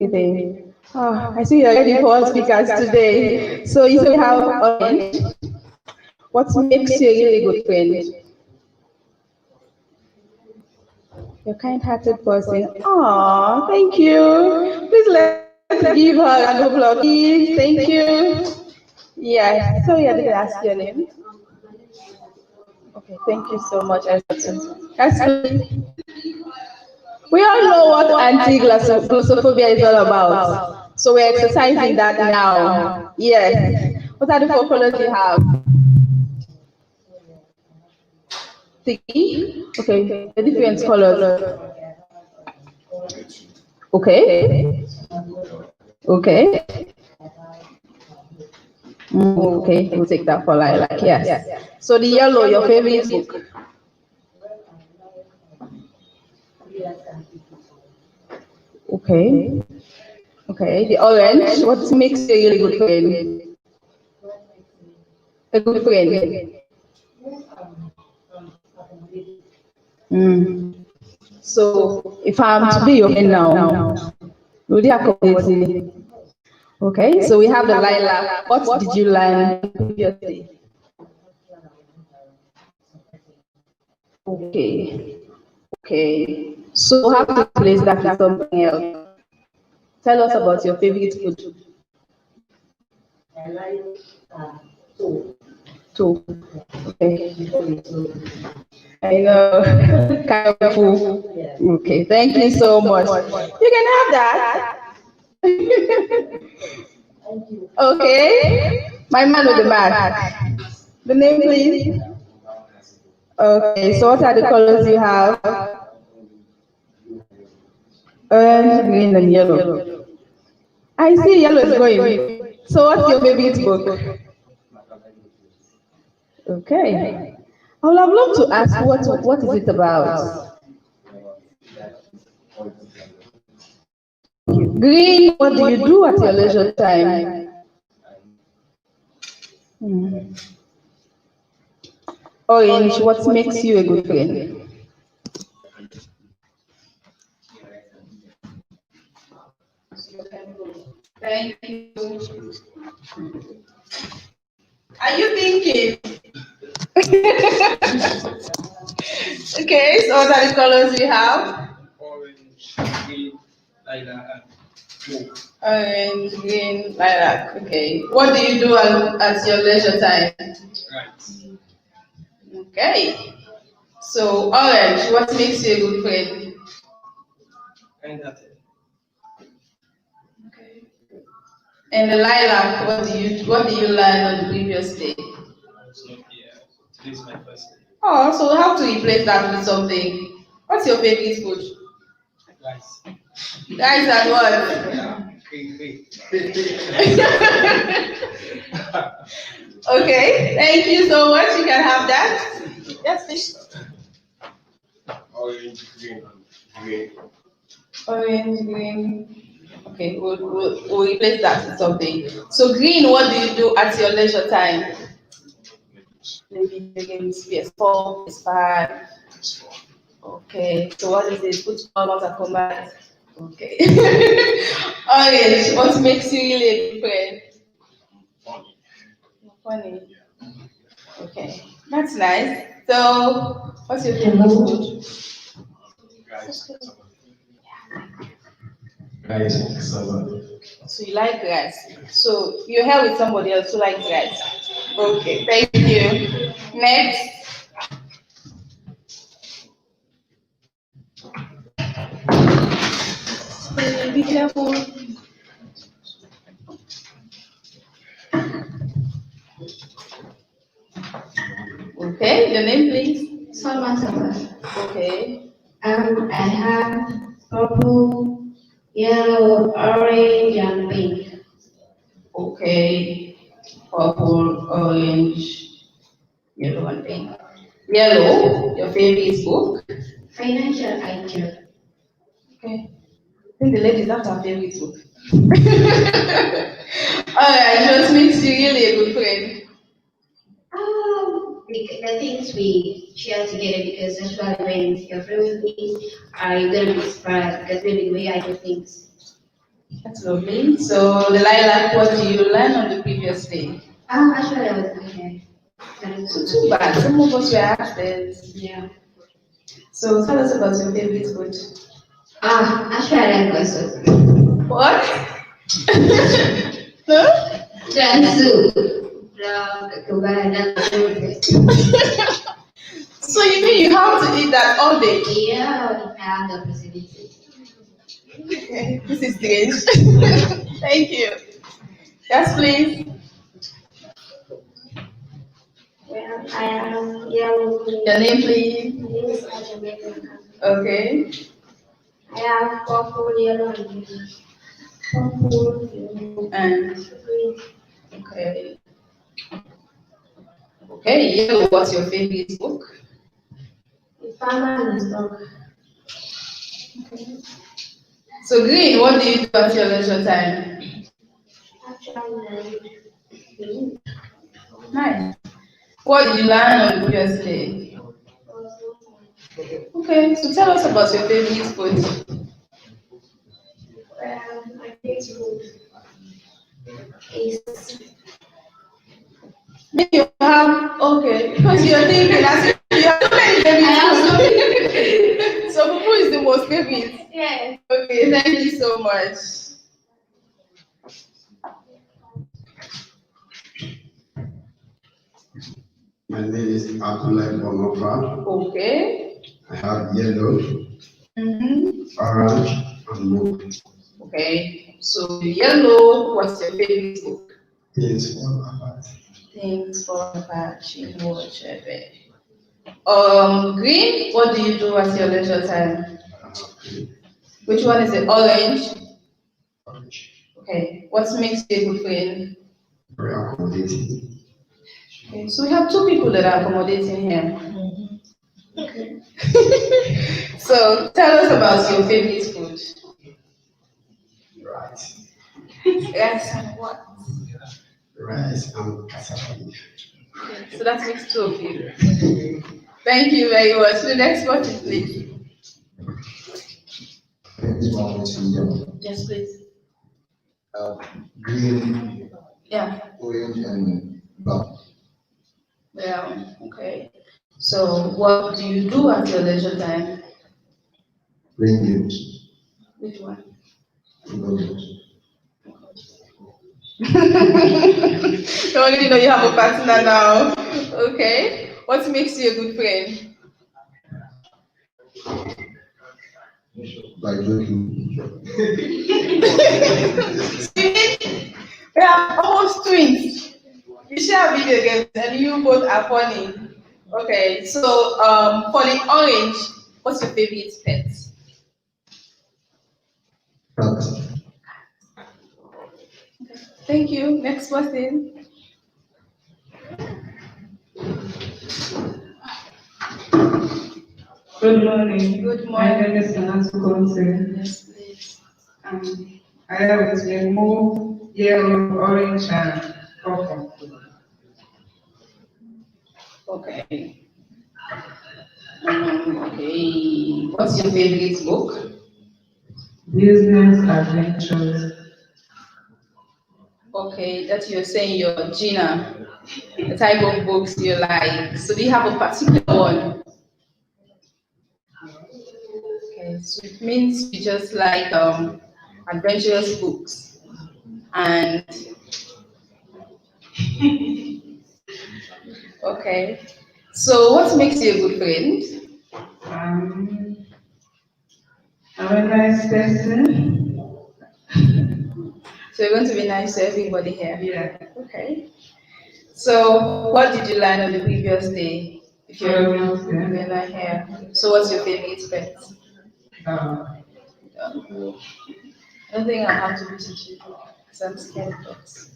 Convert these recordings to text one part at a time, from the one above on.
Anything. Oh, I see you're ready for our speakers today. So you say we have Orange. What makes you a really good friend? You're a kind-hearted person. Oh, thank you. Please let's give her a round of applause. Thank you. Yes. Sorry, I didn't ask your name. Okay, thank you so much, Esther. Esther, we all know what anti-glossophobia is all about. So we're exercising that now. Yes. What are the four colors you have? Three? Okay, the different colors. Okay. Okay. Okay, we'll take that for lilac. Yes. So the yellow, your favorite book. Okay. Okay. The orange, what makes you a really good friend? A good friend. Mm. So if I'm to be your friend now, would you accommodate me? Okay, so we have the lilac. What did you learn previously? Okay, okay. So how to replace that with something else? Tell us about your favorite food. Too. Okay. I know. Kind of full. Okay, thank you so much. You can have that. Okay. My man with the mask. The name, please. Okay, so what are the colors you have? Orange, green, and yellow. I see yellow is going. So what's your favorite book? Okay. I would have loved to ask what is it about? Green, what do you do at your leisure time? Hmm. Orange, what makes you a good friend? Thank you. Are you thinking? Okay, so what are the colors we have? Orange, green, lilac, and blue. Orange, green, lilac. Okay. What do you do at your leisure time? Right. Okay. So orange, what makes you a good friend? Kind-hearted. Okay. And the lilac, what do you learn on the previous day? It's not here. Today's my first day. Oh, so how to replace that with something? What's your favorite food? Rice. Rice and what? Yeah. Okay, thank you so much. You can have that. Yes, please. Orange, green, green. Orange, green. Okay, we'll replace that with something. So green, what do you do at your leisure time? The video games, PS4, PS5. Okay, so what is it? Football, Mortal Kombat. Okay. Orange, what makes you really a good friend? Funny. Funny. Okay, that's nice. So, what's your favorite food? Rice. Rice. So you like rice. So you're here with somebody else who likes rice. Okay, thank you. Next. Be careful. Okay, your name please. Salman Sabar. Okay. I have purple, yellow, orange, and pink. Okay. Purple, orange, yellow, and pink. Yellow, your favorite book. Financial IQ. Okay. I think the ladies have her favorite book. Alright, just makes you really a good friend. The things we share together because especially when you're friends with me, are you gonna be surprised because maybe the way I do things. That's lovely. So, the lilac, what do you learn on the previous day? Actually, I was okay. So, too bad. Some of us were absent. Yeah. So, tell us about your favorite food. Actually, I like myself. What? Huh? Transu. From So, you mean you have to eat that all day? Yeah, I have the possibility. Okay, this is strange. Thank you. Yes, please. Well, I am yellow. Your name, please. This is Okay. I have purple, yellow, and green. Purple, yellow, and Green. okay. Okay, yellow. What's your favorite book? The farmer and his dog. So green. What do you do at your leisure time? Actually, I read. Nice. What did you learn on the previous day? Okay, so tell us about your favorite food. My favorite food is Maybe you have okay because you're thinking as if you have so many favorite food. So fufu is the most favorite. yeah. Okay, thank you so much. My name is Abdullah Bonofa. Okay. I have yellow, orange, and blue. Okay. So yellow, what's your favorite book? Things fall apart. Things for Apache, Chebe. Green, what do you do at your leisure time? I have green, Which one is it? Orange. orange, Okay. What makes you a good friend? very accommodating. Okay. So we have two people that are accommodating here. Okay. So tell us about your favorite food. Rice, Rice and what? rice and cassava leaf. Okay. So that makes two of you. Thank you very much. The next person, please. This one is yellow, Yes, please. green, Yeah. orange, and black. Yeah. Okay. So what do you do at your leisure time? Green games, Which one? football games. You already know you have a partner now. Okay. What makes you a good friend? By joking. We are almost twins. We share video games and you both are funny. Okay, so for the orange, what's your favorite pet? Cat. Thank you. Next person. Good morning. Good My morning. name is Anatu. Yes, please. I have with me move, yellow, orange, and purple. Okay. Okay. What's your favorite book? Business adventures. Okay, that you're saying your Gina, the type of books you like. So do you have a particular one? Okay, so it means you just like adventurous books. And okay. So what makes you a good friend? Um, I'm a nice person. So you're going to be nice to everybody here. Yeah. Okay. So what did you learn on the previous day? If you're Yeah. not here. So what's your favorite pet? I don't think I have to teach you because I'm scared of dogs.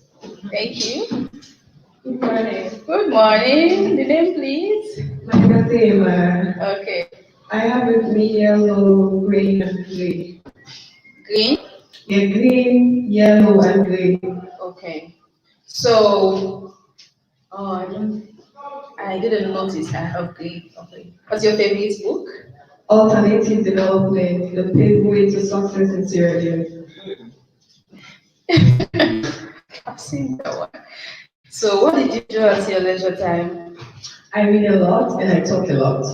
Thank you. Good morning. Good morning. The name, please. My name, Okay. I have with me yellow, green, and green. Green. Yeah, green, yellow, and green. Okay. So, I didn't notice I have green. Okay. What's your favorite book? Alternative development, the pathway to success in Sierra Leone. I've seen that one. So, what did you do at your leisure time? I read a lot and I talk a lot.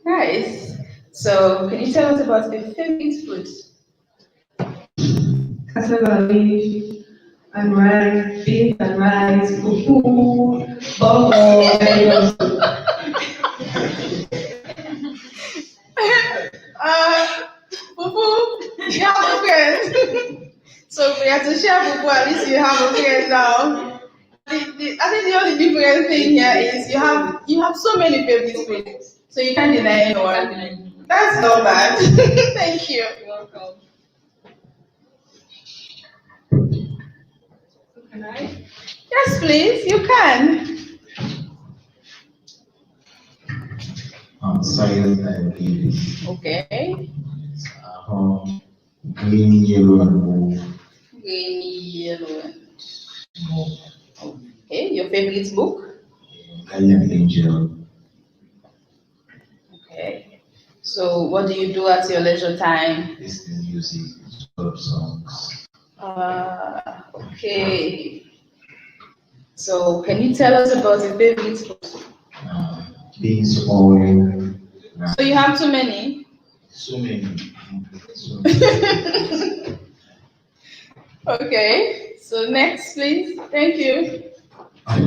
Nice. So, can you tell us about your favorite food? Cassava leaf and rice, beans and rice, fufu, bobo, and Fufu, you have a friend. So, if we have to share fufu, at least you have a friend now. I think the only different thing here is you have so many favorite foods, so you can't deny anyone. That's not bad. Thank you. You're welcome. Can I? Yes, please. You can. Science and English. Okay. Green, yellow, and blue. Green, yellow, and okay. Your favorite book? Guardian Angel. Okay. So, what do you do at your leisure time? Listening music, love songs. Okay. So, can you tell us about your favorite book? Beans, oil. So, you have too many? So many. So many. Okay. So, next, please. Thank you. My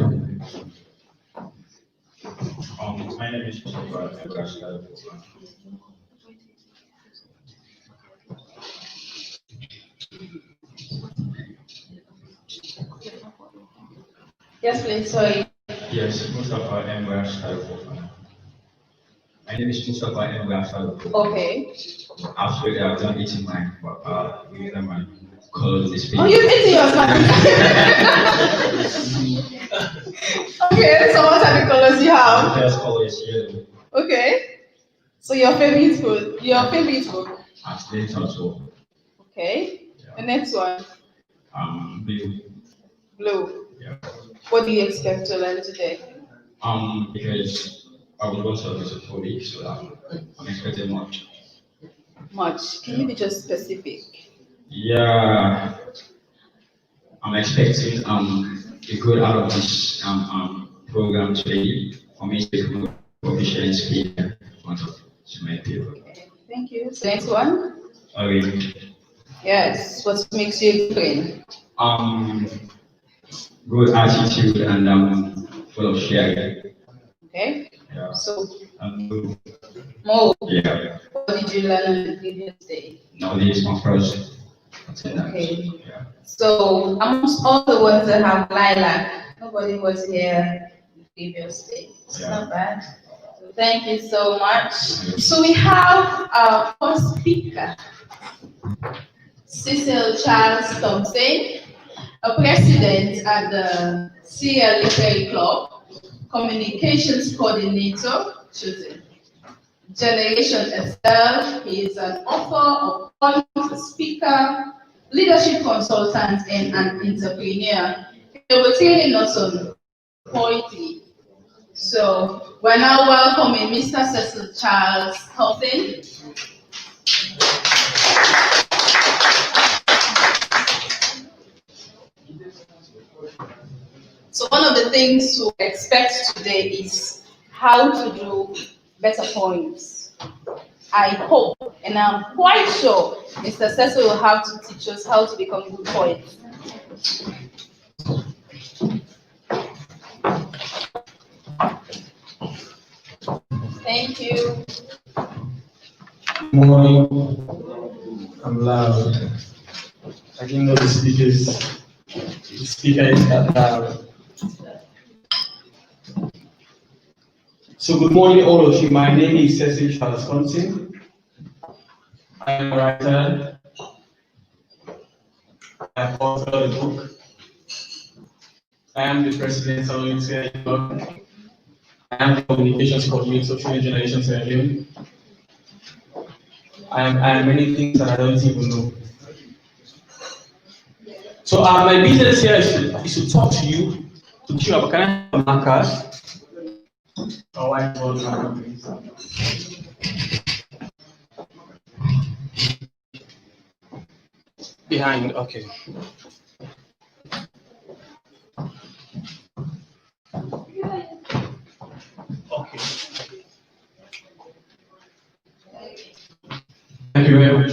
name is Christopher. Yes, please. Sorry. Yes, Mustafa M. Rashad. My name is Mustafa M. Rashad. Okay. After that, I've done eating mine, but my color display. Oh, you're eating your snack. Okay. So, what are the colors you The have? first color is yellow. Okay. So, your favorite food? Your favorite book? Accident also. Okay. The next one? Blue. Blue. Yeah. What do you expect to learn today? Because I was going to visit for weeks, so I'm expecting much. Much. Can you be just specific? Yeah, I'm expecting a good out of this program today for me to become a proficient speaker in front of so many people. Okay. Thank you. So, next one? Sorry. Yes. What makes you different? Um, Good attitude and full of sharing. Okay. Yeah. So, Um, more. yeah. What did you learn on the previous day? Now this is my first attendance. Okay. Yeah. So, amongst all the ones that have lilac, nobody was here the previous day. It's Yeah. not bad. So, thank you so much. So, we have our first speaker, Cecil Charles Thompson, a president at the Sierra Literary Club, communications coordinator, chosen. Generation Estelle, he is an author, a poet, speaker, leadership consultant, and an entrepreneur. He will be telling us on poetry. So we're now welcoming Mr. Cecil Charles Thompson. So one of the things we expect today is how to do better poems. I hope, and I'm quite sure Mr. Cecil will have to teach us how to become good poets. Thank you. Morning. I'm loud. I didn't know the speaker is that loud. So good morning all of you. My name is Cecil Charles Thompson. I am a writer. I have authored a book. I am the president of Unity Club. I am the communications coordinator for Generation Sierra Leone. I am many things that I don't even know. So my business here is to talk to you, to cheer up. Can I have a marker? Or whiteboard marker, please? Behind, okay. Okay. Thank you very much.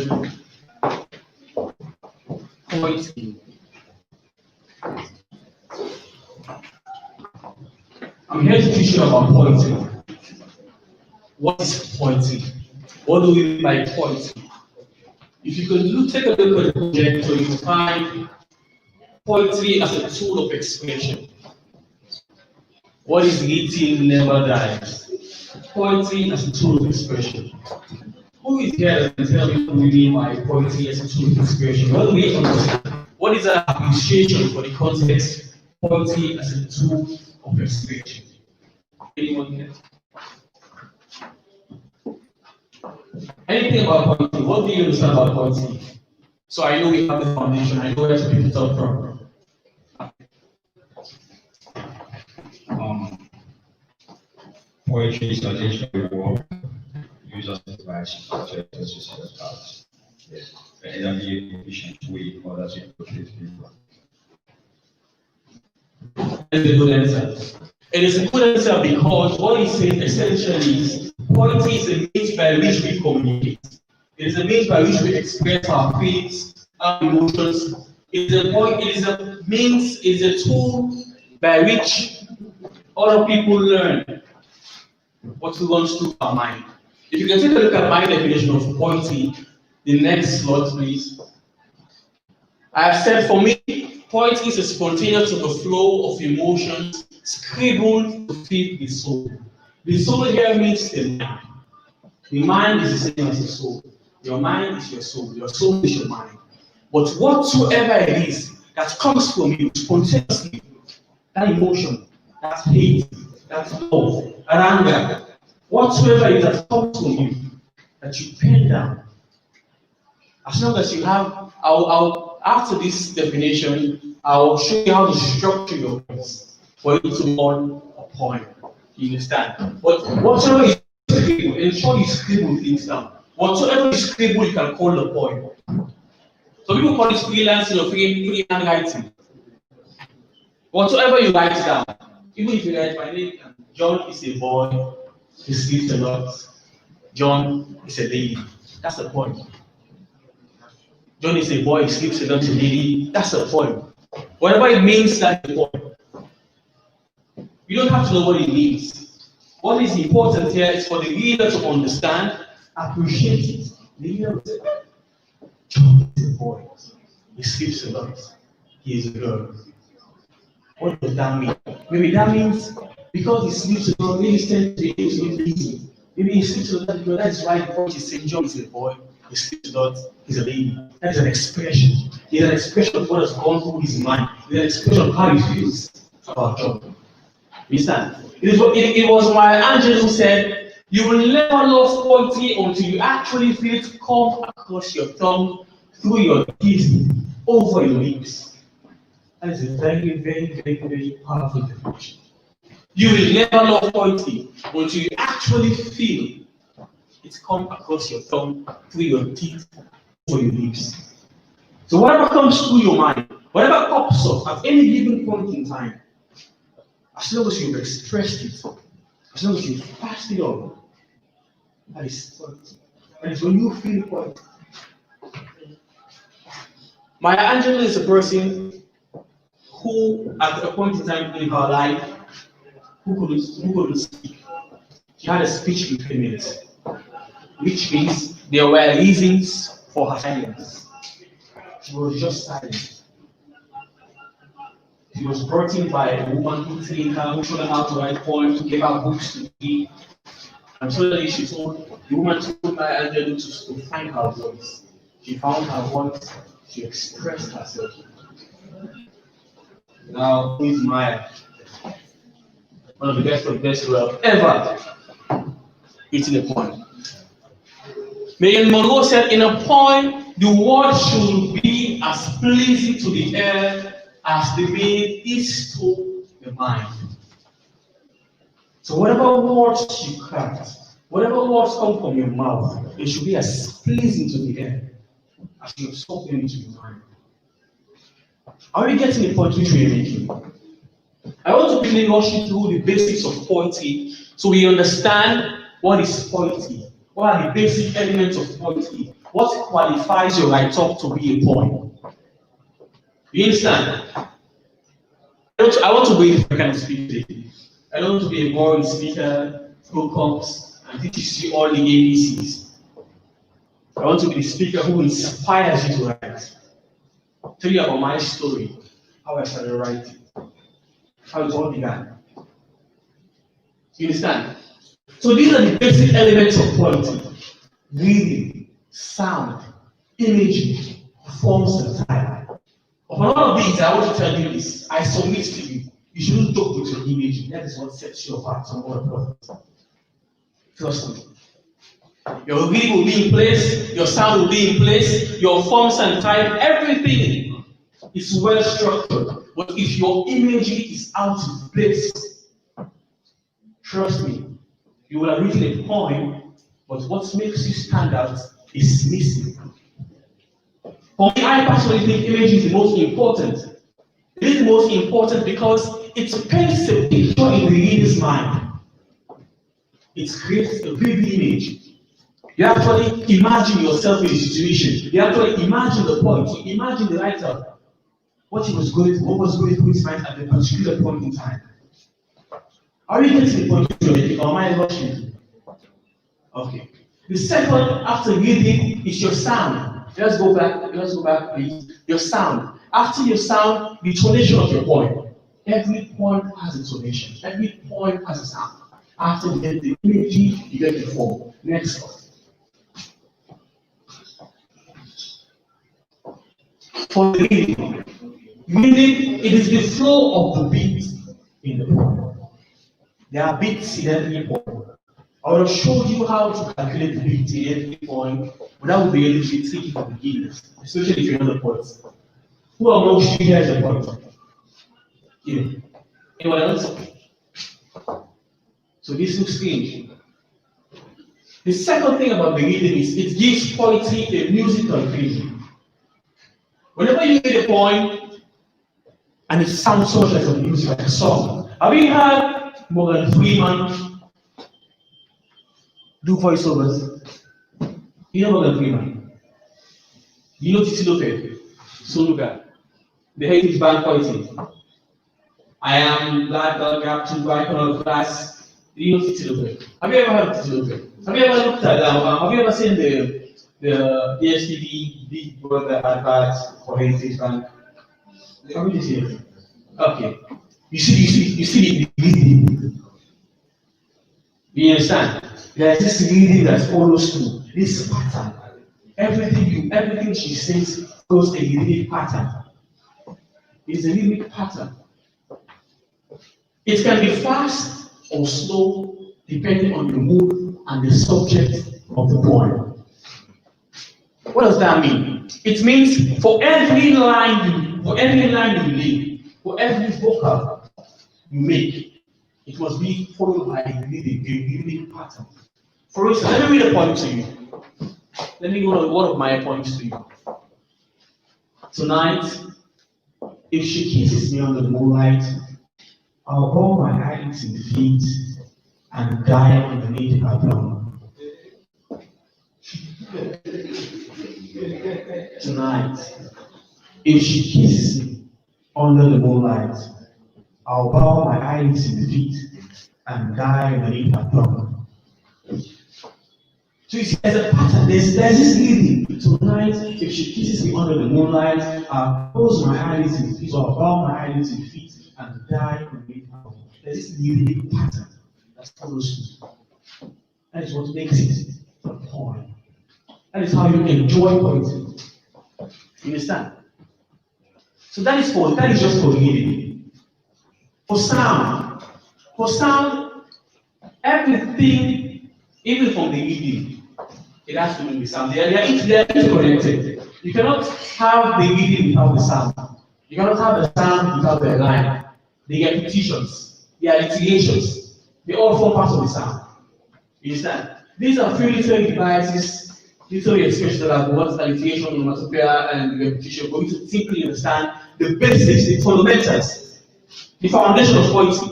Pointing. I'm here to teach you about pointing. What is pointing? What do we mean by pointing? If you could take a look at the project, so you will find poetry as a tool of expression. What is written never dies. Poetry as a tool of expression. Who is here that can tell me what we mean by poetry as a tool of expression? What do we understand? What is our appreciation for the context poetry as a tool of expression? Anyone here? Anything about poetry? What do you understand about poetry? So I know we have the foundation. I know where to pick it up from. Poetry is a literary work used as a device to express thoughts. In a very efficient way in order to portray people. That is a good answer. It is a good answer because what he says essentially is poetry is a means by which we communicate. It is a means by which we express our feelings, our emotions. It is a means, it is a tool by which other people learn what we want through our mind. If you can take a look at my definition of poetry, the next slide, please. I have said for me, poetry is a spontaneous overflow of emotions scribbled to feed the soul. The soul here means the mind. The mind is the same as the soul. Your mind is your soul is your mind. But whatsoever it is that comes from you spontaneously, that emotion, that hate, that love, that anger, whatsoever it is that comes from you, that you pen down. As long as you have, after this definition, I'll show you how to structure your words for it to form a poem. You understand? But whatsoever you scribble, ensure you scribble things down. Whatsoever you scribble, you can call a poem. So people call it freelancing or free handwriting. Whatsoever you write down, even if you write my name, John is a boy, he sleeps a lot. John is a lady. That's the point. John is a boy, he sleeps a lot, a lady. That's the point. Whatever it means, that's the point. You don't have to know what it means. What is important here is for the reader to understand, appreciate it. The reader will say, John is a boy, he sleeps a lot, he is a girl. What does that mean? Maybe that means because he sleeps a lot, maybe he tends to be lazy. Maybe he sleeps a lot because that's why the point is saying John is a boy, he sleeps a lot, he's a lady. That is an expression. It's an expression of what has gone through his mind. It's an expression of how he feels about John. You understand? It was Maya Angelou who said, you will never love poetry until you actually feel it come across your tongue, through your teeth, over your lips. That is a very, very, very, very powerful definition. You will never love poetry until you actually feel it come across your tongue, through your teeth, over your lips. So whatever comes through your mind, whatever pops up at any given point in time, as long as you've expressed it, as long as you've passed it on, that is poetry. And it's when you feel poetry. Maya Angelou is a person who, at a point in time in her life, who couldn't speak. She had a speech impediment, which means there were reasons for her silence. She was just silent. She was brought in by a woman who trained her, who showed her how to write poems, who gave her books to read. And suddenly the woman told Maya Angelou to find her voice. She found her voice, she expressed herself. Now, who is Maya? One of the best who have ever written a poem. Marilyn Monroe said, in a poem, the word should be as pleasing to the ear as the rain is to the mind. So whatever words you craft, whatever words come from your mouth, it should be as pleasing to the ear as you absorb them into your mind. Are we getting the point which we are making? I want to quickly rush you through the basics of poetry so we understand what is poetry. What are the basic elements of poetry? What qualifies your write-up to be a poem? You understand? I want to be a kind of speaker. I don't want to be a boring speaker who comes and teaches you all the ABCs. I want to be the speaker who inspires you to write. Tell you about my story, how I started writing, how it all began. You understand? So these are the basic elements of poetry: reading, sound, imagery, forms, and time. Upon all of these, I want to tell you this. I submit to you. You shouldn't talk with your imagery. That is what sets you apart from other prophets. Trust me. Your reading will be in place, your sound will be in place, your forms and type, everything is well structured. But if your imagery is out of place, trust me, you will have written a poem, but what makes you stand out is missing. For me, I personally think image is the most important. It is the most important because it paints a picture in the reader's mind. It creates a vivid image. You actually imagine yourself in the situation. You actually imagine the point. You imagine the writer, what he was going through, what was going through his mind at a particular point in time. Are you getting the point you're making, or am I rushing? Okay. The second, after reading, is your sound. Let's go back, please. Your sound. After your sound, the tonation of your poem. Every poem has a tonation. Every poem has a sound. After you get the imagery, you get the form. Next one. For reading, it is the flow of the beat in the poem. There are beats in every poem. I would have showed you how to calculate the beat in every poem, but that would be a little bit tricky for beginners, especially if you're not a poet. Who amongst you here is a poet? Here. Anyone else? So this looks strange. The second thing about the reading is it gives poetry a musical feeling. Whenever you read a poem and it sounds so much like a music, like a song. Have you heard Morgan Freeman do voiceovers? You know Morgan Freeman? You know Titi Lopez? Soluga, the Heritage Band poetry. I am glad God got to write on the class. You know Titi Lopez? Have you ever heard of Titi Lopez? Have you ever looked at have you ever seen the DSTV Big Brother advert for Heritage Bank? Have you seen it? Okay. You see the reading. You understand? There's this reading that follows through this pattern. Everything she says goes a unique pattern. It's a unique pattern. It can be fast or slow depending on the mood and the subject of the poem. What does that mean? It means for every line you read, for every vocal you make, it must be followed by a unique pattern. For instance, let me read a poem to you. Let me read one of my poems to you. Tonight, if she kisses me under the moonlight, I'll bow my eyes in defeat and die underneath her throne. Tonight, if she kisses me under the moonlight, I'll bow my eyes in defeat and die underneath her throne. So you see, there's a pattern, there's this leading. Tonight, if she kisses me under the moonlight, I'll close my eyes in defeat, or I'll bow my eyes in defeat and die underneath her throne. There's this leading pattern that follows through. That is what makes it a poem. That is how you enjoy poetry. You understand? So that is just for reading. For sound, everything, even from the reading, it has to do with sound. They are interconnected. You cannot have the reading without the sound. You cannot have the sound without the line. The repetitions, the alliterations, they all form part of the sound. You understand? These are few literary devices, literary expressions that have what alliteration, onomatopoeia, and repetition for you to simply understand the basics, the fundamentals, the foundation of poetry.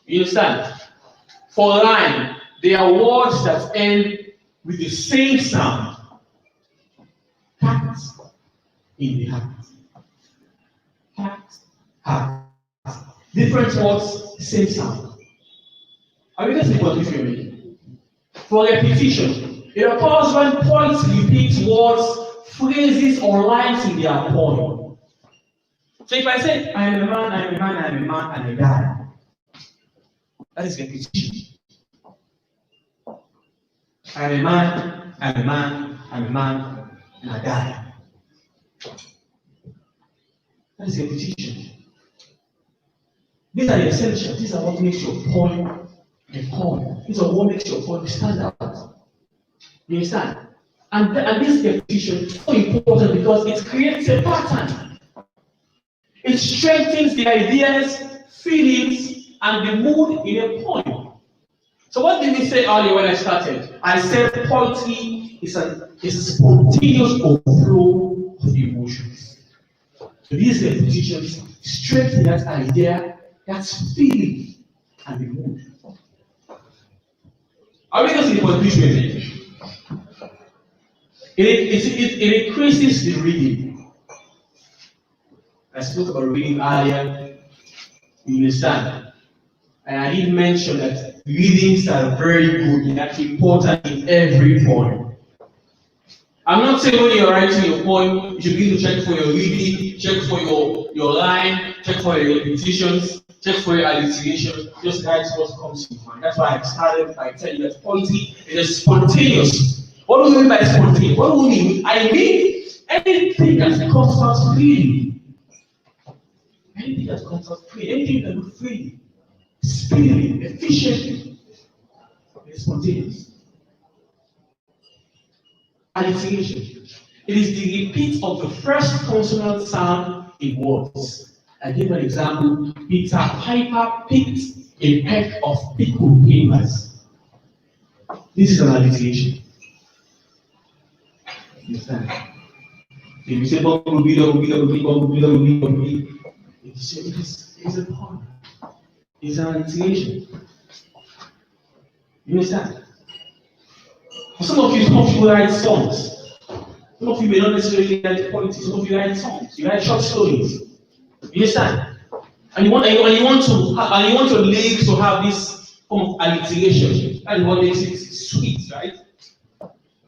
You understand? For line, they are words that end with the same sound. Heart in the heart. Heart, heart. Different words, same sound. Are you getting what you mean? For repetition, it occurs when poets repeat words, phrases, or lines in their poem. So if I say, I am a man, I am a man, I am a man, and I die, that is repetition. I am a man, I am a man, I am a man, and I die. That is repetition. These are the essentials. These are what makes your poem a poem. These are what makes your poem stand out. You understand? And this repetition is so important because it creates a pattern. It strengthens the ideas, feelings, and the mood in a poem. So what did we say earlier when I started? I said poetry is a spontaneous overflow of emotions. So these repetitions strengthen that idea, that feeling, and the mood. Are we just in the conclusion? It increases the reading. I spoke about reading earlier. You understand? And I did mention that readings are very good and actually important in every poem. I'm not saying when you're writing your poem, you should begin to check for your reading, check for your line, check for your repetitions, check for your alliteration. Just write what comes to mind. That's why I started by telling you that poetry is spontaneous. What do we mean by spontaneous? What do we mean? I mean anything that comes out freely. Anything that comes out freely. Anything that comes freely. Speedily, efficiently, it's spontaneous. Alliteration. It is the repeat of the first consonant sound in words. I give an example. Peter Piper picked a peck of pickled papers. This is an alliteration. Understand? If you say bumblebee, it's a poem. It's an alliteration. You understand? For some of you write songs. Some of you may not necessarily write poetry. Some of you write songs. You write short stories. You understand? And you want your lyrics to have this form of alliteration. That is what makes it sweet, right?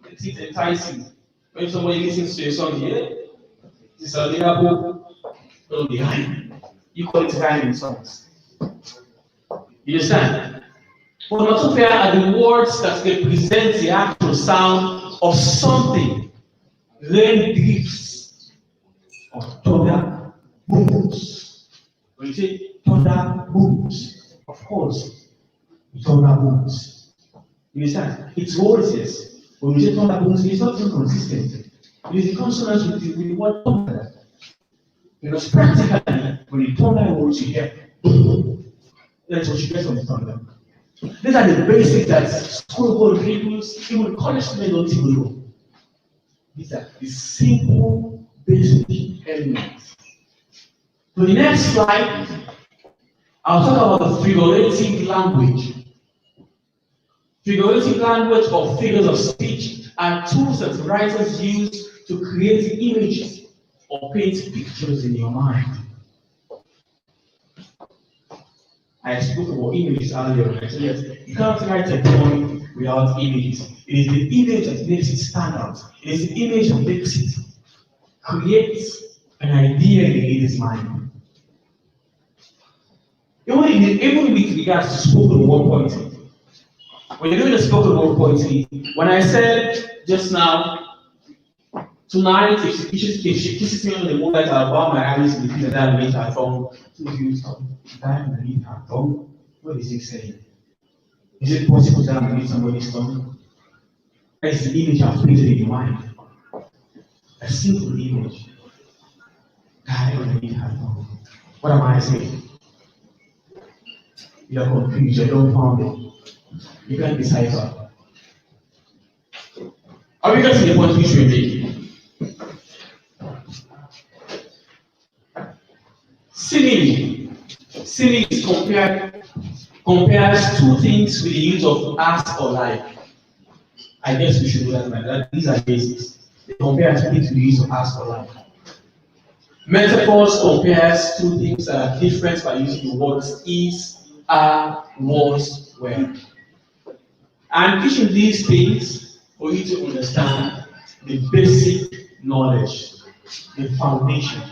Makes it enticing. When somebody listens to a song here, it's a lyrical behind. You call it rhyming songs. You understand? Onomatopoeia are the words that represent the actual sound of something. Raindrops or thunder booms. When you say thunder booms, of course, thunder booms. You understand? It's words, yes. When you say thunder booms, it's not inconsistent. It is the consonants with the word thunder. Because practically, when you thunder words, you hear that's what you get from the thunder. These are the basics that school pupils, even college students don't even know. These are the simple, basic elements. So the next slide, I'll talk about the figurative language. Figurative language or figures of speech are tools that writers use to create images or paint pictures in your mind. I spoke about images earlier. So yes, you can't write a poem without images. It is the image that makes it stand out. It is the image that makes it create an idea in the reader's mind. Even with regards to spoken word poetry. When you're doing the spoken word poetry, when I said just now, tonight, if she kisses me on the moonlight, I'll bow my eyes in the picture that I made her tongue. So if you stop, die underneath her tongue, what is it saying? Is it possible to underneath somebody's tongue? That is the image I've created in your mind. A simple image. Die underneath her tongue. What am I saying? You are confused, you don't found it. You can't decipher. Are we getting the point which we're making? Simile is compares two things with the use of as or like. I guess we should do that, man. These are basics. They compare two things with the use of as or like. Metaphors compares two things that are different by using the words is, are, was, were. I'm teaching these things for you to understand the basic knowledge, the foundation.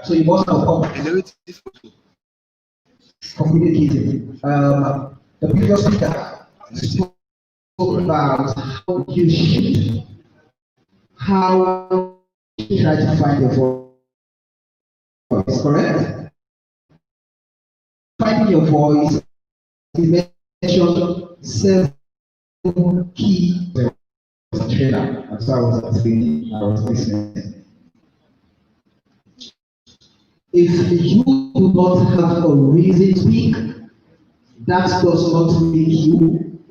So you must have communicating. The previous speaker spoke about how you should, how you try to find your voice, correct? Finding your voice, you mentioned seven key trainer. That's why I was asking, I was listening. If you do not have a reason to speak, that does not make you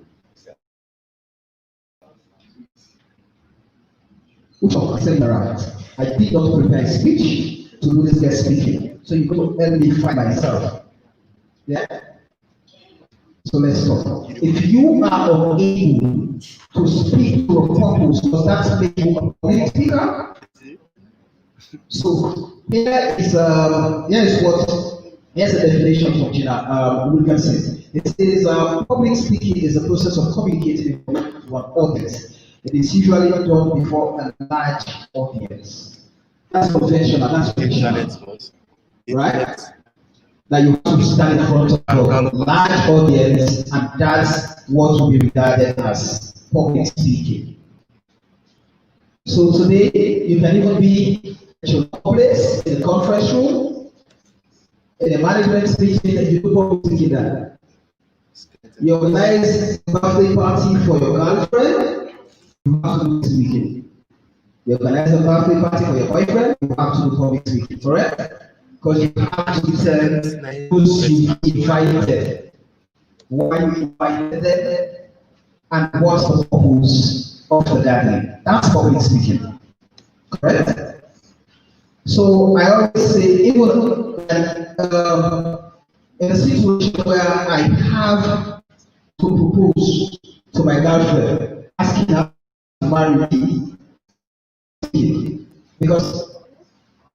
right. I did not prepare a speech to do this guest speaking. So you go help me find myself. Yeah? So let's talk. If you are unable to speak to a purpose, does that make you a public speaker? So here's a definition from Gina Wilkinson. It says public speaking is the process of communicating to an audience. It is usually done before a large audience. That's conventional, that's traditional. Right? That you have to stand in front of a large audience, and that's what will be regarded as public speaking. So today, you can even be at your place, in the conference room, in a management meeting, and you do public speaking there. You organize a birthday party for your girlfriend, you have to do speaking. You organize a birthday party for your boyfriend, you have to do public speaking, correct? Because you have to tell who's you invited, why you invited them, and what's the purpose of the gathering. That's public speaking, correct? So I always say, even in a situation where I have to propose to my girlfriend, asking her to marry me, because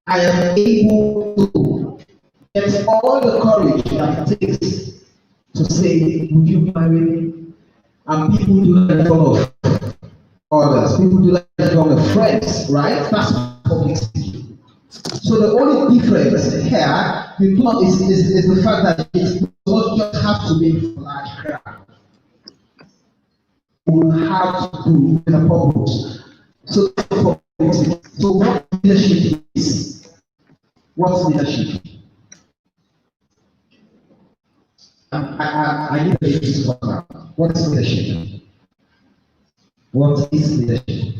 I am able to get all the courage that it takes to say, would you marry me? And people do that in front of others. People do that in front of friends, right? That's public speaking. So the only difference here is the fact that it does not just have to be a large crowd. We have to do with a purpose. So what leadership is? What's leadership? I need to use this one. What is leadership? What is leadership?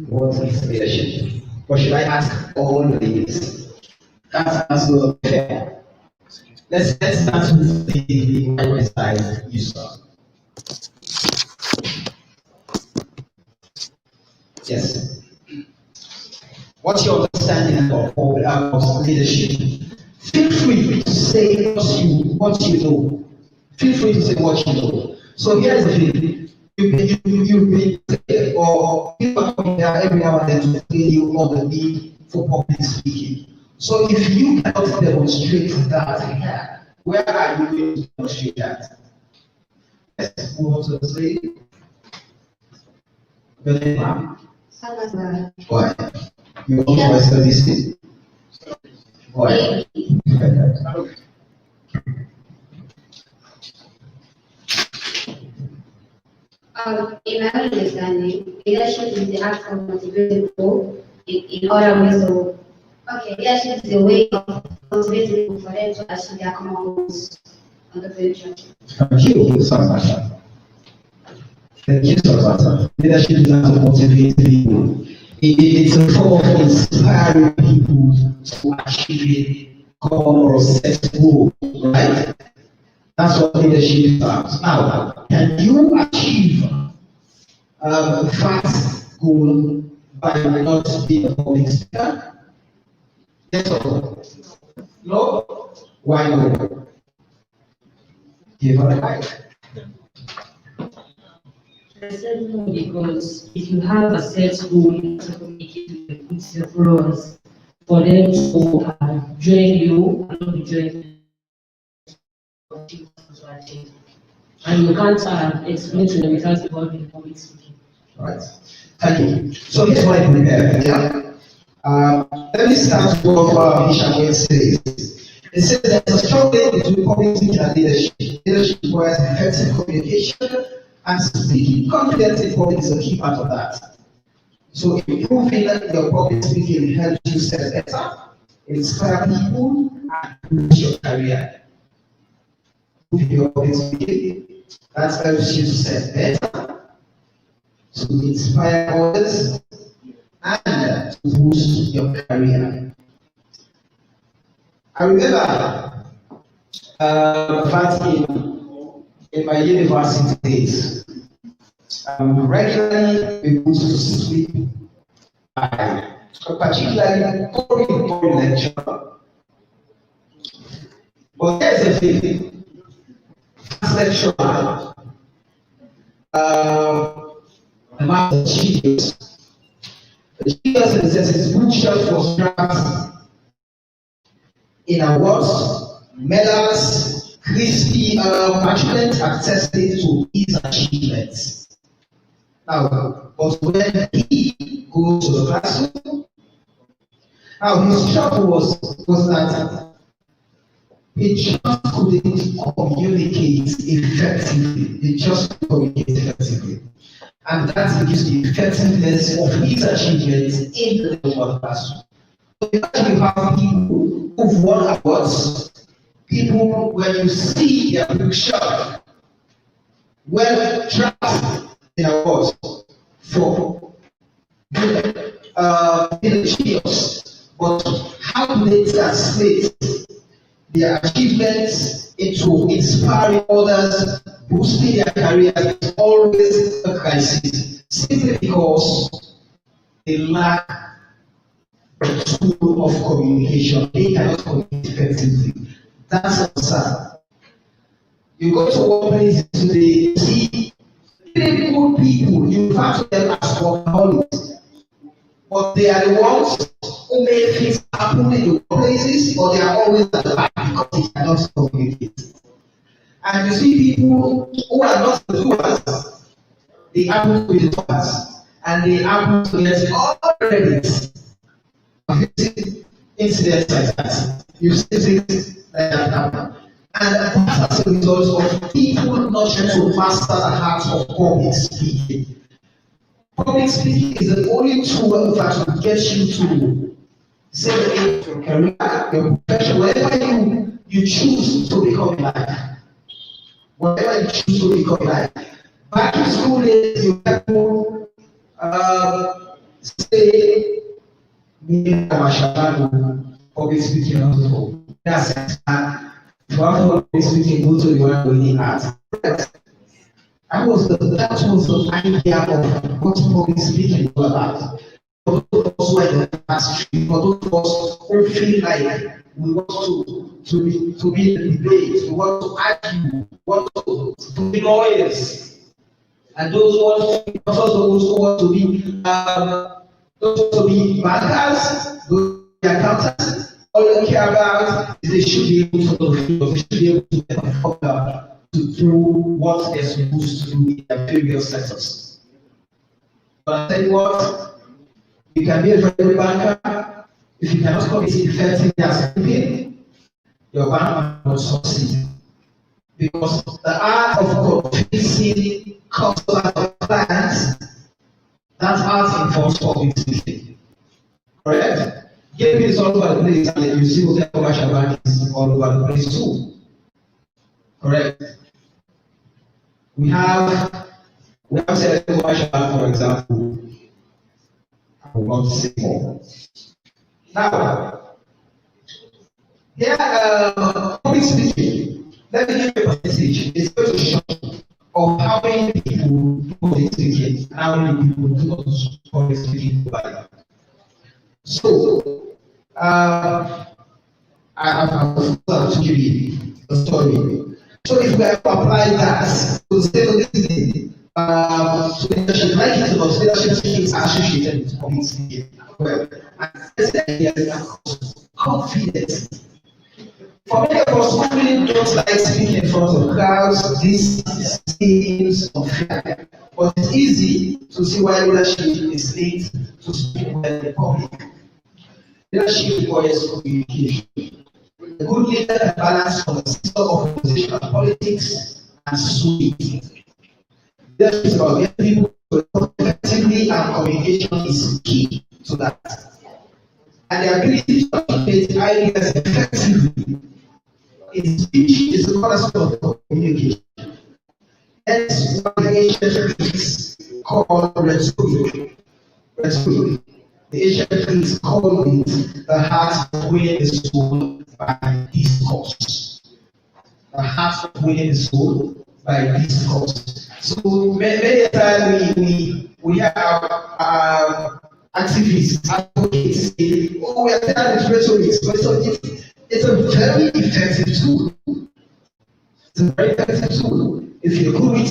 What is leadership? Or should I ask all the ladies? That's not fair. Let's start with the right side you saw. Yes. What's your understanding of leadership? Feel free to say what you know. Feel free to say what you know. So here's the thing. You've been or people are coming there every now and then to tell you all the need for public speaking. So if you cannot demonstrate that here, where are you going to demonstrate that? Let's move on to the slide. Your name, ma'am? Why? You want to voice this? Why? In my understanding, leadership is the act of motivating people in other ways of. Okay, leadership is the way of motivating people for them to achieve their common goals on the future. Thank you, Samantha. Thank you, Samantha. Leadership is not to motivate people. It's a form of inspiring people to achieve common or set goals, right? That's what leadership is about. Now, can you achieve fast goal by not being a public speaker? Yes or no? No? Why no? Give her a mic. I said no because if you have a set goal, you have to communicate with your followers for them to join you and not be joined. And you can't explain to them without involving public speaking. Right. Thank you. So here's what I prepared. Yeah. Let me start with what Ishamwe says. It says there's a strong link between public speaking and leadership. Leadership requires effective communication and speaking. Confidence in public is a key part of that. So improving your public speaking helps you set better, inspire people, and boost your career. Improving your public speaking, that helps you to set better, to inspire others, and to boost your career. I remember back in my university days, regularly we used to sleep by particularly boring lecture. But here's the thing, first lecture, the master genius. The genius in the sense is good chef for scraps in awards, medals, crispy achievements attested to his achievements. Now, but when he goes to the classroom, now his struggle was that he just couldn't communicate effectively. He just couldn't communicate effectively. And that reduced the effectiveness of his achievements in the classroom. So imagine you have people who've won awards, people when you see their picture, well dressed in awards for being genius, but how do they translate their achievements into inspiring others, boosting their careers is always a crisis, simply because they lack the tool of communication. They cannot communicate effectively. That's a concern. You go to one place today, see really good people, you refer to them as workaholics, but they are the ones who make things happen in the places, or they are always at the back because they cannot communicate. And you see people who are not the doers, they happen to be the doers, and they happen to get all the credits. You see incidents like that. You see things like that happen. And that's as a result of people not trying to master the art of public speaking. Public speaking is the only tool that will get you to say your career, your profession, whatever you choose to become in life. Whatever you choose to become in life. Back in school days, you people say, public speaking also. That's it. If I want public speaking, go to the one with the art. That was the idea of what public speaking is all about. For those of us who are in the industry, for those of us who feel like we want to be in the debate, we want to argue, we want to be lawyers, and those who want to be bankers, those accountants, all they care about is they should be able to perform to do what they're supposed to do in their various sectors. But I tell you what, you can be a very good banker, if you cannot communicate effectively as speaking, your bank will not succeed. Because the art of convincing customers or clients, that art involves public speaking. Correct? Gaming is all over the place, and you see what the commercial bank is all over the place too. Correct? We have said commercial bank, for example. I will not say more. Now, here, public speaking. Let me give you a percentage. It's going to show of how many people do public speaking and how many people do not public speaking globally. So, I to give you a story. So, if we apply that to say listening, so leadership, like it was leadership speaking is associated with public speaking. Well, and confidence. For many of us who really don't like speaking in front of crowds, this seems unfair. But it's easy to see why leadership is linked to speak well in public. Leadership requires communication. A good leader can balance conversation of organizational politics and sweet. Leadership is about getting people to talk effectively, and communication is key to that. And the ability to articulate ideas effectively is speech is the cornerstone of communication. Hence, one ancient Greeks called rhetoric. Rhetoric. The ancient Greeks called it the heart of winning the soul by discourse. The heart of winning the soul by discourse. So many times we have activists, advocates say, oh, we are tired of rhetoric. It's a very effective tool. It's a very effective tool. If you're good with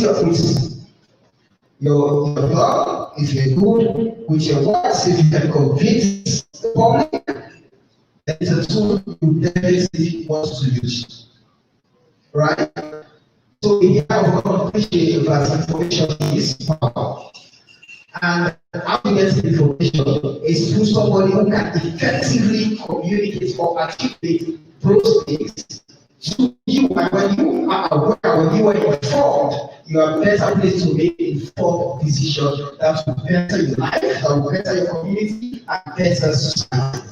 your blog, if you're good with your words, if you can convince the public, then it's a tool you definitely want to use. Right? So we have to appreciate that information is power. And how to get information is through somebody who can effectively communicate or articulate those things to you. And when you are aware, when you are informed, you are better placed to make informed decisions that will better your life, that will better your community, and better society.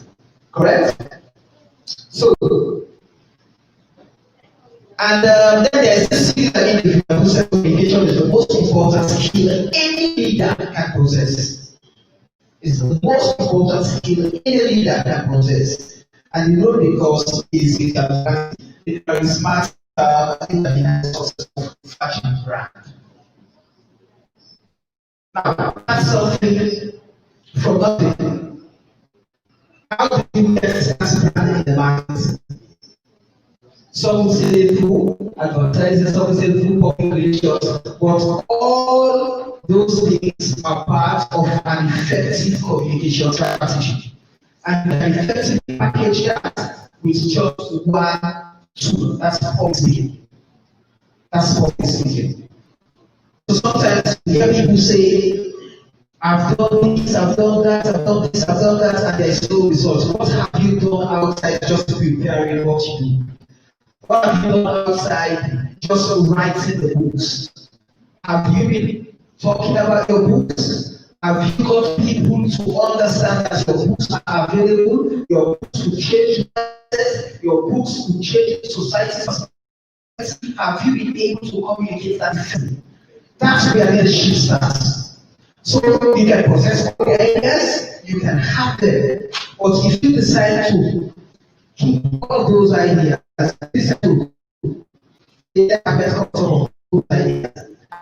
Correct? So, and then there's this skill that individual communication is the most important skill any leader can possess. It's the most important skill any leader can possess. And you know because it's a charismatic successful fashion brand. Now, that's something from nothing. How do you get this brand in the market? Some will say through advertising, some will say through public relations, but all those things are part of an effective communication strategy. And an effective package that with just one tool. That's public speaking. That's public speaking. So sometimes you hear people say, I've done this, I've done that, I've done this, I've done that, and there's no results. What have you done outside just preparing what you do? What have you done outside just writing the books? Have you been talking about your books? Have you got people to understand that your books are available? Your books will change lives, your books will change society. Have you been able to communicate that? That's where leadership starts. So you can possess all the ideas, you can have them, but if you decide to keep all those ideas, they are better of those ideas.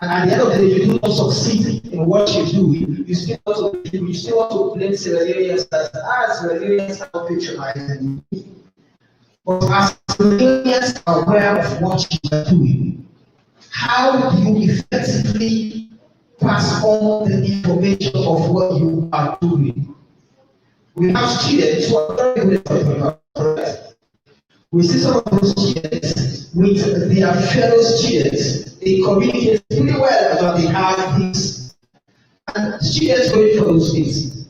And at the end of the day, you do not succeed in what you do. You still want to blame Sierra Leoneans as Sierra Leoneans are patronizing. But as Sierra Leoneans are aware of what you are doing, how do you effectively pass on the information of what you are doing? We have students who are very good at we see some of those students with their fellow students. They communicate pretty well, but they have this. And students going for those things.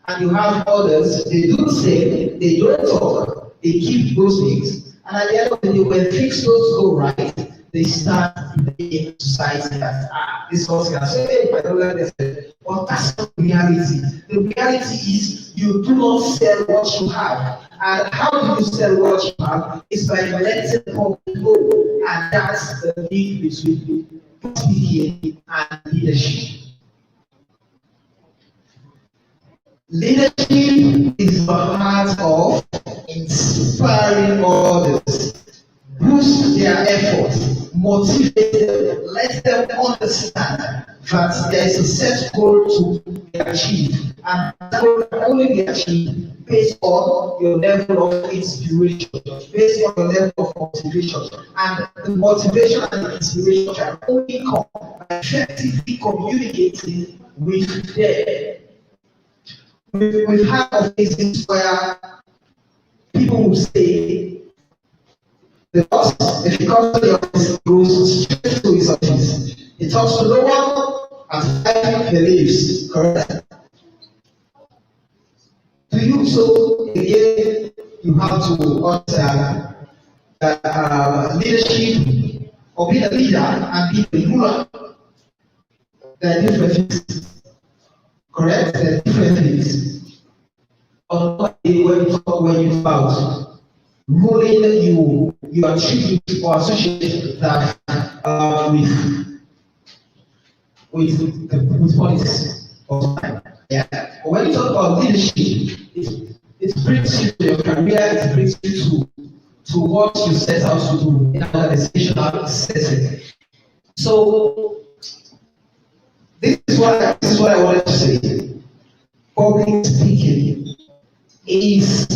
And you have others, they do the same, they don't talk, they keep those things. And at the end of the day, when things don't go right, they start in society that this person can say, hey, I don't like this. But that's not the reality. The reality is you do not sell what you have. And how do you sell what you have? It's by letting people go. And that's the link between speaking and leadership. Leadership is the heart of inspiring others. Boost their efforts, motivate them, let them understand that there is a set goal to be achieved, and that goal can only be achieved based on your level of inspiration, based on your level of motivation. And the motivation and the inspiration can only come by effectively communicating with them. We've had cases where people will say, The boss, if he comes to the office, he goes straight to his office. He talks to no one and finally he leaves. Correct? To you, so again, you have to understand that leadership or being a leader and being a ruler, there are different things. Correct? There are different things. On when you talk, when you about ruling, you attribute or associate that with politics or time. Yeah. But when you talk about leadership, it brings you to your career, it brings you to what you set out to do in an organizational setting. So this is what I wanted to say. Public speaking is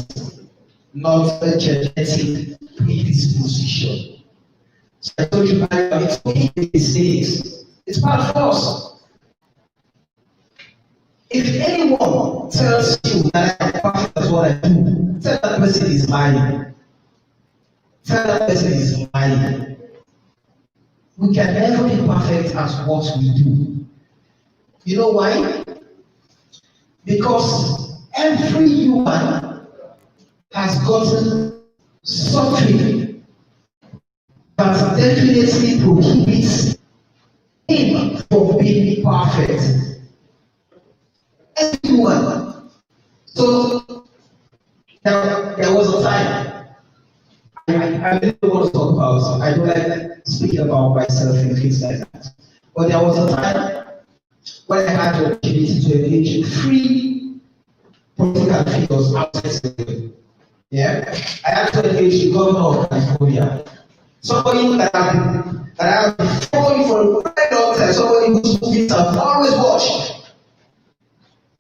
not a genetic predisposition. So I told you earlier, it's okay with mistakes. It's part of us. If anyone tells you that I'm perfect at what I do, tell that person is lying. Tell that person is lying. We can never be perfect at what we do. You know why? Because every human has gotten something that definitely prohibits him from being perfect. Everyone. So there was a time I didn't know what to talk about. So I don't like speaking about myself and things like that. But there was a time when I had the opportunity to engage three political figures outside. Yeah, I had to engage the governor of California. Somebody that I've been following for a very long time, somebody whose movies I've always watched.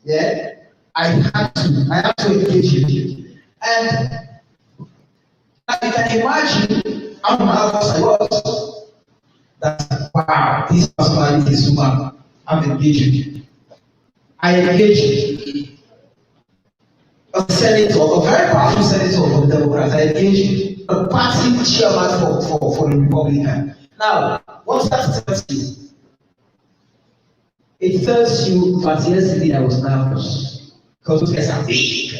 Yeah, I had to engage him. And you can imagine how nervous I was. That wow, this personality is super. I'm engaging. I engaged a senator, a very powerful senator for the Democrats. I engaged a party chairman for the Republican. Now, what that tells you? It tells you that yesterday I was nervous because those guys are big.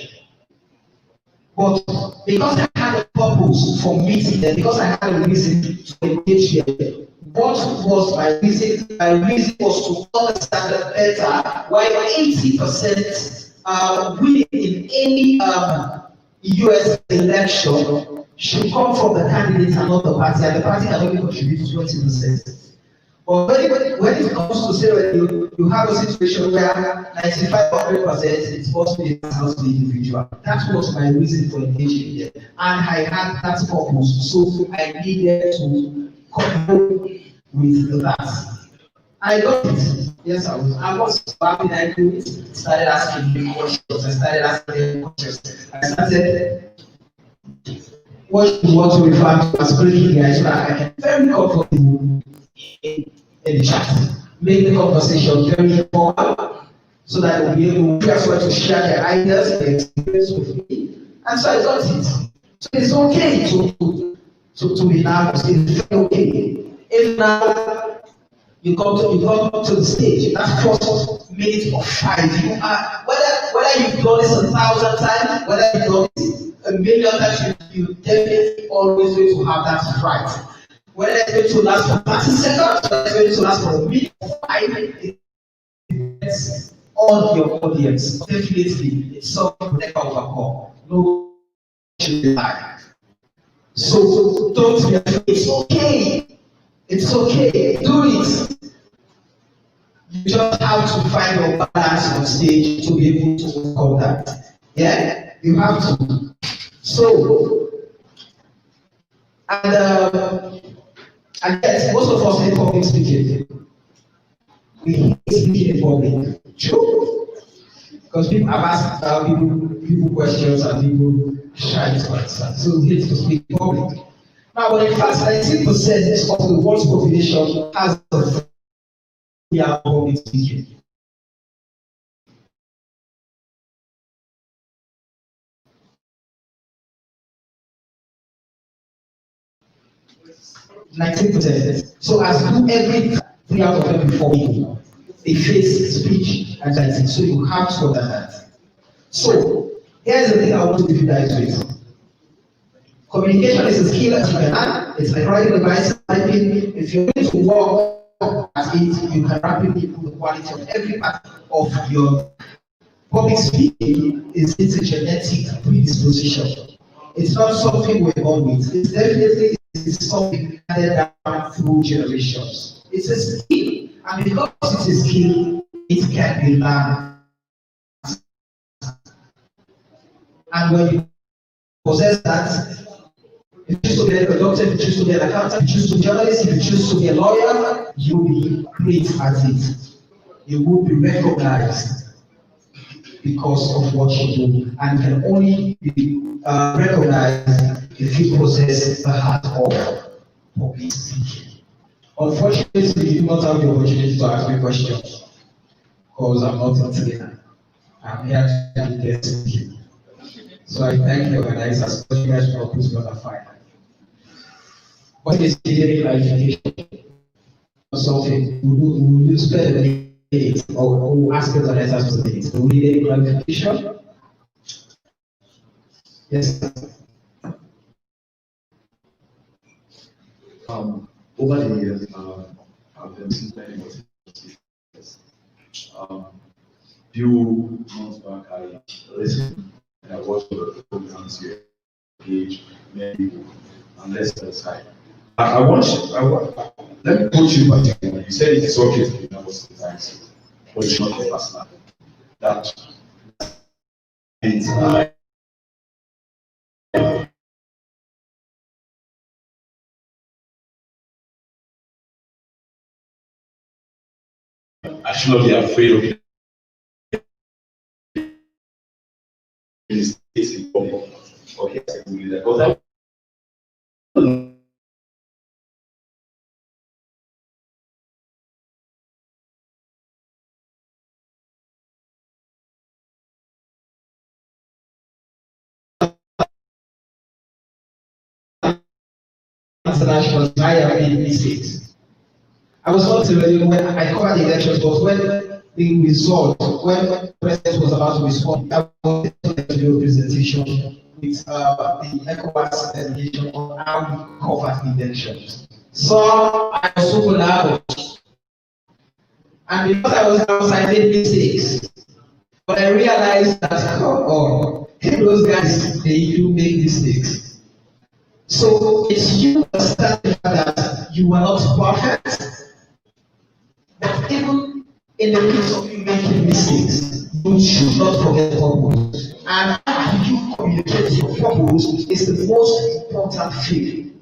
But because I had a purpose for meeting them, because I had a reason to engage them, what was my reason? My reason was to understand them better why 80% winning in any US election should come from the candidate and not the party, and the party can only contribute to 20%. But when it comes to say that you have a situation where 95% is supposed to be the individual, that was my reason for engaging there. And I had that purpose, so I needed to couple with that. I got it. Yes, I was happy that I do it. Started asking me questions. I started asking them questions. I started what you want to refer to as breaking the ice so that I can very comfortable in the chat. Make the conversation very informal so that they'll be able to as well to share their ideas and experience with me. And so I got it. So it's okay to be nervous. It's very okay. If now you come to the stage, that first minute of five, you are whether you've done this 1,000 times, whether you've done it a million times, you definitely always going to have that fright. Whether it's going to last for 30 seconds, whether it's going to last for a minute or 5 minutes, it's all your audience. Definitely, it's something to never overcome. No should lie. So don't be afraid. It's okay. It's okay. Do it. You just have to find your balance on stage to be able to overcome that. Yeah, you have to. So, and yes, most of us hate public speaking. We hate speaking in public. True. Because people have asked people questions and people shy to answer. So we hate to speak in public. Now, but in fact, 19% of the world's population has a fear of public speaking. 19%. So as do every 3 out of every 4 people, they face speech anxiety. So you have to understand that. So here's the thing I want to leave you guys with. Communication is a skill that you can learn. It's like riding a bicycle. If you're going to work at it, you can rapidly improve the quality of every part of your public speaking. It's a genetic predisposition. It's not something we're born with. It's definitely something handed down through generations. It's a skill, and because it's a skill, it can be learned. And when you possess that, if you choose to be a doctor, if you choose to be an accountant, if you choose to be a journalist, if you choose to be a lawyer, you will be great at it. You will be recognized because of what you do, and can only be recognized if you possess the heart of public speaking. Unfortunately, you do not have the opportunity to ask me questions because I'm not a trainer. I'm here to get speaking. So I thank the organizers for you guys for putting on a fire. What is the clarification? Something we will spend a minute or we'll ask the organizers to do it. Do we need any clarification? Yes. Over the years, I've been listening to many speakers. Few months back, I listened and I watched the programs you engage many people, and let's set aside. Let me put you particularly. You said it is okay to be nervous sometimes, but it's not your personal. That means I should not be afraid of it. Okay, because international, I have made mistakes. I was not telling when I covered the elections, but when the result, when the president was about to respond, I was to do a presentation with the ECOWAS delegation on how we covered the elections. So I was super nervous. And because I was nervous, I made mistakes. But I realized that, those guys, they do make mistakes. So it's you understanding that you are not perfect. But even in the case of you making mistakes, you should not forget purpose. And how you communicate your purpose is the most important thing.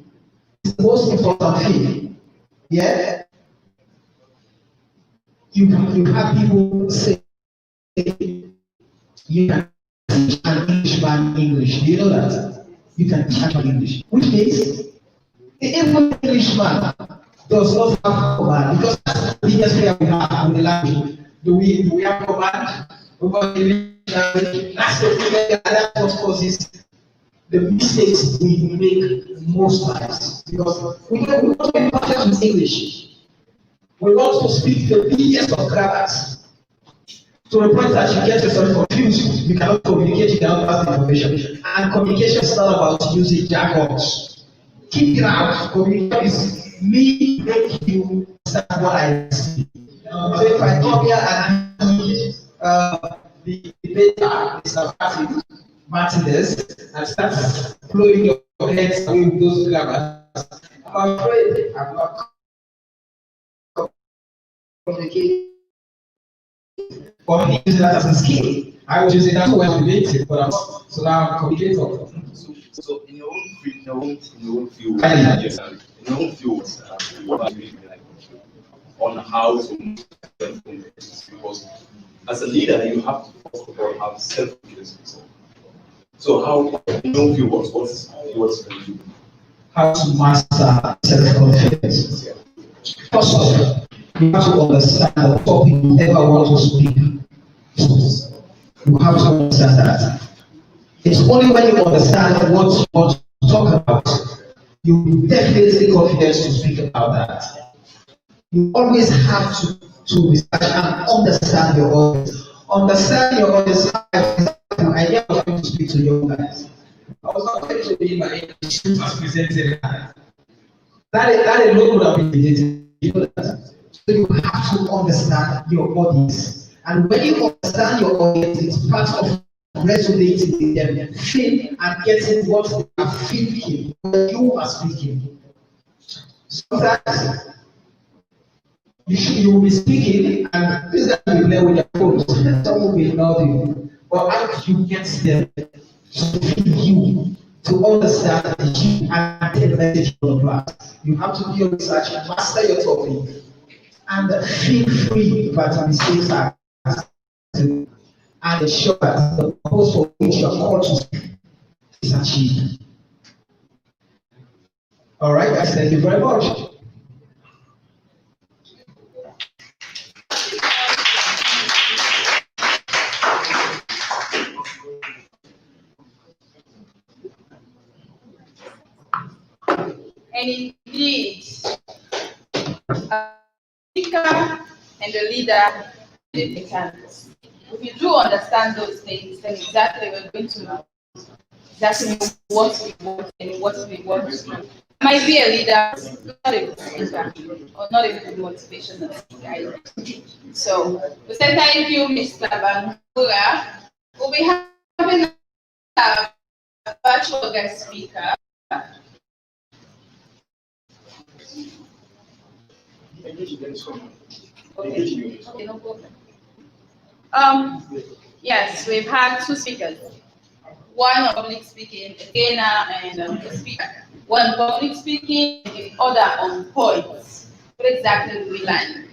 It's the most important thing. Yeah? You have people say, you can teach an Englishman English. Do you know that? You can teach an English. Which means, even Englishman does not have command, because that's the biggest fear we have in the language. Do we have command over the language? That's the thing, that's what causes the mistakes we make most times. Because we want to be perfect with English. We want to speak the biggest of grammars. To the point that you get yourself confused, you cannot communicate, you cannot pass the information. And communication is not about using jargons. Keep it out. Communication is me making you understand what I see. So if I come here and read the data, Mr. Martinez, and start blowing your heads away with those grammars, I'm afraid I'm not communicating. But he uses that as a skill. I was using that when related, but I'm not. So now I'm communicating. So in your own field, yes, in your own field, what are you really like on how to move because as a leader you have to first of all have self-confidence. So how in your own field what's How to master self-confidence. First of all, you have to understand the topic you ever want to speak. You have to understand that. It's only when you understand what you want to talk about you will definitely confident to speak about that. You always have to research and understand your audience. Understand your audience. I never going to speak to you guys. I was not going to be my English presenting that. That alone would have been meditated. You know that. So you have to understand your audience. And when you understand your audience, it's part of resonating with them, feeling and getting what they are thinking when you are speaking. Sometimes you will be speaking and this guy will play with your phones. Someone will know you. But how do you get them to feel you, to understand you and get the message from the class? You have to do your research, master your topic, and feel free that mistakes are and ensure that the purpose for which you are called to speak is achieved. All right, guys, thank you very much. And indeed, speaker and the leader did the canvas. If you do understand those things, then exactly we're going to know exactly what we want and what we want to do. Might be a leader, not a good speaker, or not a good motivational speaker. So we say thank you, Mr. Bangura. We'll be having a virtual guest speaker. Okay, no problem. Yes, we've had two speakers. One on public speaking, a gainer and a speaker. One on public speaking, the other on points. What exactly do we learn?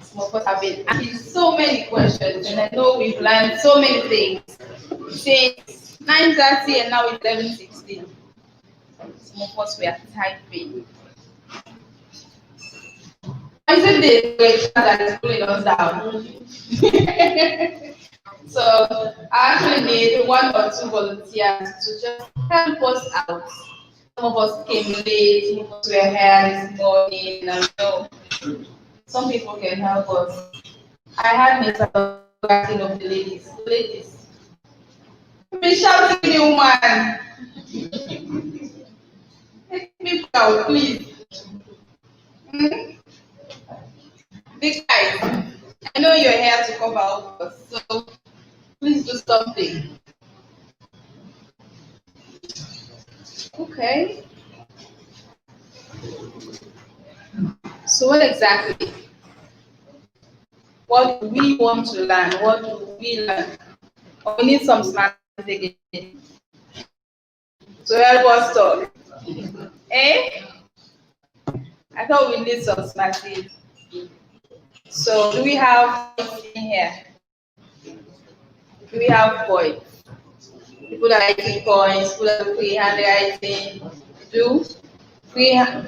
Some of us have been asking so many questions, and I know we've learned so many things since 9:30 and now 11:16. Some of us were typing. Isn't this that is pulling us down? So I actually need one or two volunteers to just help us out. Some of us came late, some of us were here this morning, and I know some people can help us. I had Mr. Backing of the ladies. Ladies, be shouting, you man. Take me proud, please. Hmm? Big guys, I know you're here to cover up us, so please do something. Okay. So what exactly? What do we want to learn? What do we learn? Or we need some smart again to help us talk. Eh? I thought we need some smart. So do we have in here? Do we have points? People that are writing points, people that are free handwriting. Do free hand?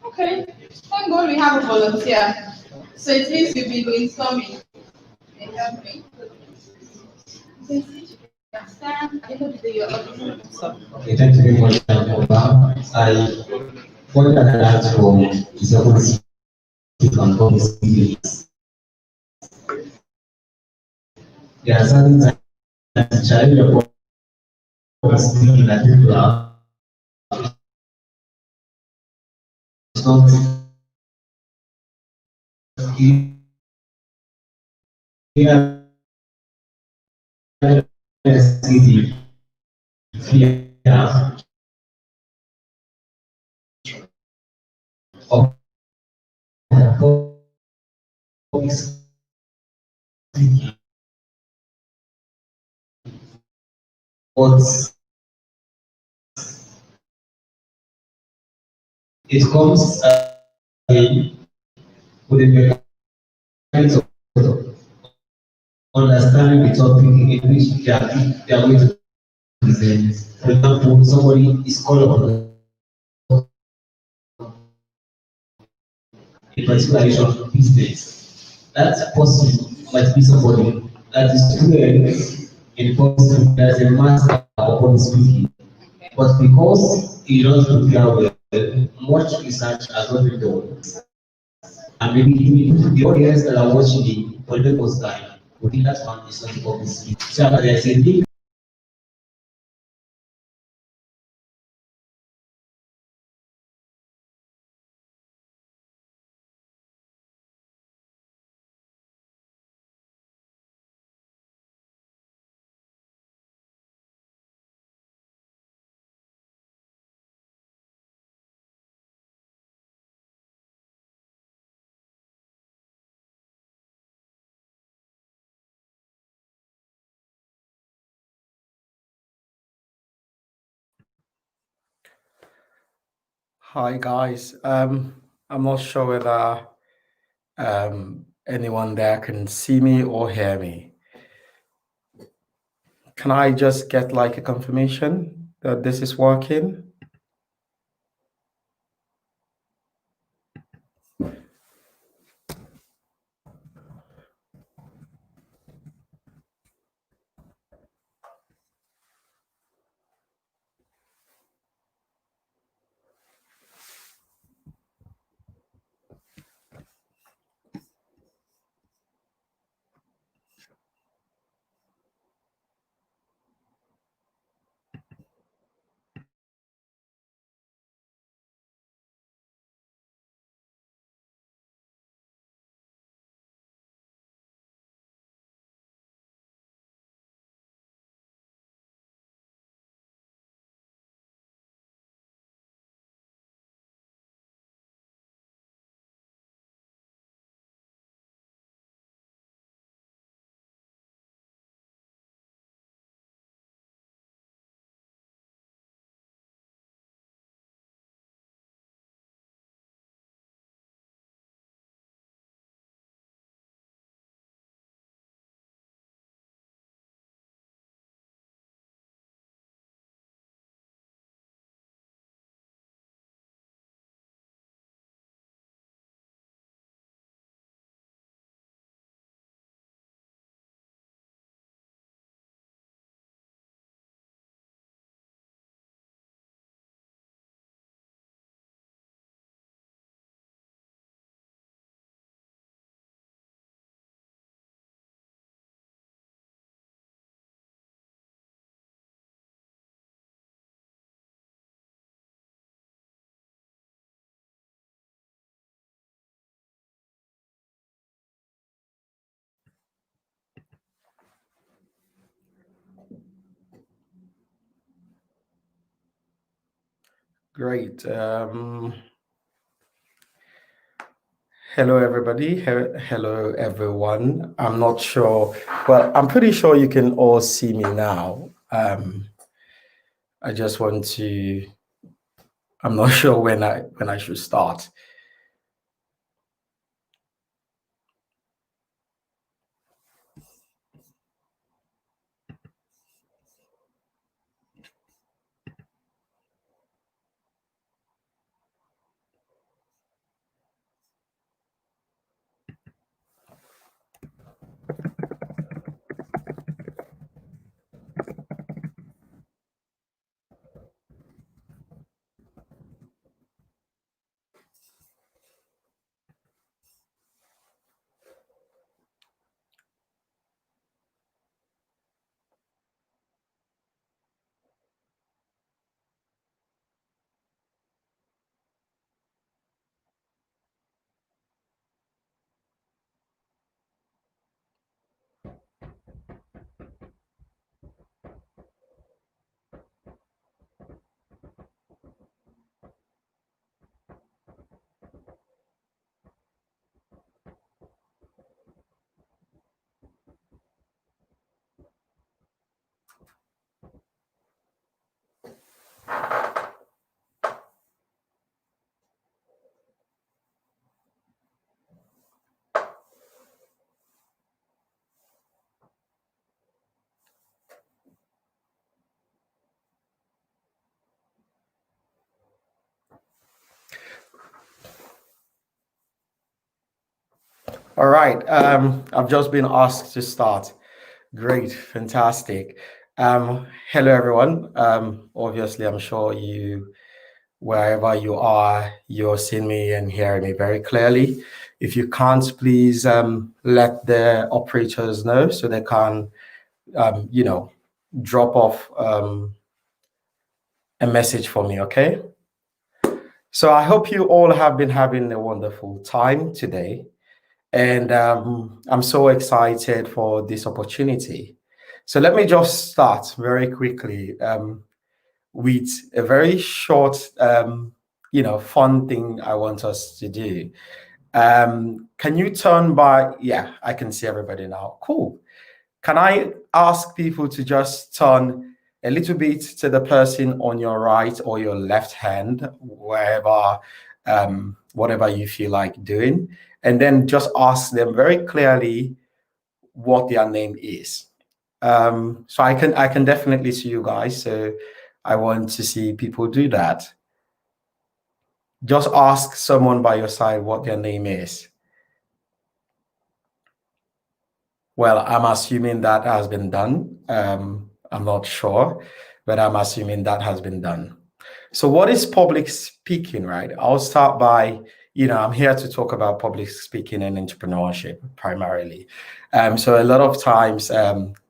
Okay. Thank God we have a volunteer. So it means you've been brainstorming. Can you help me? Okay, thank you very much, Oba. I wonder that from is able to speak on public speaking. There are certain times that the child of public speaking that people are not easy fear of public speaking. But it comes again with a mechanics of understanding the topic in which they are going to present. For example, somebody is called on a particular issue of business. That person might be somebody that is fluent in public as a master of public speaking. Okay. But because he doesn't prepare well, much research has not been done. And maybe the audience that are watching the for the first time would think that one is not public speaking. So there's a link. Hi guys. I'm not sure whether anyone there can see me or hear me. Can I just get like a confirmation that this is working? Great. Hello, everybody. Hello, everyone. I'm not sure. Well, I'm pretty sure you can all see me now. I just want to. I'm not sure when I should start. All right. I've just been asked to start. Great, fantastic. Hello, everyone. Obviously, I'm sure you, wherever you are, you're seeing me and hearing me very clearly. If you can't, please let the operators know so they can, drop off a message for me, okay? So I hope you all have been having a wonderful time today. And I'm so excited for this opportunity. So let me just start very quickly with a very short, fun thing I want us to do. Can you turn by? Yeah, I can see everybody now. Cool. Can I ask people to just turn a little bit to the person on your right or your left hand, wherever, whatever you feel like doing, and then just ask them very clearly what their name is. So I can definitely see you guys. So I want to see people do that. Just ask someone by your side what their name is. Well, I'm assuming that has been done. I'm not sure, but I'm assuming that has been done. So what is public speaking, right? I'll start by, I'm here to talk about public speaking and entrepreneurship primarily. So a lot of times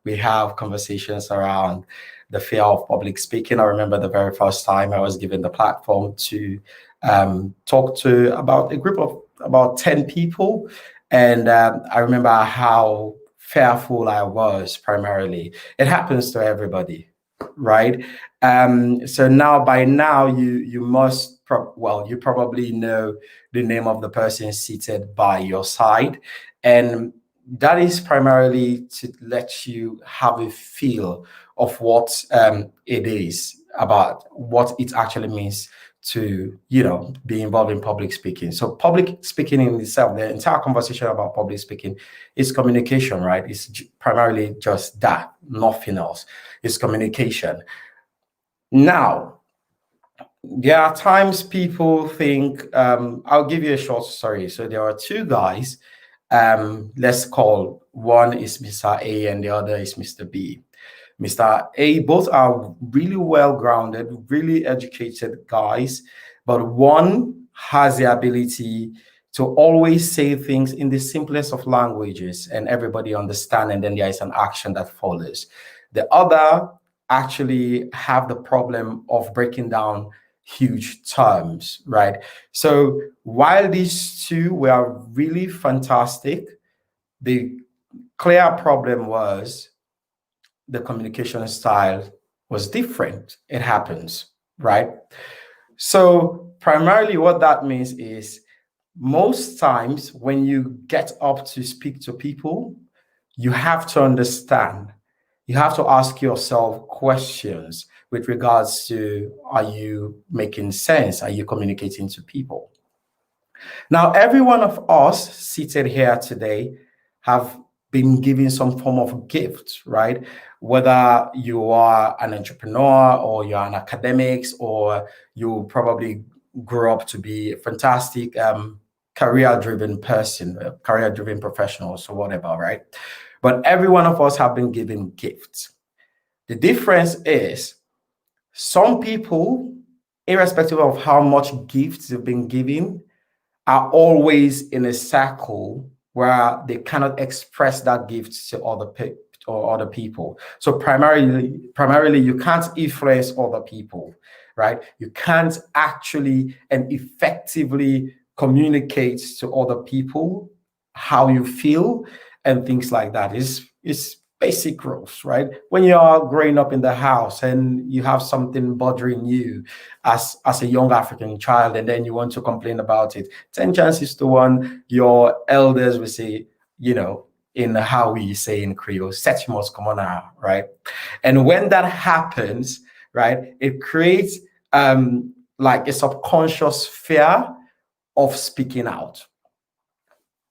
we have conversations around the fear of public speaking. I remember the very first time I was given the platform to talk to about a group of about 10 people. And I remember how fearful I was primarily. It happens to everybody, right? So now, by now, you must you probably know the name of the person seated by your side, and that is primarily to let you have a feel of what it is about, what it actually means to be involved in public speaking. So public speaking in itself, the entire conversation about public speaking is communication, right? It's primarily just that, nothing else. It's communication. Now, there are times people think, I'll give you a short story. So there are two guys, let's call one is Mr. A and the other is Mr. B. Mr. A, both are really well-grounded, really educated guys, but one has the ability to always say things in the simplest of languages and everybody understand, and then there is an action that follows. The other actually have the problem of breaking down huge terms, right? So while these two were really fantastic, the clear problem was the communication style was different. It happens, right? So primarily what that means is most times when you get up to speak to people, you have to understand, you have to ask yourself questions with regards to, are you making sense? Are you communicating to people? Now, every one of us seated here today have been given some form of gift, right? Whether you are an entrepreneur or you're an academics, or you probably grew up to be a fantastic career-driven person, career-driven professional, so whatever, right? But every one of us have been given gifts. The difference is some people, irrespective of how much gifts they've been given, are always in a circle where they cannot express that gift to other people. So primarily, you can't influence other people, right? You can't actually and effectively communicate to other people how you feel and things like that. It's basic rules, right? When you are growing up in the house and you have something bothering you as a young African child, and then you want to complain about it, 10 chances to 1, your elders will say, in how we say in Creole, "Set you must come on now," right? And when that happens, right, it creates like a subconscious fear of speaking out,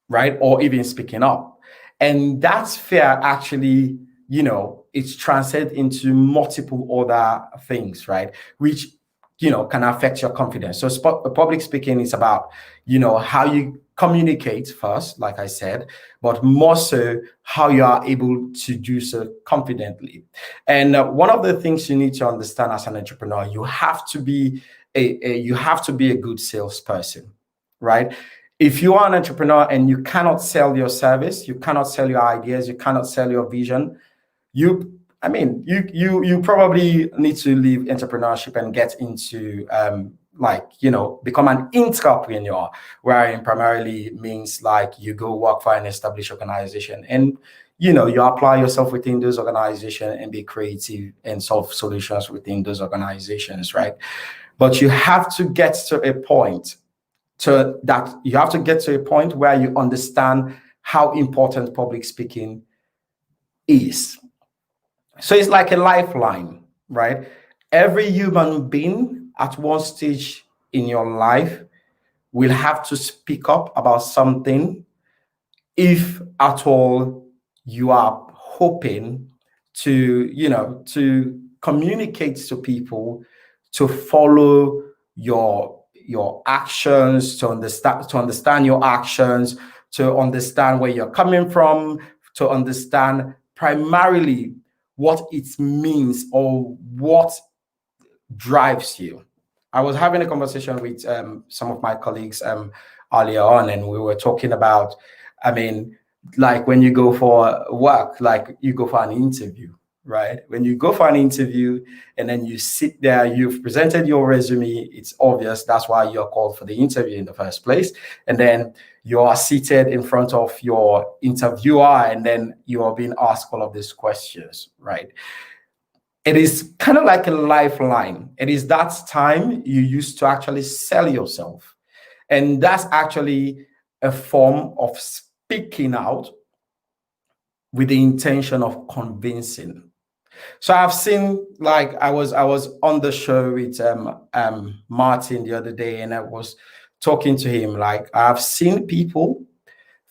right? Or even speaking up. And that fear actually, it's translated into multiple other things, right? Which, can affect your confidence. So public speaking is about, how you communicate first, like I said, but more so how you are able to do so confidently. And one of the things you need to understand as an entrepreneur, you have to be a good salesperson, right? If you are an entrepreneur and you cannot sell your service, you cannot sell your ideas, you cannot sell your vision, you probably need to leave entrepreneurship and get into become an entrepreneur, wherein primarily means like you go work for an established organization and you apply yourself within those organizations and be creative and solve solutions within those organizations, right? But you have to get to a point where you understand how important public speaking is. So it's like a lifeline, right? Every human being at one stage in your life will have to speak up about something if at all you are hoping to communicate to people, to follow your actions, to understand your actions, to understand where you're coming from, to understand primarily what it means or what drives you. I was having a conversation with some of my colleagues earlier on, and we were talking about, like when you go for work, like you go for an interview, right? When you go for an interview and then you sit there, you've presented your resume, it's obvious that's why you're called for the interview in the first place. And then you are seated in front of your interviewer and then you are being asked all of these questions, right? It is kind of like a lifeline. It is that time you use to actually sell yourself. And that's actually a form of speaking out with the intention of convincing. So I've seen, like I was on the show with Martin the other day, and I was talking to him. Like I've seen people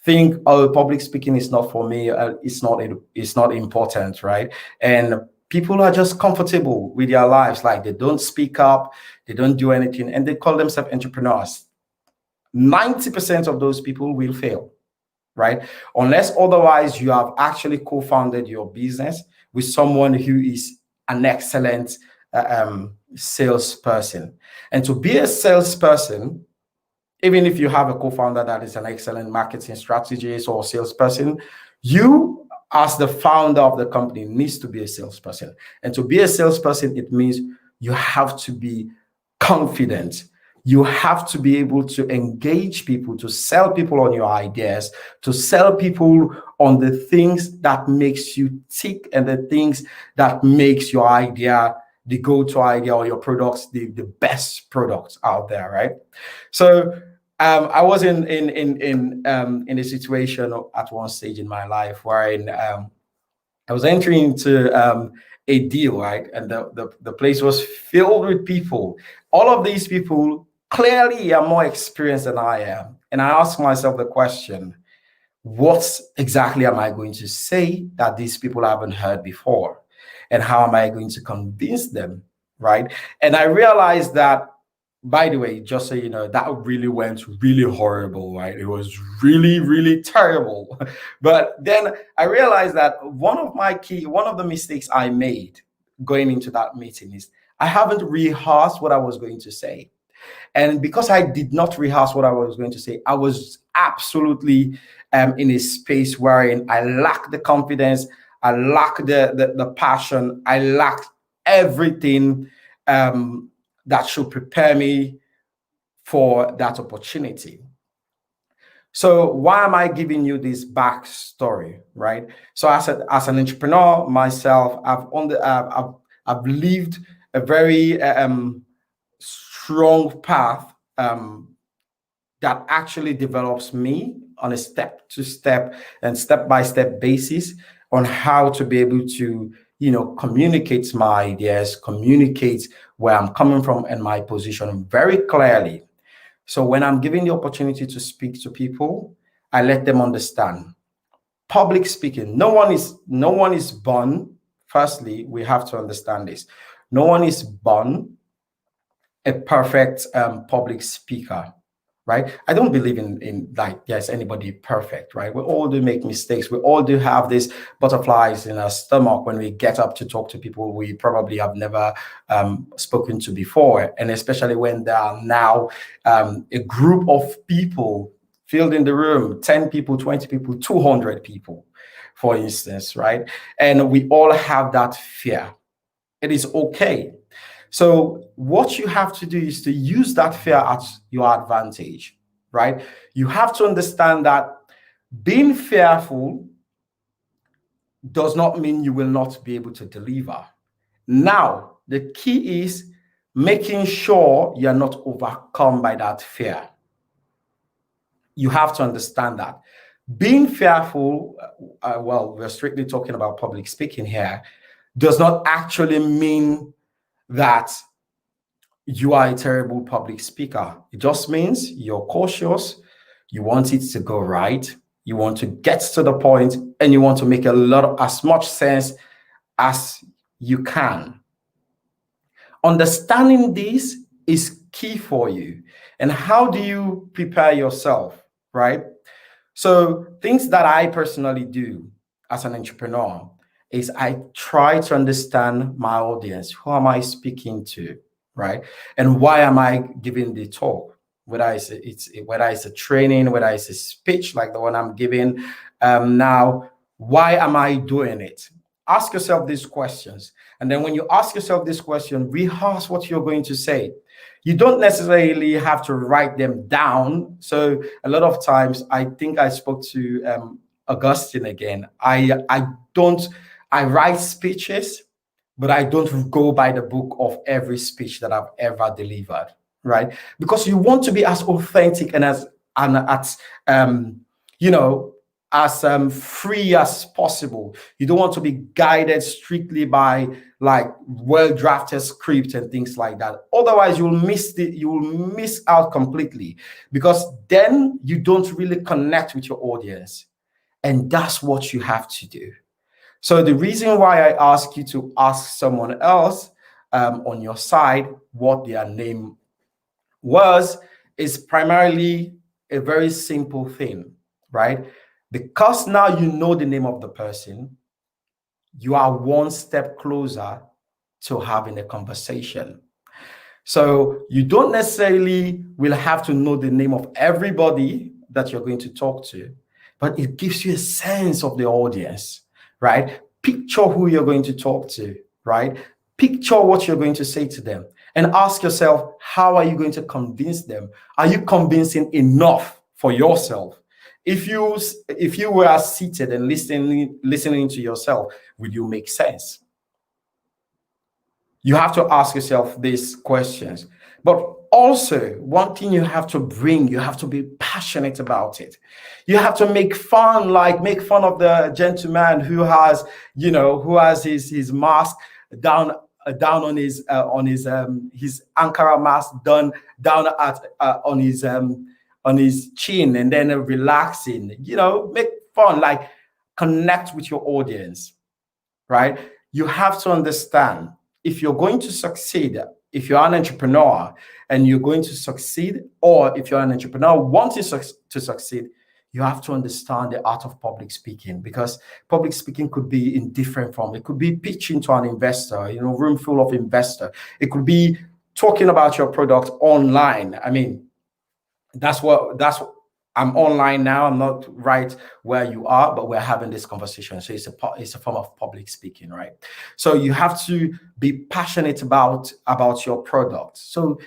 think, oh, public speaking is not for me. It's not important, right? And people are just comfortable with their lives. Like they don't speak up, they don't do anything, and they call themselves entrepreneurs. 90% of those people will fail, right? Unless otherwise you have actually co-founded your business with someone who is an excellent salesperson. And to be a salesperson, even if you have a co-founder that is an excellent marketing strategist or salesperson, you as the founder of the company needs to be a salesperson. And to be a salesperson, it means you have to be confident. You have to be able to engage people, to sell people on your ideas, to sell people on the things that makes you tick and the things that makes your idea the go-to idea or your products the best products out there, right? So I was in a situation at one stage in my life wherein I was entering into a deal, right? And the place was filled with people. All of these people clearly are more experienced than I am. And I asked myself the question, what exactly am I going to say that these people haven't heard before? And how am I going to convince them, right? And I realized that, by the way, just so you know, that really went really horrible, right? It was really, really terrible. But then I realized that one of the mistakes I made going into that meeting is I haven't rehearsed what I was going to say. And because I did not rehearse what I was going to say, I was absolutely in a space wherein I lacked the confidence, I lacked the passion, I lacked everything that should prepare me for that opportunity. So why am I giving you this backstory, right? So as an entrepreneur myself, I've lived a very strong path that actually develops me on a step-to-step and step-by-step basis on how to be able to, communicate my ideas, communicate where I'm coming from and my position very clearly. So when I'm given the opportunity to speak to people, I let them understand. Public speaking, no one is born. Firstly, we have to understand this. No one is born a perfect public speaker. right? I don't believe in like, yes, anybody perfect, right? We all do make mistakes. We all do have these butterflies in our stomach when we get up to talk to people we probably have never spoken to before. And especially when there are now a group of people filled in the room, 10 people, 20 people, 200 people, for instance, right? And we all have that fear. It is okay. So what you have to do is to use that fear at your advantage, right? You have to understand that being fearful does not mean you will not be able to deliver. Now, the key is making sure you're not overcome by that fear. You have to understand that. Being fearful, well, we're strictly talking about public speaking here, does not actually mean that you are a terrible public speaker. It just means you're cautious, you want it to go right, you want to get to the point, and you want to make as much sense as you can. Understanding this is key for you. And how do you prepare yourself, right? So things that I personally do as an entrepreneur is I try to understand my audience. Who am I speaking to, right? And why am I giving the talk? Whether it's a training, whether it's a speech like the one I'm giving now, why am I doing it? Ask yourself these questions. And then when you ask yourself this question, rehearse what you're going to say. You don't necessarily have to write them down. So a lot of times, I think I spoke to Augustine again. I write speeches, but I don't go by the book of every speech that I've ever delivered, right? Because you want to be as authentic and as free as possible. You don't want to be guided strictly by like well-drafted script and things like that. Otherwise, you will miss out completely, because then you don't really connect with your audience. And that's what you have to do. So the reason why I ask you to ask someone else on your side what their name was is primarily a very simple thing, right? Because now you know the name of the person, you are one step closer to having a conversation. So you don't necessarily will have to know the name of everybody that you're going to talk to, but it gives you a sense of the audience, right? Picture who you're going to talk to, right? Picture what you're going to say to them, and ask yourself, how are you going to convince them? Are you convincing enough for yourself? If you were seated and listening to yourself, will you make sense? You have to ask yourself these questions. But also, one thing you have to be passionate about it. You have to make fun of the gentleman who has his mask down on his Ankara mask down on his chin, and then relaxing. Make fun, like connect with your audience, right? You have to understand, if you're going to succeed, if you're an entrepreneur and you're going to succeed, or if you're an entrepreneur wanting to succeed, you have to understand the art of public speaking, because public speaking could be in different form. It could be pitching to an investor, room full of investor. It could be talking about your product online. I mean, that's what I'm online now. I'm not right where you are, but we're having this conversation. So it's a form of public speaking, right? So you have to be passionate about your product. So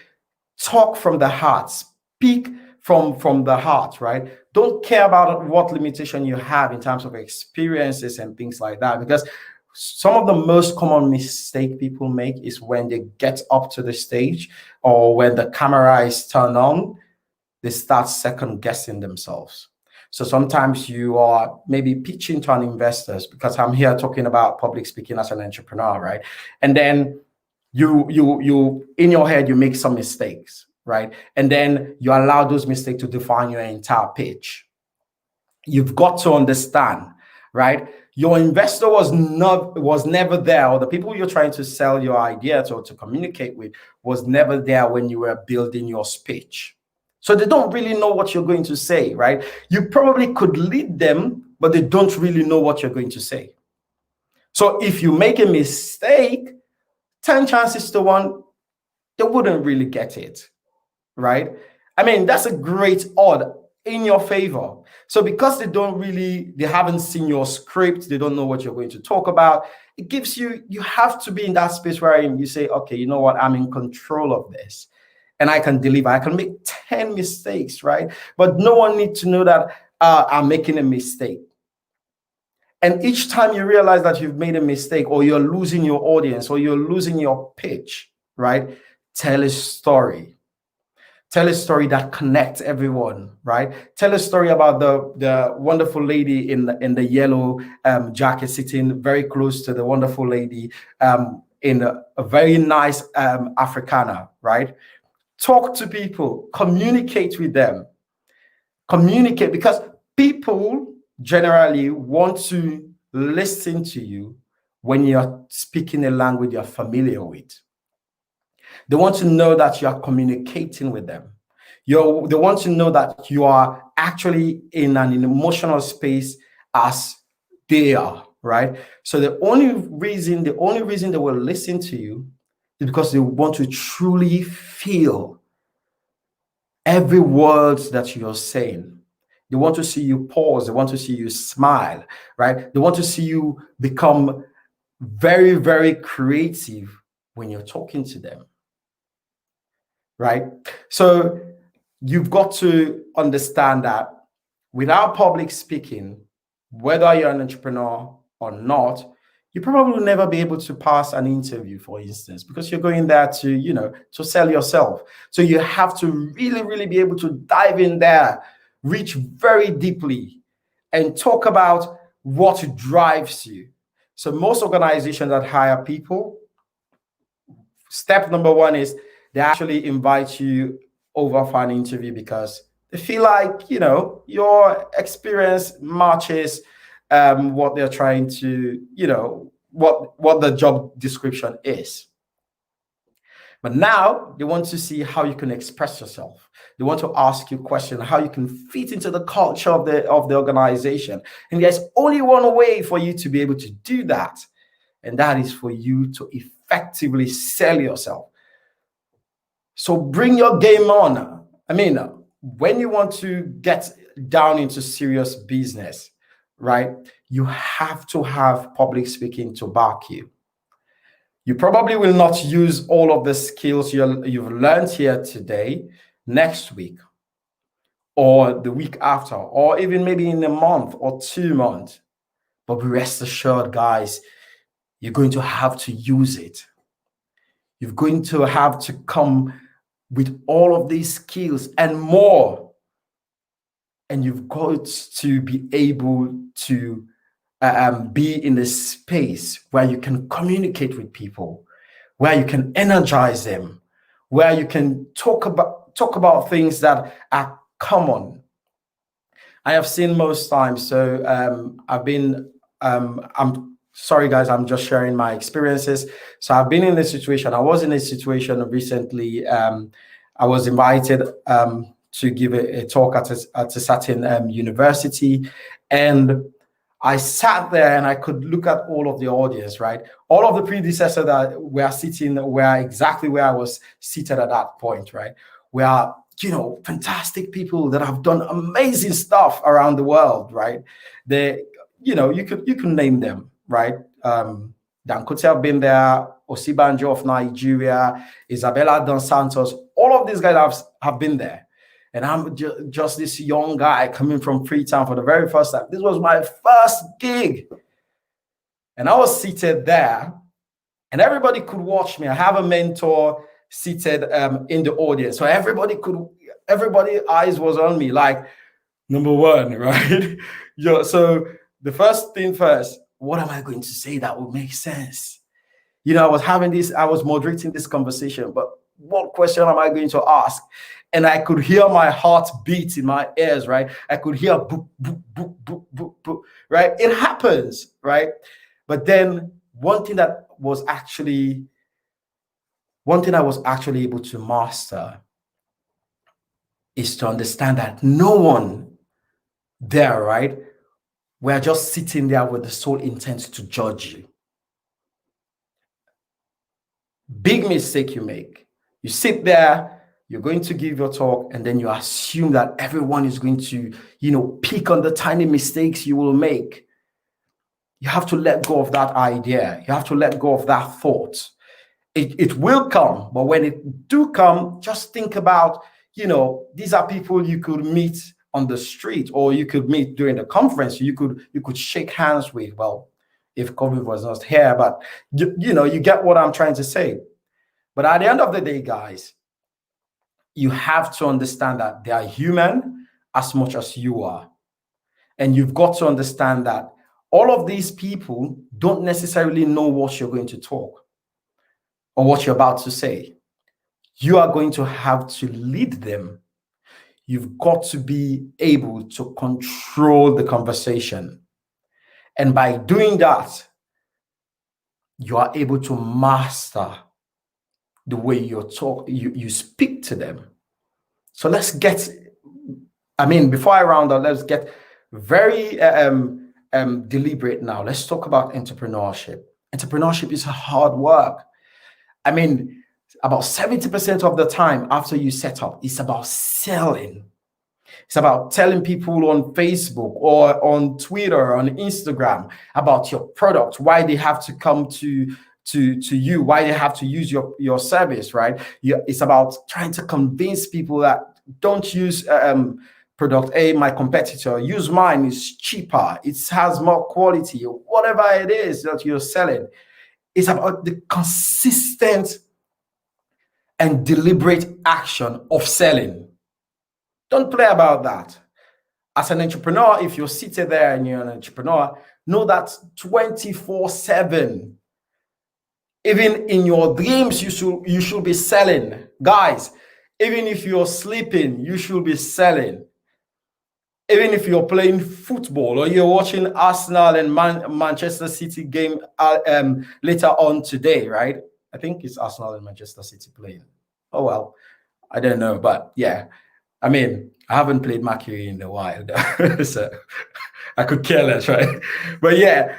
talk from the heart, speak from the heart, right? Don't care about what limitation you have in terms of experiences and things like that, because some of the most common mistake people make is when they get up to the stage or when the camera is turned on, they start second guessing themselves. So sometimes you are maybe pitching to an investors, because I'm here talking about public speaking as an entrepreneur, right? And then you in your head, you make some mistakes, right? And then you allow those mistakes to define your entire pitch. You've got to understand, right? Your investor was never there, or the people you're trying to sell your idea to communicate with was never there when you were building your speech. So they don't really know what you're going to say, right? You probably could lead them, but they don't really know what you're going to say. So if you make a mistake, 10 chances to 1, they wouldn't really get it, right? I mean, that's a great odd in your favor. So because they haven't seen your script, they don't know what you're going to talk about, it gives you have to be in that space where you say, okay, you know what, I'm in control of this and I can deliver. I can make 10 mistakes, right? But no one needs to know that I'm making a mistake. And each time you realize that you've made a mistake or you're losing your audience or you're losing your pitch, right? Tell a story. Tell a story that connects everyone, right? Tell a story about the wonderful lady in the yellow jacket sitting very close to the wonderful lady in a very nice Africana, right? Talk to people, communicate with them. Communicate, because people generally want to listen to you when you're speaking a language you're familiar with. They want to know that you are communicating with them. They want to know that you are actually in an emotional space as they are, right? So the only reason they will listen to you is because they want to truly feel every word that you're saying. They want to see you pause. They want to see you smile, right? They want to see you become very, very creative when you're talking to them, right? So you've got to understand that without public speaking, whether you're an entrepreneur or not, you probably will never be able to pass an interview, for instance, because you're going there to sell yourself. So you have to really, really be able to dive in there, reach very deeply, and talk about what drives you. So most organizations that hire people, step number 1 is they actually invite you over for an interview because they feel like, your experience matches what they're trying to, what the job description is. But now they want to see how you can express yourself. They want to ask you questions, how you can fit into the culture of the organization. And there's only one way for you to be able to do that. And that is for you to effectively sell yourself. So bring your game on. I mean, when you want to get down into serious business, right, you have to have public speaking to back you. You probably will not use all of the skills you've learned here today, next week, or the week after, or even maybe in a month or 2 months. But rest assured, guys, you're going to have to use it. You're going to have to come with all of these skills and more. And you've got to be able to be in a space where you can communicate with people, where you can energize them, where you can talk about things that are common. I have seen most times. So I'm sorry, guys, I'm just sharing my experiences. So I've been in a situation. I was in a situation recently. I was invited to give a talk at a certain university, and I sat there and I could look at all of the audience, right? All of the predecessors that were sitting were exactly where I was seated at that point, right? We are, fantastic people that have done amazing stuff around the world, right? They, you can name them, right? Dangote have been there, Osibanjo of Nigeria, Isabella Dos Santos, all of these guys have been there. And I'm just this young guy coming from Freetown for the very first time. This was my first gig. And I was seated there, and everybody could watch me. I have a mentor seated in the audience. So everybody eyes was on me, like, number one, right? So the first thing first, what am I going to say that would make sense? I was moderating this conversation, but what question am I going to ask? And I could hear my heart beat in my ears, right? I could hear boop, boop, boop, boop, boop, boop, right? It happens, right? But then one thing I was actually able to master is to understand that no one there, right? We're just sitting there with the sole intent to judge you. Big mistake you make. You sit there, you're going to give your talk, and then you assume that everyone is going to, pick on the tiny mistakes you will make. You have to let go of that idea. You have to let go of that thought. It will come, but when it do come, just think about, these are people you could meet on the street, or you could meet during the conference. You could shake hands with. Well, if COVID was not here, but you get what I'm trying to say. But at the end of the day, guys, you have to understand that they are human as much as you are. And you've got to understand that all of these people don't necessarily know what you're going to talk or what you're about to say. You are going to have to lead them. You've got to be able to control the conversation. And by doing that, you are able to master the way you speak to them. So let's get, before I round up, let's get very deliberate now. Let's talk about entrepreneurship. Entrepreneurship is hard work. About 70% of the time after you set up, it's about selling. It's about telling people on Facebook or on Twitter, on Instagram about your product, why they have to come to you, why they have to use your service, right? It's about trying to convince people that don't use product A, my competitor, use mine, it's cheaper, it has more quality, whatever it is that you're selling. It's about the consistent and deliberate action of selling. Don't play about that. As an entrepreneur, if you're seated there and you're an entrepreneur, know that 24/7, even in your dreams, you should be selling. Guys, even if you're sleeping, you should be selling. Even if you're playing football or you're watching Arsenal and Manchester City game later on today, right? I think it's Arsenal and Manchester City playing. Oh, well, I don't know. But yeah, I haven't played Mercury in a while, so I could care less, right? But yeah,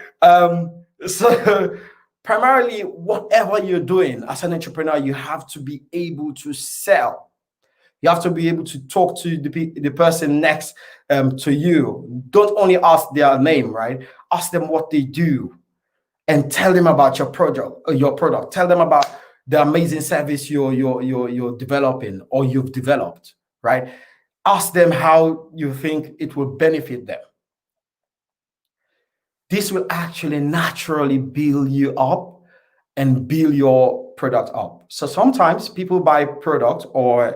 so primarily, whatever you're doing as an entrepreneur, you have to be able to sell. You have to be able to talk to the person next to you. Don't only ask their name, right? Ask them what they do and tell them about your product. Tell them about the amazing service you're developing or you've developed, right? Ask them how you think it will benefit them. This will actually naturally build you up and build your product up. So sometimes people buy product or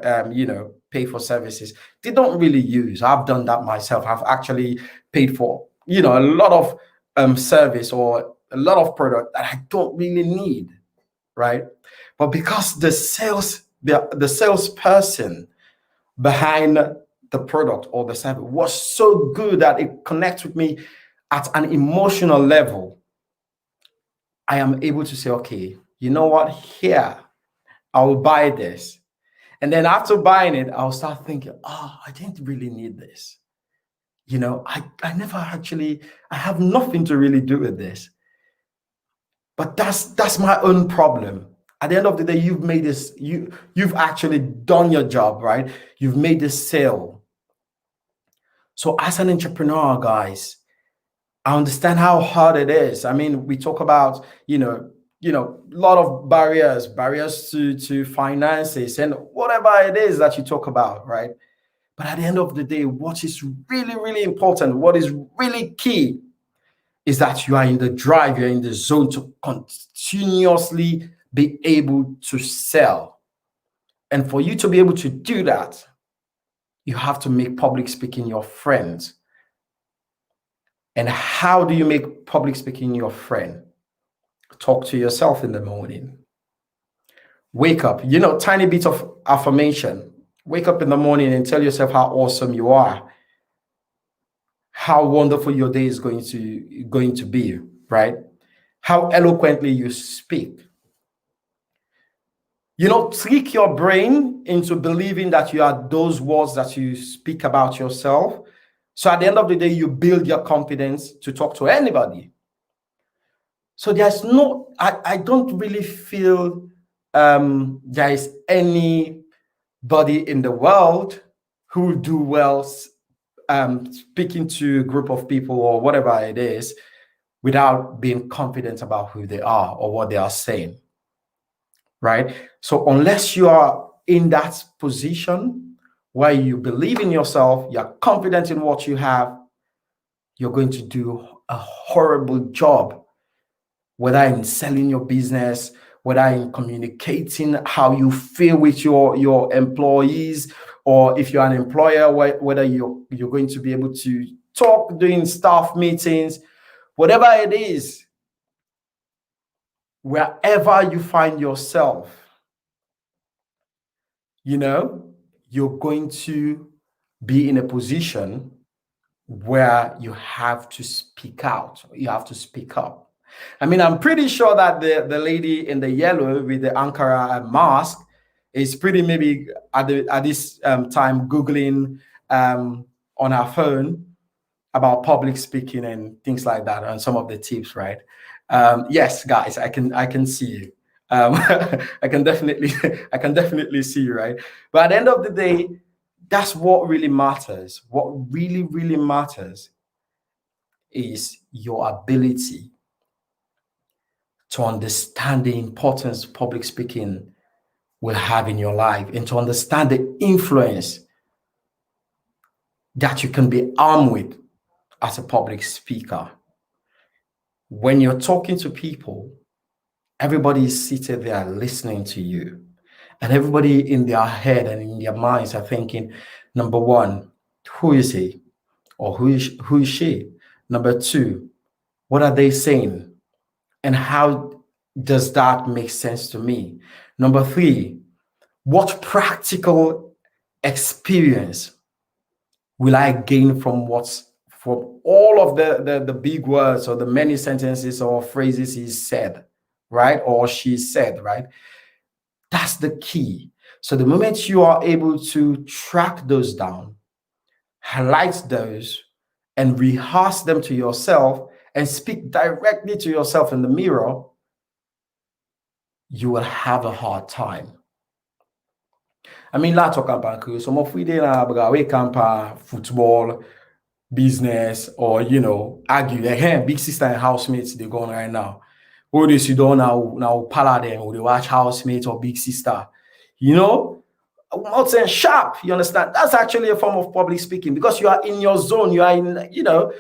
pay for services they don't really use. I've done that myself. I've actually paid for a lot of service or a lot of product that I don't really need, right? But because the salesperson behind the product or the service was so good that it connects with me at an emotional level, I am able to say, okay, you know what? Here, I will buy this. And then after buying it, I'll start thinking, I didn't really need this. I never actually, I have nothing to really do with this. But that's my own problem. At the end of the day, you've made this, you've actually done your job, right? You've made this sale. So as an entrepreneur, guys, I understand how hard it is. We talk about, a lot of barriers to finances and whatever it is that you talk about, right? But at the end of the day, what is really, really important, what is really key is that you are in the drive, you're in the zone to continuously be able to sell. And for you to be able to do that, you have to make public speaking your friend. And how do you make public speaking your friend? Talk to yourself in the morning. Wake up, tiny bit of affirmation. Wake up in the morning and tell yourself how awesome you are, how wonderful your day is going to be, right? How eloquently you speak. trick your brain into believing that you are those words that you speak about yourself. So at the end of the day, you build your confidence to talk to anybody. So there's I don't really feel there is anybody in the world who will do well speaking to a group of people or whatever it is without being confident about who they are or what they are saying. Right? So unless you are in that position where you believe in yourself, you're confident in what you have, you're going to do a horrible job, whether in selling your business, whether in communicating how you feel with your employees, or if you're an employer, whether you're going to be able to talk during staff meetings, whatever it is, wherever you find yourself, you're going to be in a position where you have to speak out. You have to speak up. I mean, I'm pretty sure that the lady in the yellow with the Ankara mask is pretty maybe at this time Googling on her phone about public speaking and things like that, and some of the tips, right? Yes, guys, I can see you. I can definitely see you, right? But at the end of the day, that's what really matters. What really, really matters is your ability to understand the importance public speaking will have in your life, and to understand the influence that you can be armed with as a public speaker. When you're talking to people, everybody is seated there listening to you. And everybody in their head and in their minds are thinking, number one, who is he? Or who is she? Number two, what are they saying? And how does that make sense to me? Number three, what practical experience will I gain from all of the big words or the many sentences or phrases he said, right? Or she said, right? That's the key. So the moment you are able to track those down, highlight those, and rehearse them to yourself and speak directly to yourself in the mirror, you will have a hard time. I mean, let's talk about some of we did football, business, or argue. Hey, big sister and housemates, they're going right now. What is you don't now pala them or they watch housemates or big sister? I'm not saying sharp, you understand? That's actually a form of public speaking because you are in your zone, you are in, you're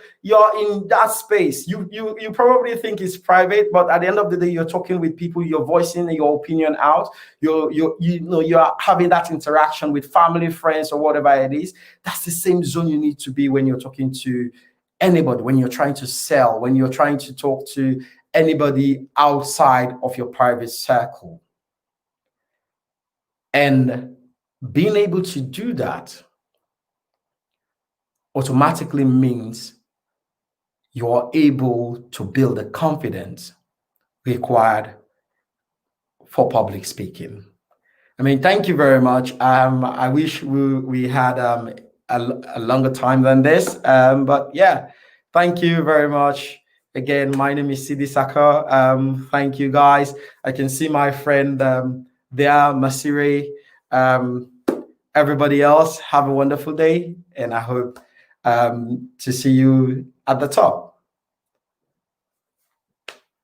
in that space. You probably think it's private, but at the end of the day, you're talking with people, you're voicing your opinion out, you're having that interaction with family, friends, or whatever it is. That's the same zone you need to be when you're talking to anybody, when you're trying to sell, when you're trying to talk to anybody outside of your private circle. And being able to do that automatically means you're able to build the confidence required for public speaking. I mean, thank you very much. I wish we had a longer time than this, but yeah, thank you very much. Again, my name is Sidi Saka. Thank you, guys. I can see my friend there, Masire. Everybody else, have a wonderful day, and I hope to see you at the top.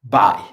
Bye.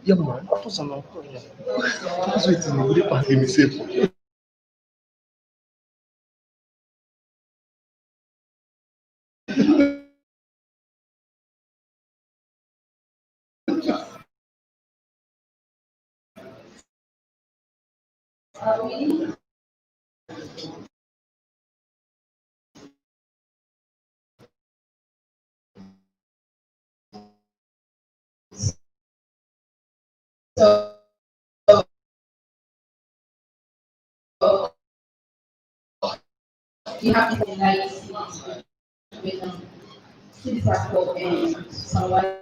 Yeah, man. I thought someone. I was waiting. You didn't pass me. So, you have to like with cities and someone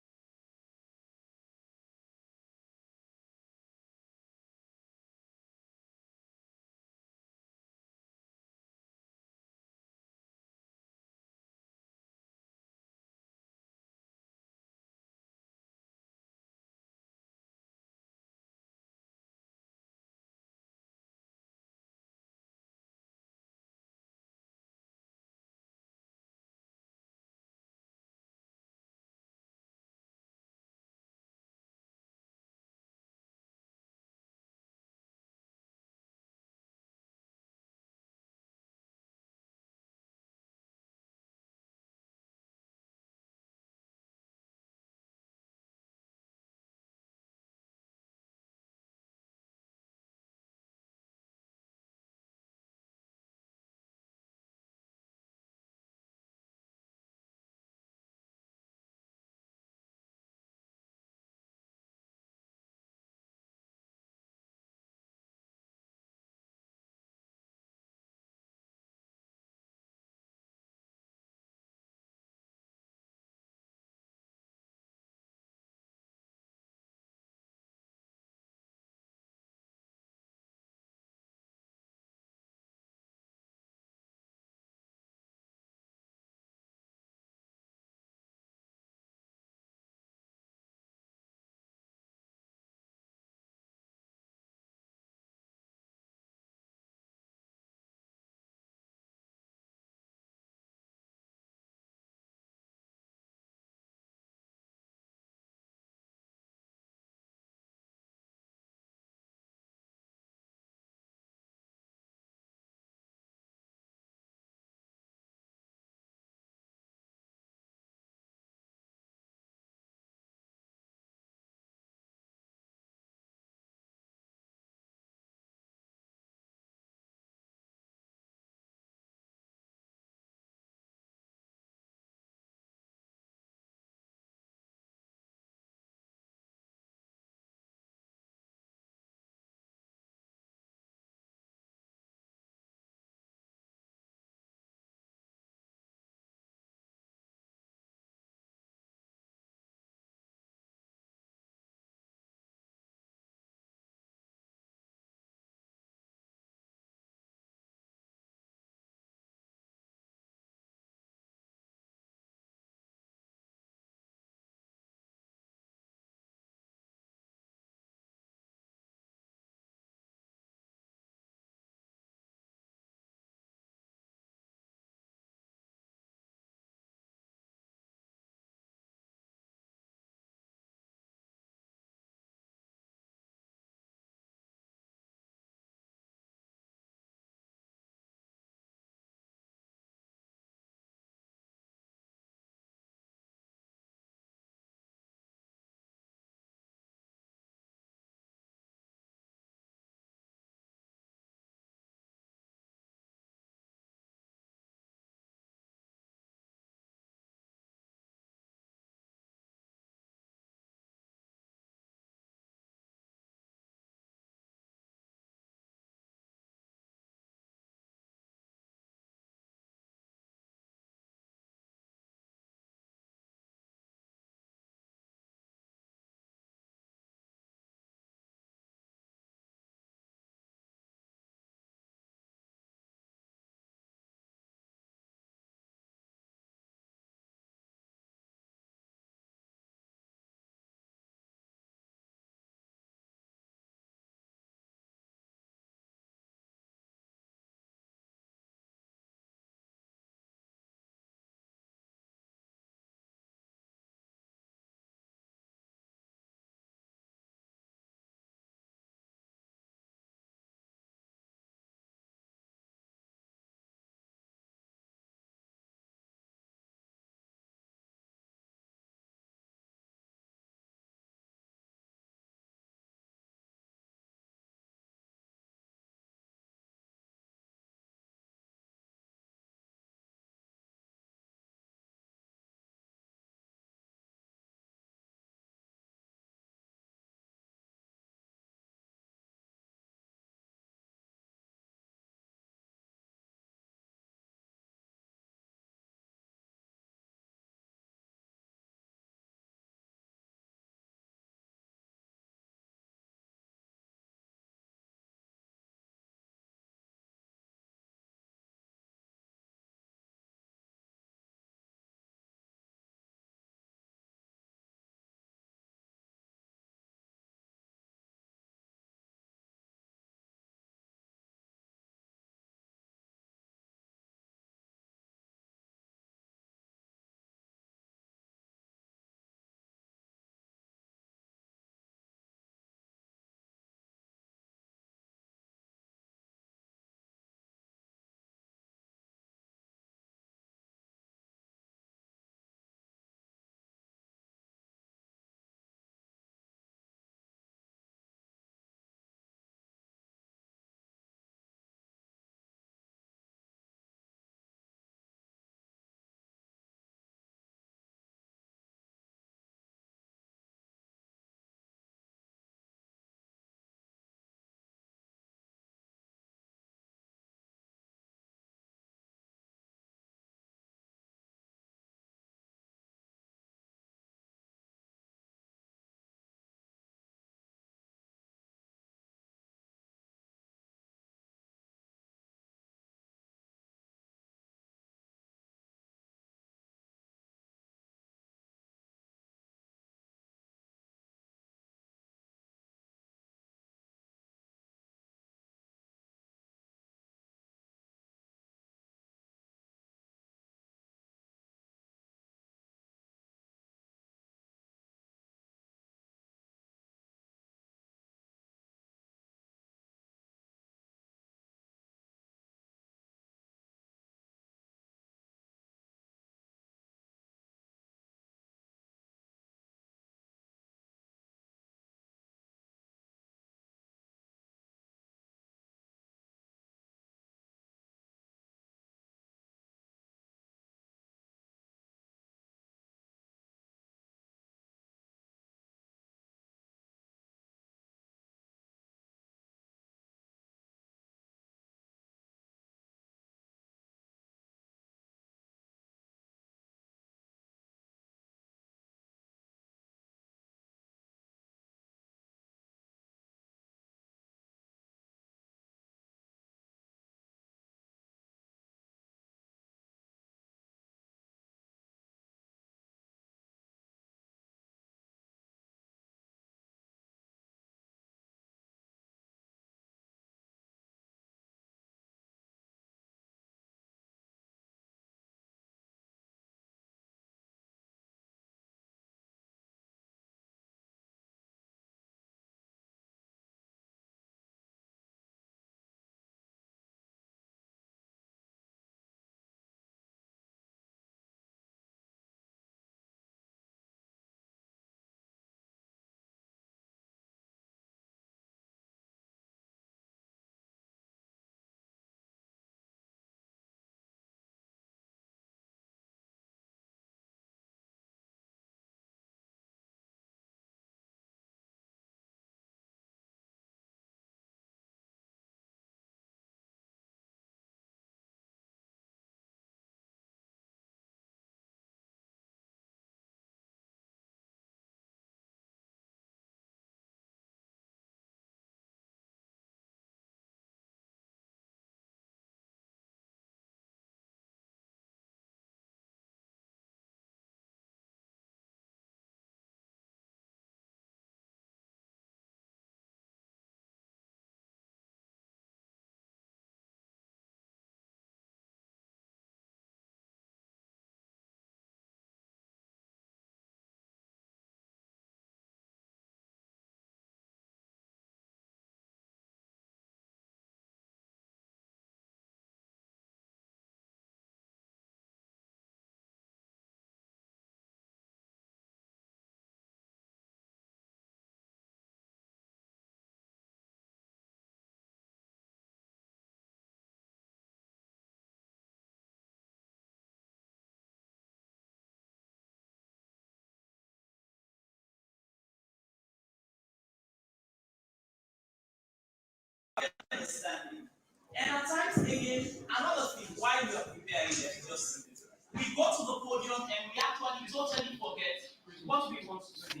understanding. And at times again, another thing, while we are preparing, just we go to the podium and we actually totally forget what we want to say.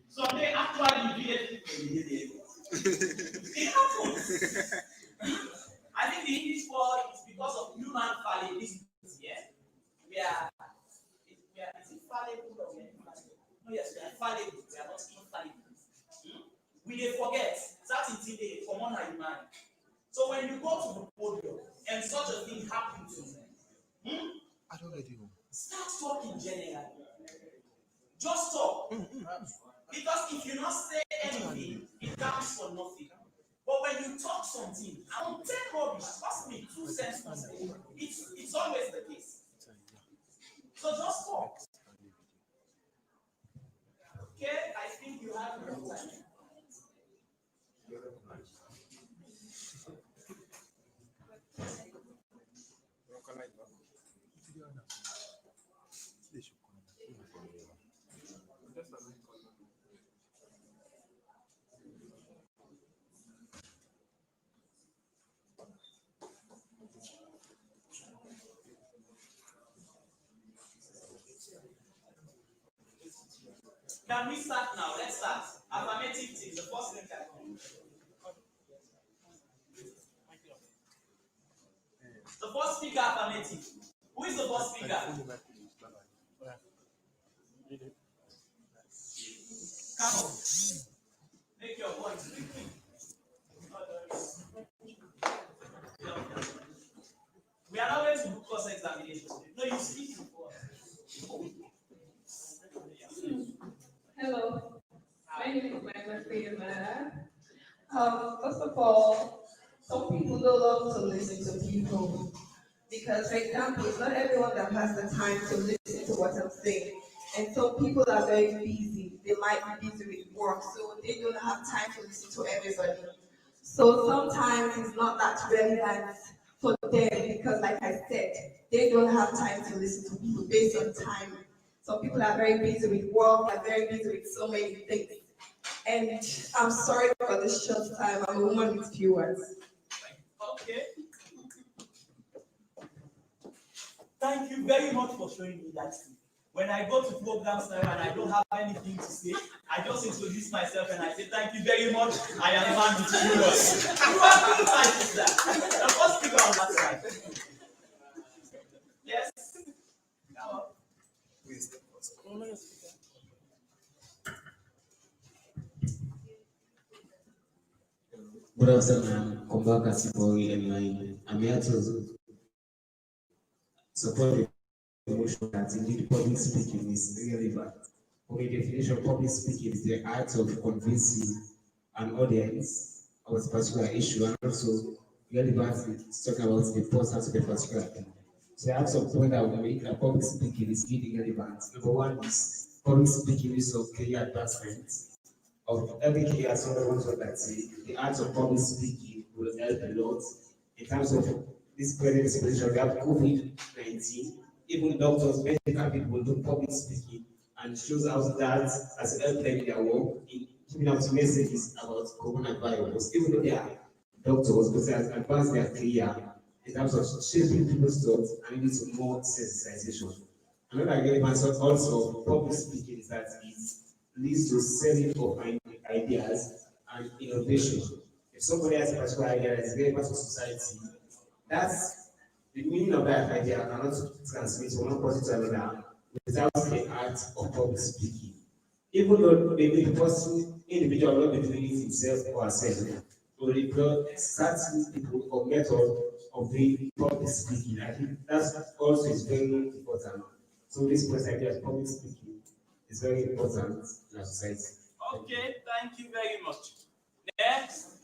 So they actually did it. It happens. I think the English word is because of human fallibility. Yeah, is it fallible or we are infallible? No, yes, we are fallible. We are not infallible. We dey forget certain thing dey common na human. So when you go to the podium and such a thing happens to you, I don't get you. Start talking generally. Just talk. Because if you not say anything, it counts for nothing. But when you talk something, I don't take rubbish. Trust me, 2 cents per second. It's always the case. So just talk. Okay, I think you have more time. Can we start now? Let's start. Affirmative team, the first thing can come. The first speaker, affirmative. Who is the first speaker? Come on. Make your voice big. We are not going to do course examination. No, you speak before. Hello, my name is Magna. First of all, some people don't love to listen to people because, for example, it's not everyone that has the time to listen to what I'm saying. And some people are very busy. They might be busy with work, so they don't have time to listen to everybody. So sometimes it's not that relevant for them because, like I said, they don't have time to listen to people based on time. Some people are very busy with work, are very busy with so many things. And I'm sorry for the short time. I'm a woman with few words. Okay. Thank you very much for showing me that. When I go to programs now and I don't have anything to say, I just introduce myself and I say, thank you very much. I am a man with few words. You are being like that. The first speaker on that side. Yes. Come on. Good afternoon, Kombaka Sipori and Line. I'm here to support the motion that indeed public speaking is relevant. For the definition of public speaking is the art of convincing an audience of a particular issue and also relevant is talking about the importance of a particular thing. So I have some point I will make that public speaking is really relevant. Number one is public speaking is of career advancement. Of every career, someone wants to like say the art of public speaking will help a lot in terms of this present situation. We have COVID-19. Even doctors, medical people do public speaking and shows us that as helped them in their work in giving out messages about coronavirus. Even though they are doctors, but they have advanced their career in terms of shaping people's thoughts and leading to more sensitization. Another relevance also of public speaking is that it leads to selling of ideas and innovation. If somebody has a particular idea that is relevant to society, that's the meaning of that idea cannot transmit from one person to another without the art of public speaking. Even though the person, individual, will not be doing it himself or herself, will employ certain people or method of doing public speaking. I think that's also is very important. So this first idea of public speaking is very important in our society. Okay, thank you very much. Next.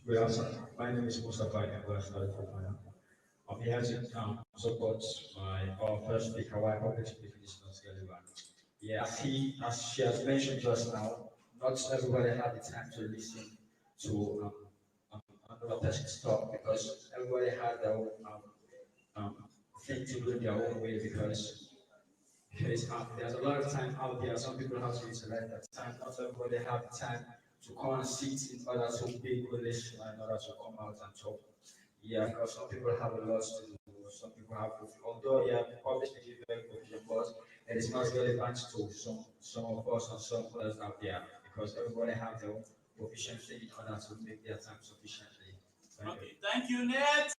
Good afternoon. My name is Mustafa and I'm here to support our first speaker, why public speaking is not relevant. Yeah, as she has mentioned just now, not everybody had the time to listen to another person's talk because everybody had their own thing to do in their own way because Because there's a lot of time out there. Some people have to utilize that time. Not everybody have the time to come and sit in order to build relation in order to come out and talk. Yeah, because some people have a lot to do. Some people have, although yeah, public speaking is very popular, but it is not relevant to some of us and some others out there because everybody have their own proficiency in order to make their time sufficiently. Okay, thank you, next.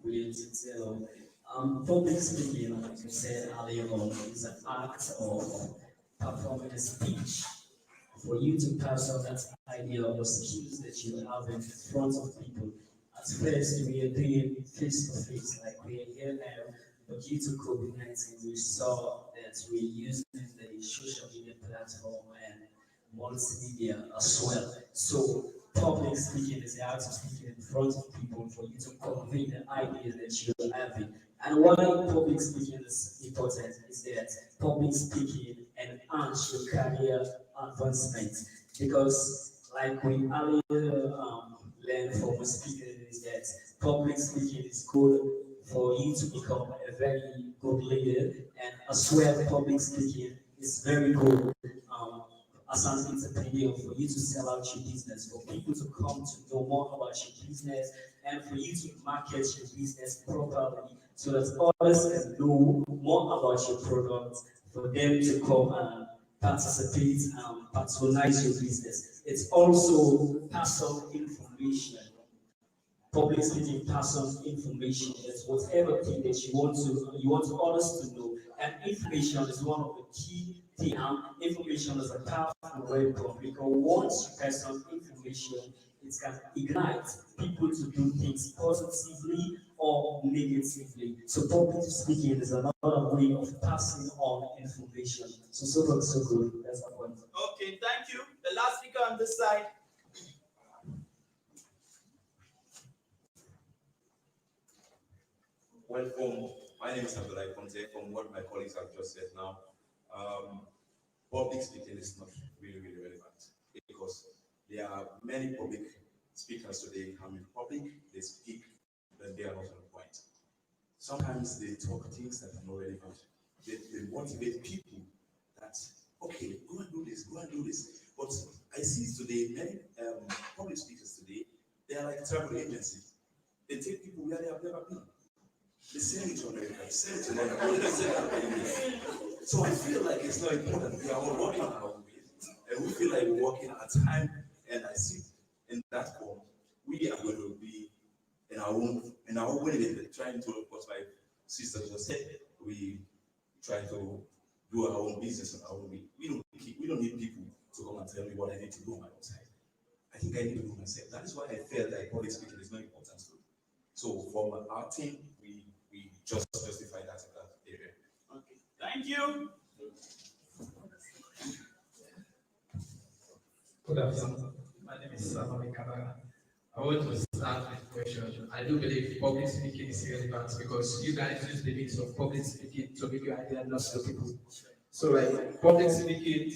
William Titzelo. Public speaking, like you said earlier on, is an act of performing a speech for you to pass on that idea or skills that you have in front of people. At first, we are doing face to face, like we are here now, but due to COVID-19, we saw that we're using the social media platform and multimedia as well. So public speaking is the art of speaking in front of people for you to convey the ideas that you're having. And why public speaking is important is that public speaking enhance your career advancement. Because like we earlier learned from speaking is that public speaking is good for you to become a very good leader, and as well public speaking is very good as an entrepreneur for you to sell out your business, for people to come to know more about your business, and for you to market your business properly so that others can know more about your product, for them to come and participate and patronize your business. It's also personal information. Public speaking personal information is whatever thing that you want others to know, and information is one of the key things. Information is a powerful weapon because once you personal information, it can ignite people to do things positively or negatively. So public speaking is another way of passing on information. So far so good. That's my point. Okay, thank you. The last speaker on this side. Well, my name is Abdullah Conte. From what my colleagues have just said now, public speaking is not really relevant because there are many public speakers today come in public, they speak, but they are not on point. Sometimes they talk things that are not relevant. They motivate people that, okay, go and do this, go and do this. But I see today, many public speakers today, they are like travel agencies. They take people where they have never been. They send it to America, they send it to London. So I feel like it's not important. We are all working on our ways, and we feel like we're working at time. And I see in that form, we are going to be in our own way, trying to, what my sister just said, we try to do our own business on our own way. We don't need people to come and tell me what I need to do on my own side. I think I need to do myself. That is why I felt like public speaking is not important to me. So from our team, we just justify that in that area. Okay, thank you. Good afternoon. My name is Samami Kabara. I want to start with a question. I do believe public speaking is relevant because you guys use the means of public speaking to make your idea known to people. So like public speaking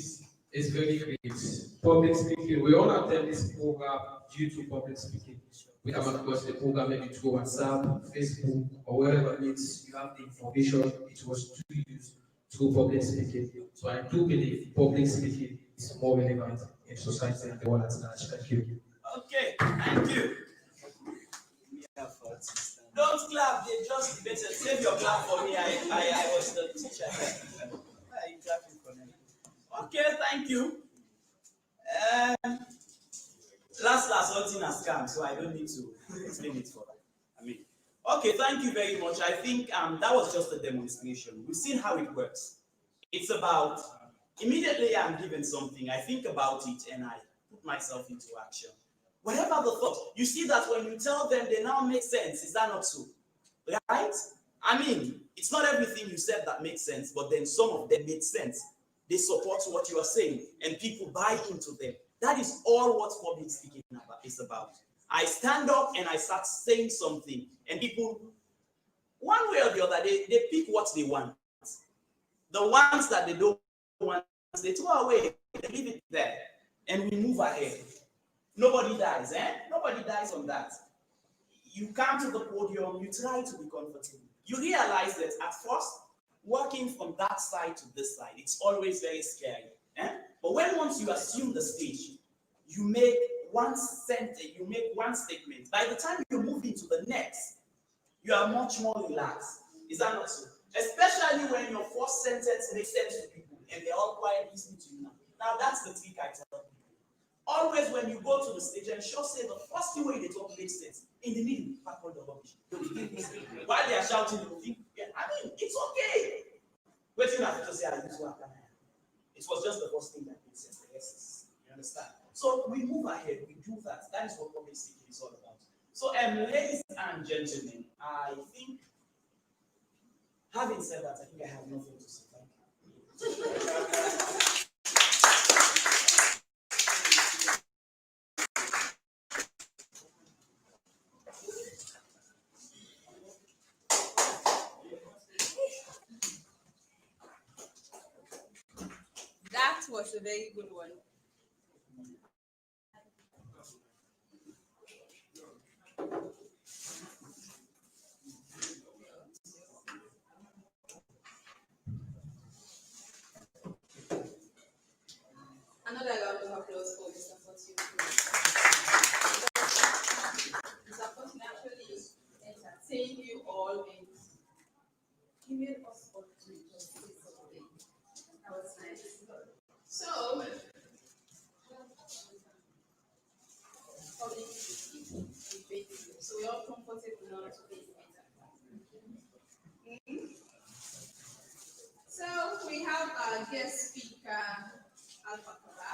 is very great. Public speaking, we all attend this program due to public speaking. We have of course the program maybe through WhatsApp, Facebook, or wherever means you have the information. It was to use through public speaking. So I do believe public speaking is more relevant in society and the world at large. Thank you. Okay, thank you. Don't clap, they just debated. Save your clap for me. I was the teacher. Okay, thank you. Last something has come, so I don't need to explain it further. Okay, thank you very much. I think that was just a demonstration. We've seen how it works. It's about immediately I'm given something, I think about it, and I put myself into action. Whatever the thought, you see that when you tell them, they now make sense. Is that not so? Right? It's not everything you said that makes sense, but then some of them make sense. They support what you are saying, and people buy into them. That is all what public speaking is about. I stand up and I start saying something, and people, one way or the other, they pick what they want. The ones that they don't want, they throw away, they leave it there. and we move ahead. Nobody dies, Nobody dies on that. You come to the podium, you try to be comfortable. You realize that at first, walking from that side to this side, it's always very scary. But once you assume the stage, you make one sentence, you make one statement. By the time you move into the next, you are much more relaxed. Is that not so? Especially when your first sentence makes sense to people and they're all quiet listening to you now. Now that's the trick I tell people. Always when you go to the stage and sure say the first way they talk makes sense. In the middle, pack all the rubbish. While they are shouting, you think, it's okay. Waiting after to say, I use what it was just the first thing that made sense. The rest is, you understand? So we move ahead, we do that. That is what public speaking is all about. So, ladies and gentlemen, I think, having said that, I think I have nothing to say. Thank you. That was a very good one. Another round of applause for Mr. Fortune. Mr. Fortune actually entertained you all and he made us all to just say something. That was nice. So, we're all comfortable now to face better. So we have our guest speaker, Alpha Kaba.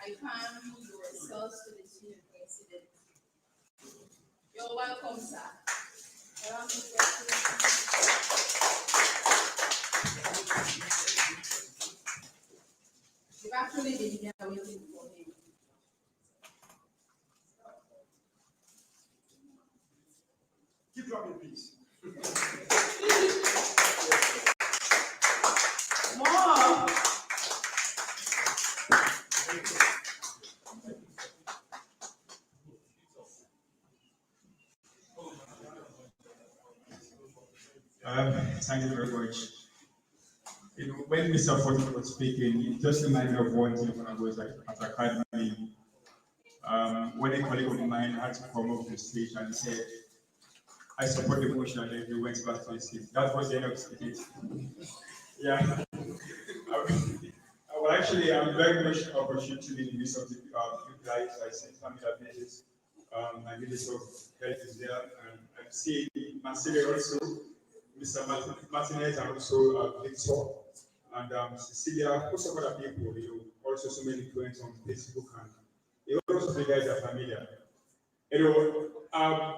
I can yourselves to the senior president. You're welcome, sir. We've actually been here waiting for him. Keep dropping, please. More. Thank you very much. When Mr. Fortin was speaking, it just reminded me of one thing when I was at Academy. When a colleague of mine had to come up to the stage and said, I support the motion, and then he went back to his seat. That was the end of the speech. Yeah. I'm very much appreciative to be in the midst of the guys. I said family visits. My minister of health is there, and I see Marcelo also, Mr. Martinez, and also Victor, and Cecilia, also other people, also so many friends on Facebook, and also the guys are familiar.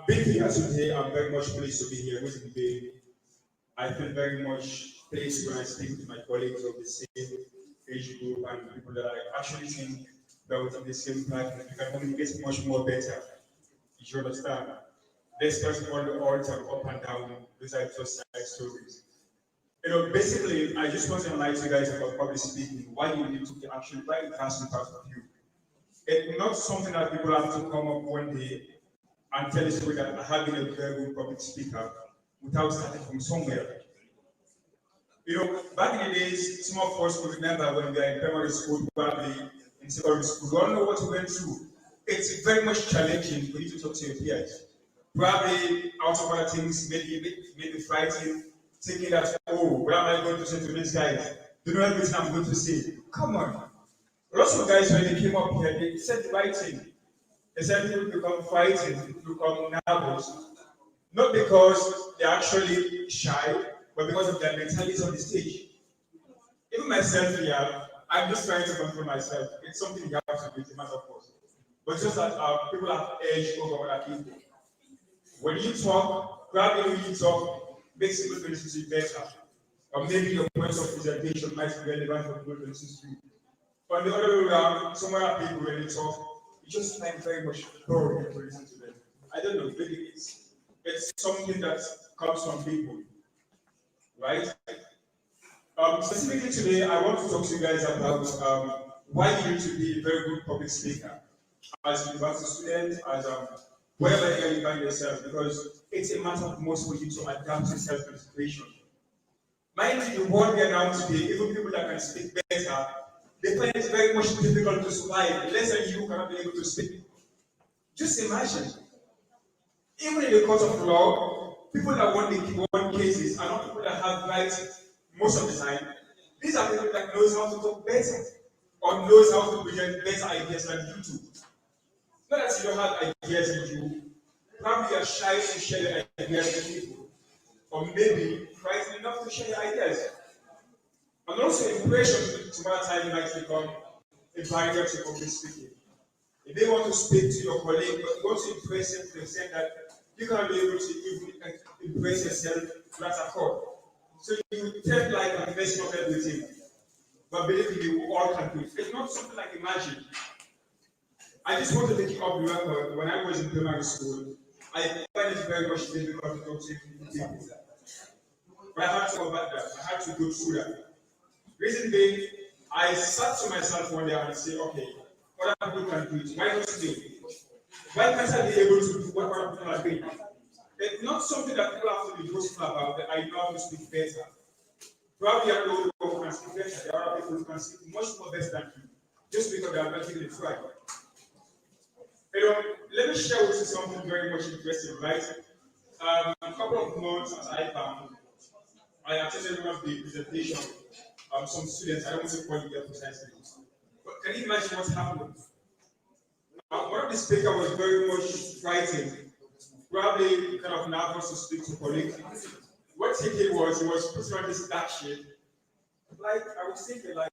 Being here today, I'm very much pleased to be here with you today. I feel very much pleased when I speak to my colleagues of the same age group and people that I actually think that within the same platform, you can communicate much more better. You understand? Let's first of all the altar up and down, these are just side stories. Basically, I just want to enlighten you guys about public speaking, why you need to actually, why it has to be part of you. It's not something that people have to come up one day and tell us that having a very good public speaker without starting from somewhere. Back in the days, some of us will remember when we were in primary school, probably in secondary school, we all know what we went through. It's very much challenging for you to talk to your peers. Probably out of other things, maybe fighting, thinking that, oh, what am I going to say to these guys? Do you know everything I'm going to say? Come on. Lots of guys, when they came up here, they said the right thing. They said people become fighting, people become nervous, not because they're actually shy, but because of their mentality on the stage. Even myself here, I'm just trying to control myself. It's something you have to do, it's a matter of course. But just that people have edge over other people. When you talk, probably when you talk, makes people listen to you better. Or maybe your points of presentation might be relevant for people to listen to you. On the other way around, some other people, when they talk, you just find very much boring to listen to them. I don't know, maybe it's something that comes from people, right? Specifically today, I want to talk to you guys about why you need to be a very good public speaker, as a university student, as wherever area you find yourself, because it's a matter of most for you to adapt yourself to the situation. Mind you, the world we are now today, even people that can speak better, they find it very much difficult to survive. Less than you cannot be able to speak. Just imagine, even in the court of law, people that won cases are not people that have rights most of the time. These are people that knows how to talk better or knows how to present better ideas than you do. Not that you don't have ideas in you, probably you are shy to share your ideas with people, or maybe frightened enough to share your ideas. And also, impression to one time might become a barrier to public speaking. If they want to speak to your colleague, but you want to impress them to the extent that you can't be able to even impress yourself to that accord. So you tend like I'm messing up everything. But believe me, we all can do it. It's not something like imagine. I just want to make it up the record. When I was in primary school, I find it very much difficult to talk to people. But I had to combat that. I had to go through that. Reason being, I sat to myself one day and said, okay, what other people can do it? Why not me? Why can't I be able to do what other people are doing? It's not something that people have to be boastful about, that I know how to speak better. Probably I know who can speak better. There are people who can speak much more better than you, just because they are not giving it a try. Let me share with you something very much interesting, right? A couple of months as I found, I attended one of the presentations. Some students, I don't want to call it precisely, but can you imagine what happened? One of the speakers was very much frightened, probably kind of nervous to speak to colleagues. What he did was he was putting on this dark shade. Like I was thinking, like,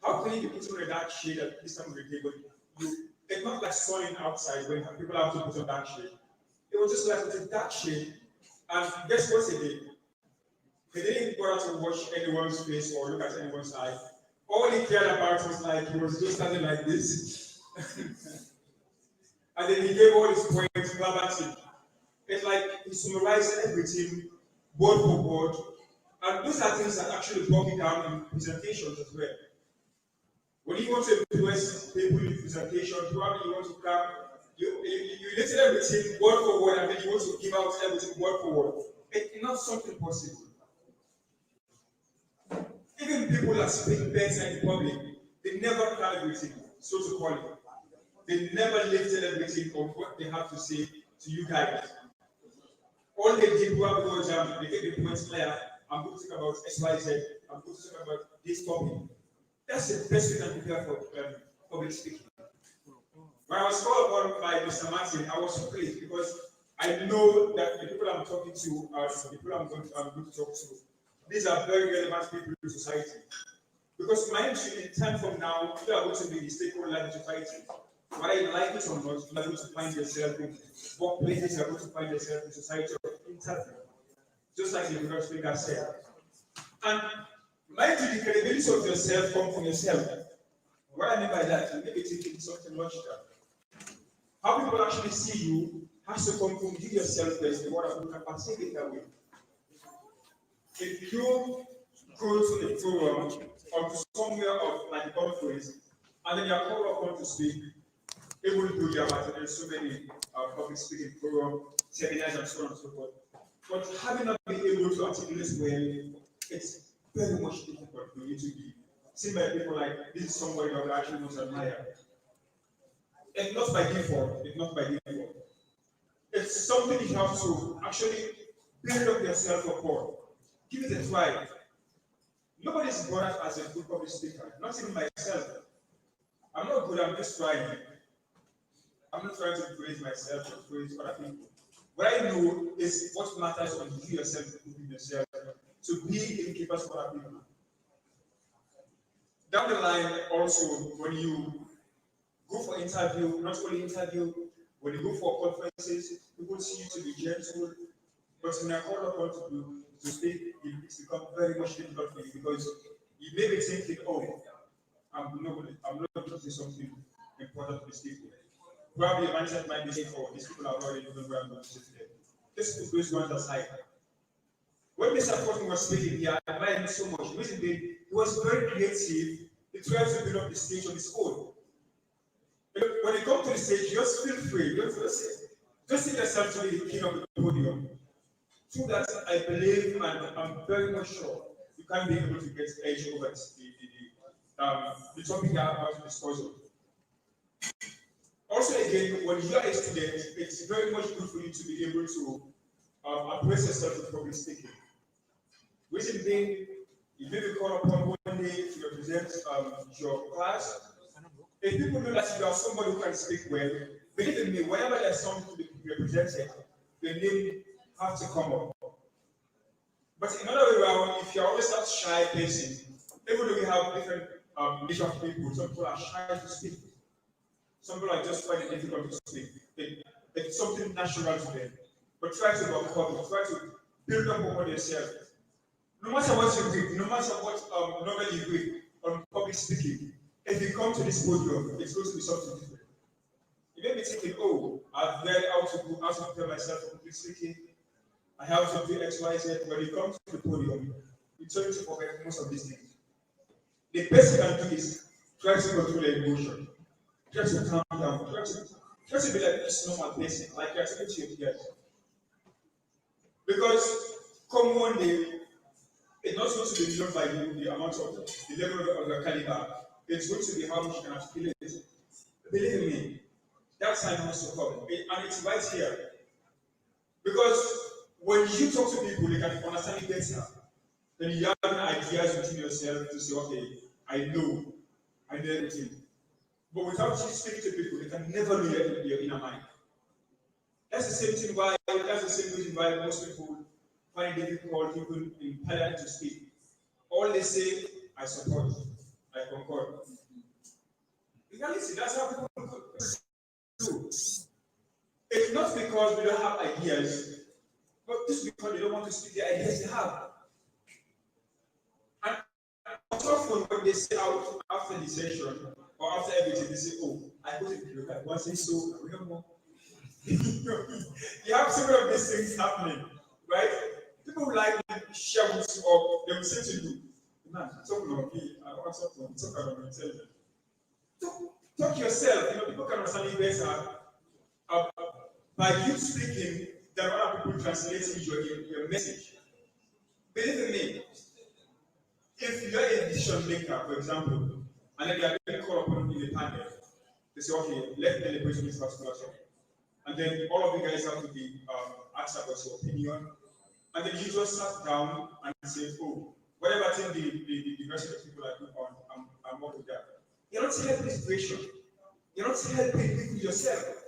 how can you be putting on a dark shade at this time of the day? But it's not like sunning outside when people have to put on dark shade. It was just like with a dark shade. And guess what he did? He didn't bother to watch anyone's face or look at anyone's eye. All he cared about was like he was just standing like this. And then he gave all his points verbatim. It's like he summarized everything word for word. And those are things that actually broke it down in presentations as well. When you want to influence people in presentation, probably you want to come, you listen everything word for word, and then you want to give out everything word for word. It's not something possible. Even people that speak better in public, they never plan everything, so to call it. They never lifted everything of what they have to say to you guys. All they did was they get the points clear. I'm going to talk about XYZ. I'm going to talk about this topic. That's the best we can prepare for public speaking. When I was called upon by Mr. Martin, I was pleased because I know that the people I'm talking to are the people I'm going to talk to. These are very relevant people in society. Because mind you, in time from now, you are going to be the stakeholder in society. Whether you like it or not, you are going to find yourself in workplaces, you are going to find yourself in society of interview. Just like the previous speaker said. And mind you, the credibility of yourself comes from yourself. What I mean by that, you may be thinking something logical. How people actually see you has to come from you yourself first, the word you can perceive it that way. If you go to a forum or to somewhere of like a conference, and then you are called upon to speak, even though you have attended so many public speaking forums, seminars, and so on and so forth. But having not been able to articulate well, it's very much difficult for you to be seen by people like this is somebody that I actually want to admire. It's not by default, it's not by default. It's something you have to actually build up yourself upon. Give it a try. Nobody's born as a good public speaker, not even myself. I'm not good, I'm just trying. I'm not trying to praise myself or praise other people. What I know is what matters on you yourself, improving yourself, to be gatekeepers for other people. Down the line, also, when you go for interview, not only interview, when you go for conferences, people see you to be gentle, but when you're called upon to speak, it's become very much difficult for you because you may be thinking, oh, I'm not going to say something important to these people. Probably your mindset might be saying, oh, these people are already doing where I'm going to say to them. Just put those ones aside. When Mr. Fortin was speaking here, I admired him so much. The reason being, he was very creative He tries to build up the stage on his own. When you come to the stage, just feel free. Just see yourself to be the king of the podium. Through that, I believe and I'm very much sure you can be able to get edge over the topic you are about to discuss on. Also, again, when you are a student, it's very much good for you to be able to appraise yourself with public speaking. Reason being, you may be called upon one day to represent your class. If people know that you are somebody who can speak well, believe in me, whenever there's something to be represented, the name has to come up. But in other way around, if you're always that shy person, even though we have different niche of people, some people are shy to speak. Some people are just finding it difficult to speak. It's something natural to them. But try to overcome it. Try to build up upon yourself. No matter what you read, no matter what novel you read on public speaking, if you come to this podium, it's going to be something different. You may be thinking, oh, I've read how to prepare myself for public speaking. I have to do X, Y, Z. When you come to the podium, you tend to forget most of these things. The best you can do is try to control your emotion. Try to calm down. Try to be like this normal person, like you're talking to your peers. Because come one day, it's not going to be known by the amount of the level of your caliber. It's going to be how much you can articulate it. Believe me, that time has to come. And it's right here. Because when you talk to people, they can understand it better. Then you have ideas within yourself to say, okay, I know everything. But without you speaking to people, they can never know your inner mind. That's the same reason why most people find it difficult even in parliament to speak. All they say, I support, I concord. Reality, that's how people do. It's not because we don't have ideas, but just because they don't want to speak the ideas they have. And often when they say out after the session or after everything, they say, oh, I put it in the one say so, we have more. You have several of these things happening, right? People who like shout or they will say to you, man, talk about me, I don't want to talk about intelligence. Talk yourself, people can understand you better by you speaking than other people translating your message. Believe in me, if you're a decision maker, for example, and then you are being called upon in the panel, they say, okay, let's deliberate this particular topic. And then all of you guys have to be asked about your opinion. And then you just sat down and said, oh, whatever thing the rest of the people are doing on, I'm up with that. You're not helping the situation. You're not helping people yourself.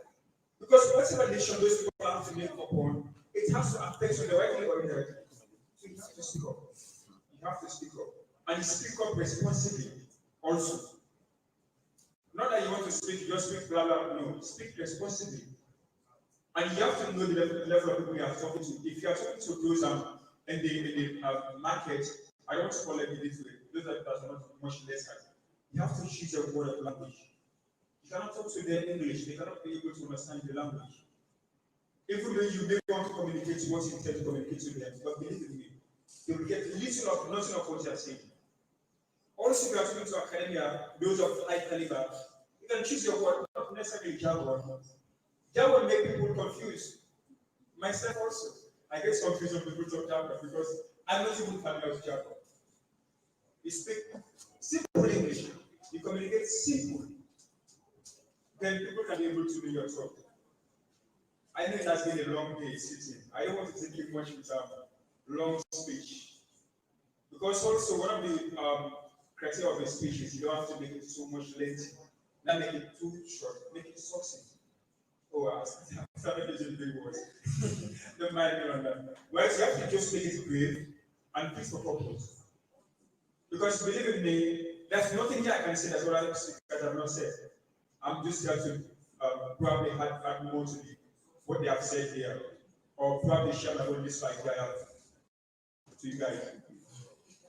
Because whatever decision those people have to make upon, it has to affect you directly or indirectly. So you have to speak up. You have to speak up. And you speak up responsibly also. Not that you want to speak, just speak blah blah, no. Speak responsibly. And you have to know the level of people you are talking to. If you are talking to those in the market, I don't want to call them illiterate. Those that are not much less high. You have to choose a word of language. You cannot talk to them in English. They cannot be able to understand the language. Even though you may want to communicate what you intend to communicate to them, but believe in me, they will get little of nothing of what you are saying. Also, if you are talking to academia, those of high caliber, you can choose your word, not necessarily jargon. That will make people confused. Myself also. I get confused when people talk jargon because I'm not even familiar with jargon. You speak simple English, you communicate simple, then people can be able to do your talk. I know it has been a long day sitting. I don't want to take you much with a long speech. Because also one of the criteria of a speech is you don't have to make it so much lengthy. Not make it too short, make it succinct. Oh, I started using big words. Don't mind me on that. Well, you have to just make it brief and fit for purpose. Because believe in me, there's nothing here I can say that's what other speakers have not said. I'm just here to probably add more to what they have said here, or probably share my own list like I have to you guys.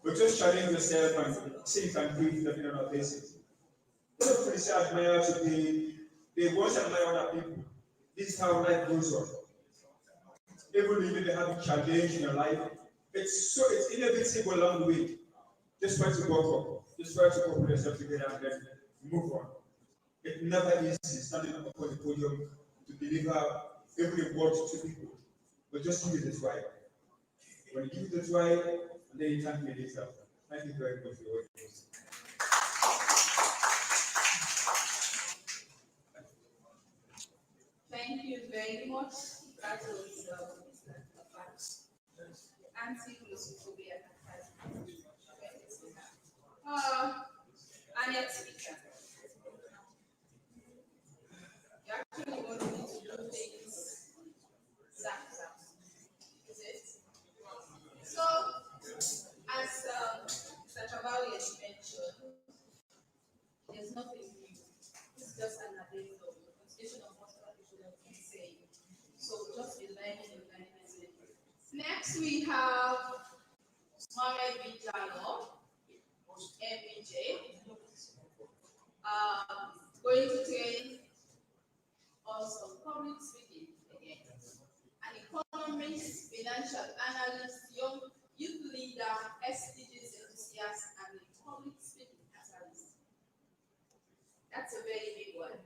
But just challenge yourself and see if you can do it definitely on a basis. One of the things I admire today, they want to admire other people. This is how life goes on. Even if you have a challenge in your life, it's inevitable along the way. Just try to work up. Just try to put yourself together and then move on. It never is standing up on the podium to deliver every word to people, but just give it a try. When you give it a try, and then you thank me later. Thank you very much for your work. Thank you very much. That was Anti-Glossophobia Academy. Our next speaker. You actually want me to do things zap. Is it? So, as Mr. Travali has mentioned, there's nothing new. It's just an update of the constitution of what other people have been saying. So just be learning. Next we have Mohamed B. Jalo, MBJ, going to train us on public speaking again. An economist, financial analyst, young youth leader, SDGs enthusiast, and a public speaking catalyst. That's a very big one.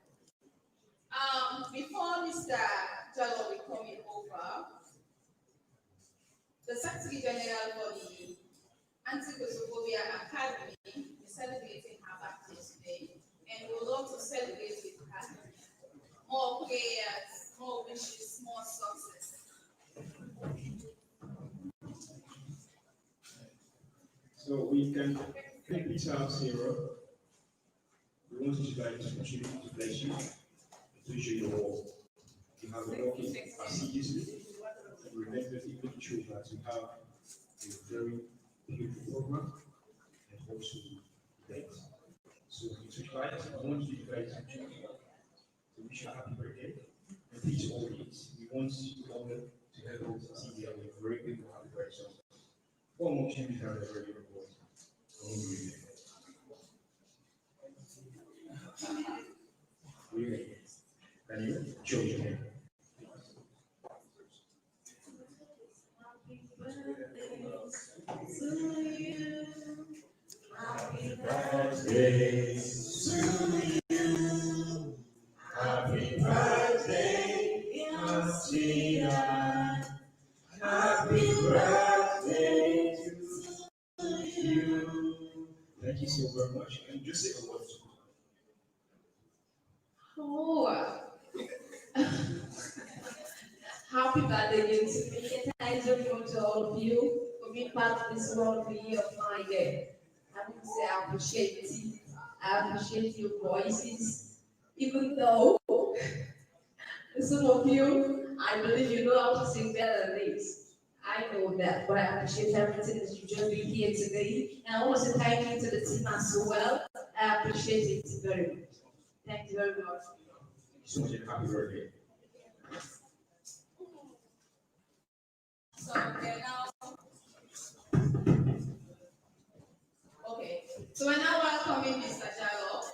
Before Mr. Jalo will come in over, the Secretary General for the Anti-Glossophobia Academy is celebrating her birthday today, and we would love to celebrate with her. More prayers, more wishes, more success. So we can take this out zero. We want you guys to contribute to bless you, to show you all. You have been working assiduously. Relentlessly making sure that you have a very beautiful program and also events. So I want you guys to wish you a happy birthday. And please always, we want you all to help us see that we're very big happy birthday. One more change have a very good report. Really? Can you show your name? Happy birthday to you. Happy birthday, dear sweetheart. Happy birthday to you. Thank you so very much. And just say a word. Oh, happy birthday again to me. Thanks everyone to all of you for being part of this wonderful year of my year. I would say I appreciate it. I appreciate your voices, even though some of you, I believe you know how to sing better than this. I know that, but I appreciate everything that you just been here today. And I want to say thank you to the team as well. I appreciate it very much. Thank you very much. So much happy birthday. So we're now, okay. So we're now welcoming Mr. Jalo.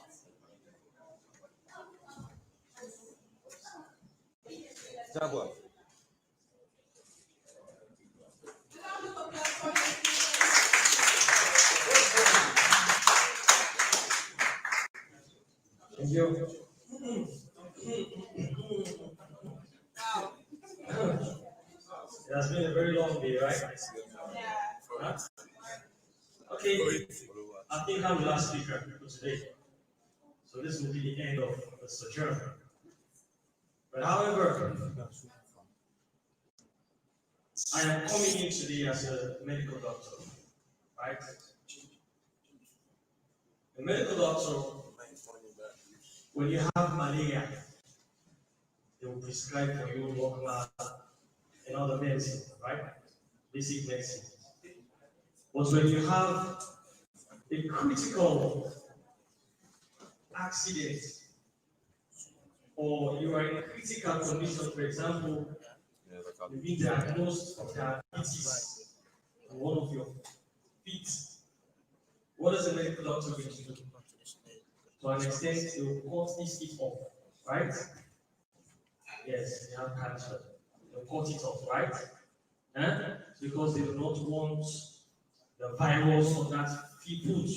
Jaguar. Thank you. It has been a very long day, right? Yeah. Huh? Okay, I think I'm the last speaker for today. So this will be the end of the sojourn. But however, I am coming in today as a medical doctor, right? A medical doctor, when you have malaria, they will prescribe for you local and other medicine, right? Basic medicine. But when you have a critical accident, or you are in a critical condition, for example, you've been diagnosed of diabetes on one of your feet, what is a medical doctor going to do? To an extent, they will cut this feet off, right? Yes, they have cancer. They'll cut it off, right? Because they do not want the virus or that food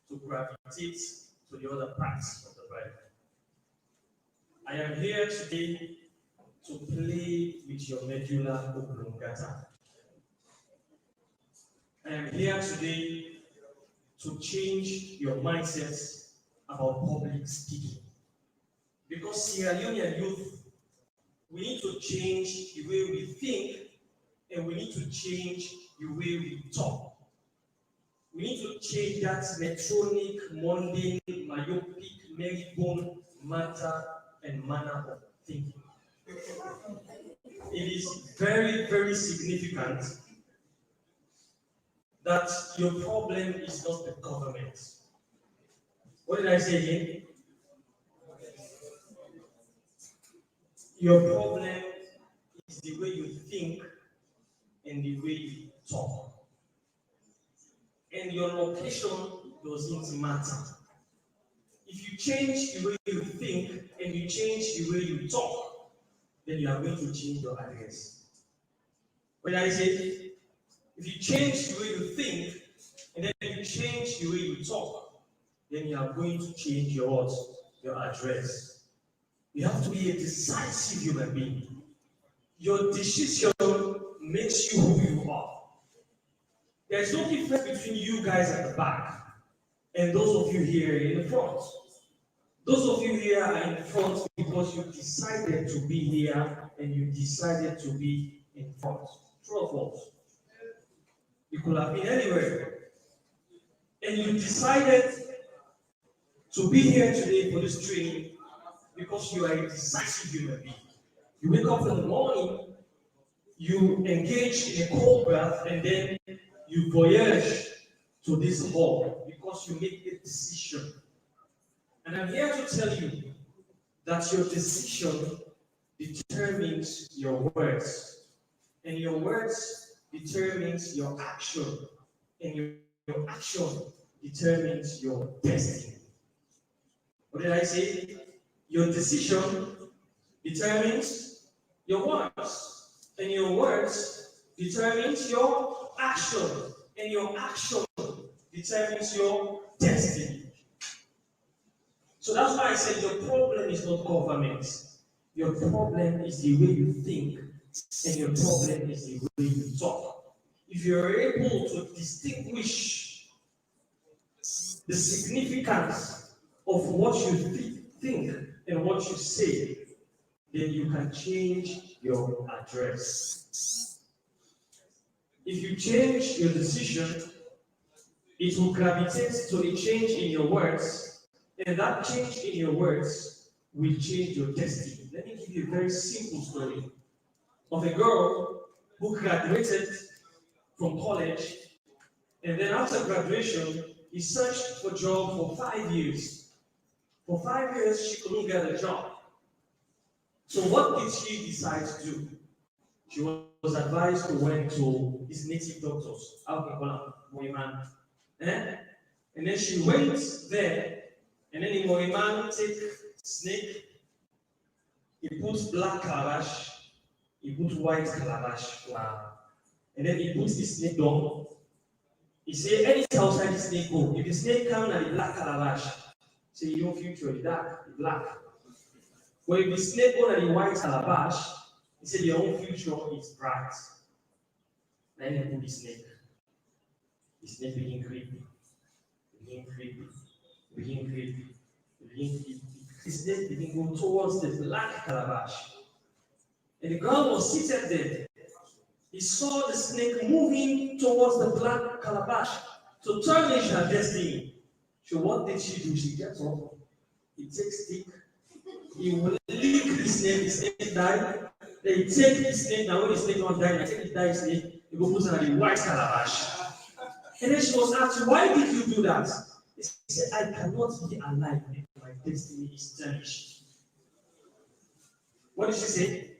to gravitate to the other parts of the body. I am here today to play with your medulla oblongata. I am here today to change your mindset about public speaking. Because Sierra Leonean youth, we need to change the way we think and we need to change the way we talk. We need to change that metronic, mundane, myopic, merry-bone matter and manner of thinking. It is very, very significant that your problem is not the government. What did I say again? Your problem is the way you think and the way you talk. And your location doesn't matter. If you change the way you think and you change the way you talk, then you are going to change your address. What did I say? If you change the way you think and then you change the way you talk, then you are going to change your what? Your address. You have to be a decisive human being. Your decision makes you who you are. There's no difference between you guys at the back and those of you here in the front. Those of you here are in front because you decided to be here and you decided to be in front. True or false? You could have been anywhere. And you decided to be here today for this training because you are a decisive human being. You wake up in the morning, you engage in a cold bath, and then you voyage to this hall because you make a decision. And I'm here to tell you that your decision determines your words, and your words determines your action, and your action determines your destiny. What did I say? Your decision determines your words, and your words determines your action, and your action determines your destiny. So that's why I said your problem is not government. Your problem is the way you think, and your problem is the way you talk. If you're able to distinguish the significance of what you think and what you say, then you can change your address. If you change your decision, it will gravitate to a change in your words, and that change in your words will change your destiny. Let me give you a very simple story of a girl who graduated from college, and then after graduation, he searched for a job for 5 years. For 5 years, she couldn't get a job. So what did she decide to do? She was advised to went to his native doctors, Moiman. And then she went there, and then in Moiman take snake, he put black calabash, he put white calabash, and then he put the snake down. He said, any outside the snake go. If the snake come and the black calabash, say your future is dark, the black. But if the snake go and the white calabash, he said your own future is bright. Then he put the snake. The snake begin creepy. Begin creepy. Begin creepy. Begin creepy. The snake begin go towards the black calabash. And the girl was seated there. He saw the snake moving towards the black calabash to tarnish her destiny. So what did she do? She gets up. He takes stick. He will lick the snake died. Then he take the snake, now when the snake not die, I take the died snake, he go put it on the white calabash. And then she was asked, why did you do that? He said, I cannot be alive if my destiny is tarnished. What did she say?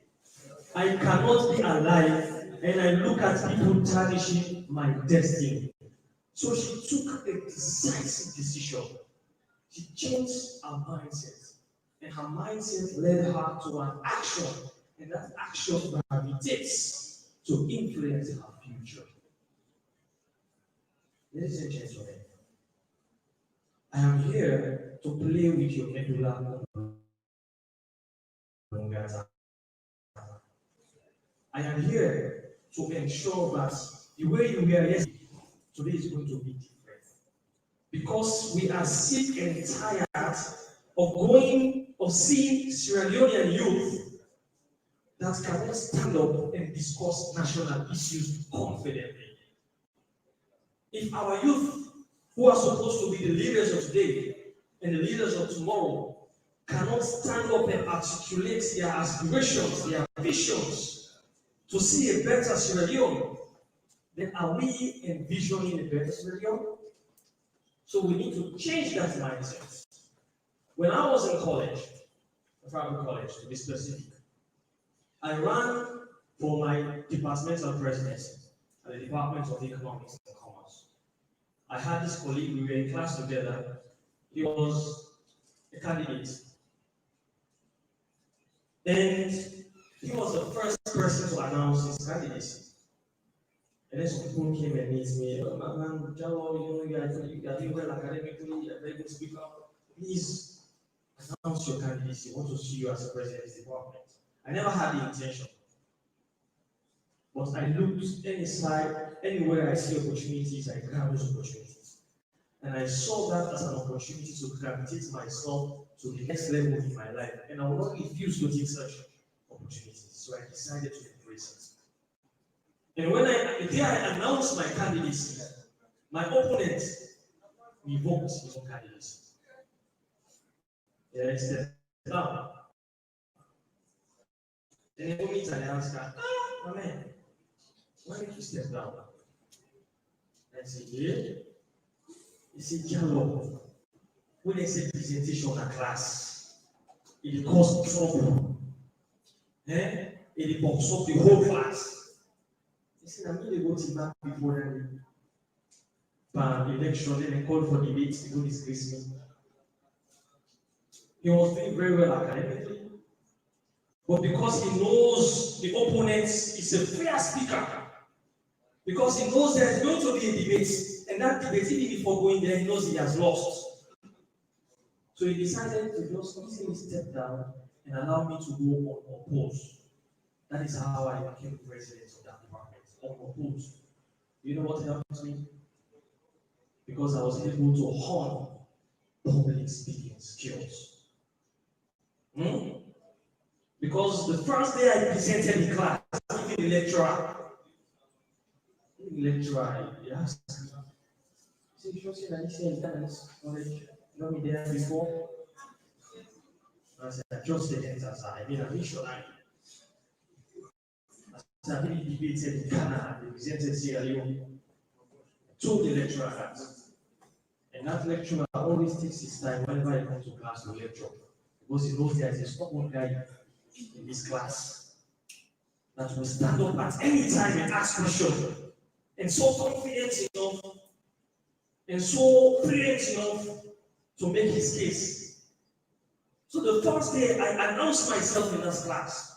I cannot be alive and I look at people tarnishing my destiny. So she took a decisive decision. She changed her mindset. And her mindset led her to an action. And that action gravitates to influence her future. Ladies and gentlemen, I am here to play with your medulla oblongata. I am here to ensure that the way you were yesterday, today is going to be different. Because we are sick and tired of seeing Sierra Leonean youth that cannot stand up and discuss national issues confidently. If our youth, who are supposed to be the leaders of today and the leaders of tomorrow, cannot stand up and articulate their aspirations, their visions to see a better Sierra Leone, then are we envisioning a better Sierra Leone? So we need to change that mindset. When I was in college, private college to be specific, I ran for my departmental presidency at the Department of Economics and Commerce. I had this colleague, we were in class together. He was a candidate. And he was the first person to announce his candidacy. And then some people came and meet me, oh, man, Jalo, you are doing well academically, you're a very good speaker. Please announce your candidacy. We want to see you as a president of the department. I never had the intention. But I looked any side, anywhere I see opportunities, I grab those opportunities. And I saw that as an opportunity to gravitate myself to the next level in my life. And I will not refuse to take such opportunities. So I decided to embrace it. And when the day I announced my candidacy, my opponent revoked his own candidacy. Yeah, I stepped down. And they told me and I asked her, my man, why did you step down? I said, yeah. He said, Jalo, when they say presentation in class, it caused trouble. It box up the whole class. He said, I'm going to go to back before the election, then they called for debates, they don't disgrace me. He was doing very well academically. But because he knows the opponent is a fair speaker, because he knows there's going to be a debate, and that debate, even before going there, he knows he has lost. So he decided to just easily step down and allow me to go unopposed. That is how I became president of that department, unopposed. You know what helped me? Because I was able to hone public speaking skills. Because the first day I presented in class, even the lecturer, he asked me, "So you see that you knowledge, you know me there before?" I said, "I just the answers. I mean, I'm missionary." I said, "I really debated in Ghana, I presented Sierra Leone." I told the lecturer that. And that lecturer always takes his time whenever he comes to class to lecture. Because he knows there is a stubborn guy in this class that will stand up at any time and ask questions. And so confident enough and so brilliant enough to make his case. So the first day I announced myself in this class.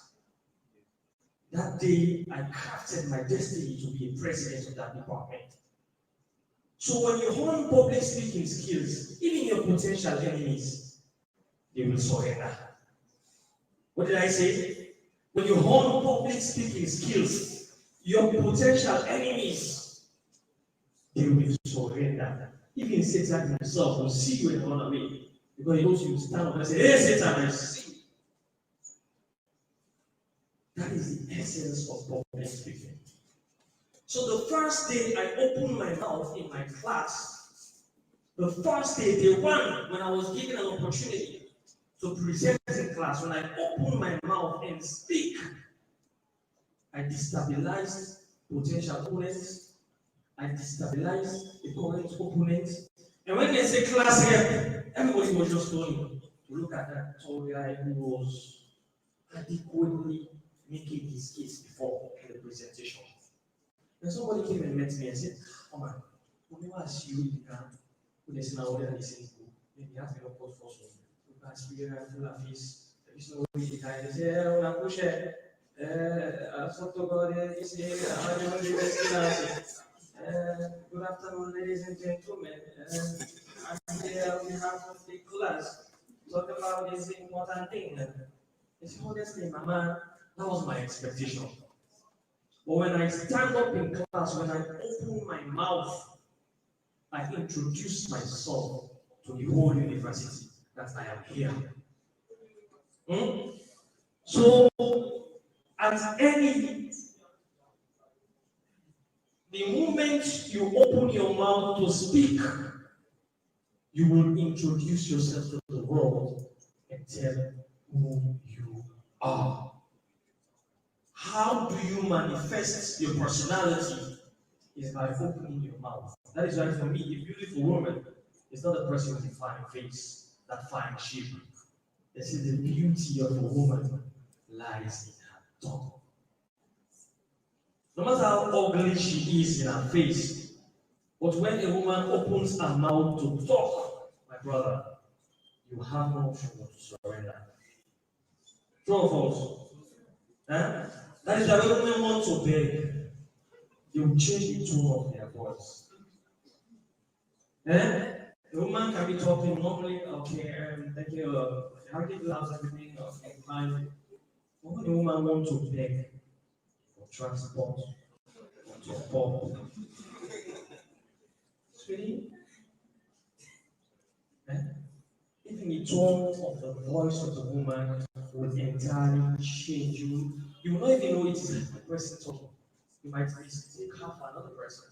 That day I crafted my destiny to be a president of that department. So when you hone public speaking skills, even your potential enemies, they will surrender. What did I say? When you hone public speaking skills, your potential enemies, they will surrender. Even Satan himself will see you and run away. Because he knows you stand up and say, "Hey, Satan, I see you." That is the essence of public speaking. So the first day I opened my mouth in my class, the first day, day one, when I was given an opportunity to present in class, when I opened my mouth and speak, I destabilized potential opponents. I destabilized the current opponent. And when they say class here, everybody was just going to look at that tall guy who was adequately making his case before the presentation. And somebody came and met me and said, "Oh man, we never see you in Ghana. We just now already listening to maybe you have to go for so. You can speak full of face. There is no way to kind of say, "Oh, I'm pushing. I thought to go there. You say, I'm going to do this. Good afternoon, ladies and gentlemen. I'm here on behalf of the class to talk about this important thing. It's honestly, Mama, that was my expectation. But when I stand up in class, when I open my mouth, I introduce myself to the whole university that I am here. So, at the moment you open your mouth to speak, you will introduce yourself to the world and tell who you are. How do you manifest your personality? Is by opening your mouth. That is why for me, a beautiful woman is not a person with a fine face, that fine shape. They say the beauty of a woman lies in her tongue. No matter how ugly she is in her face, but when a woman opens her mouth to talk, my brother, you have no option but to surrender. True or false? That is why when women want to beg, they will change the tone of their voice. A woman can be talking normally, okay, thank you, how did you have everything, okay, fine. But when a woman wants to beg for transport, for support, sweetie, even the tone of the voice of the woman will entirely change you. You will not even know it is the person talking. You might mistake her for another person.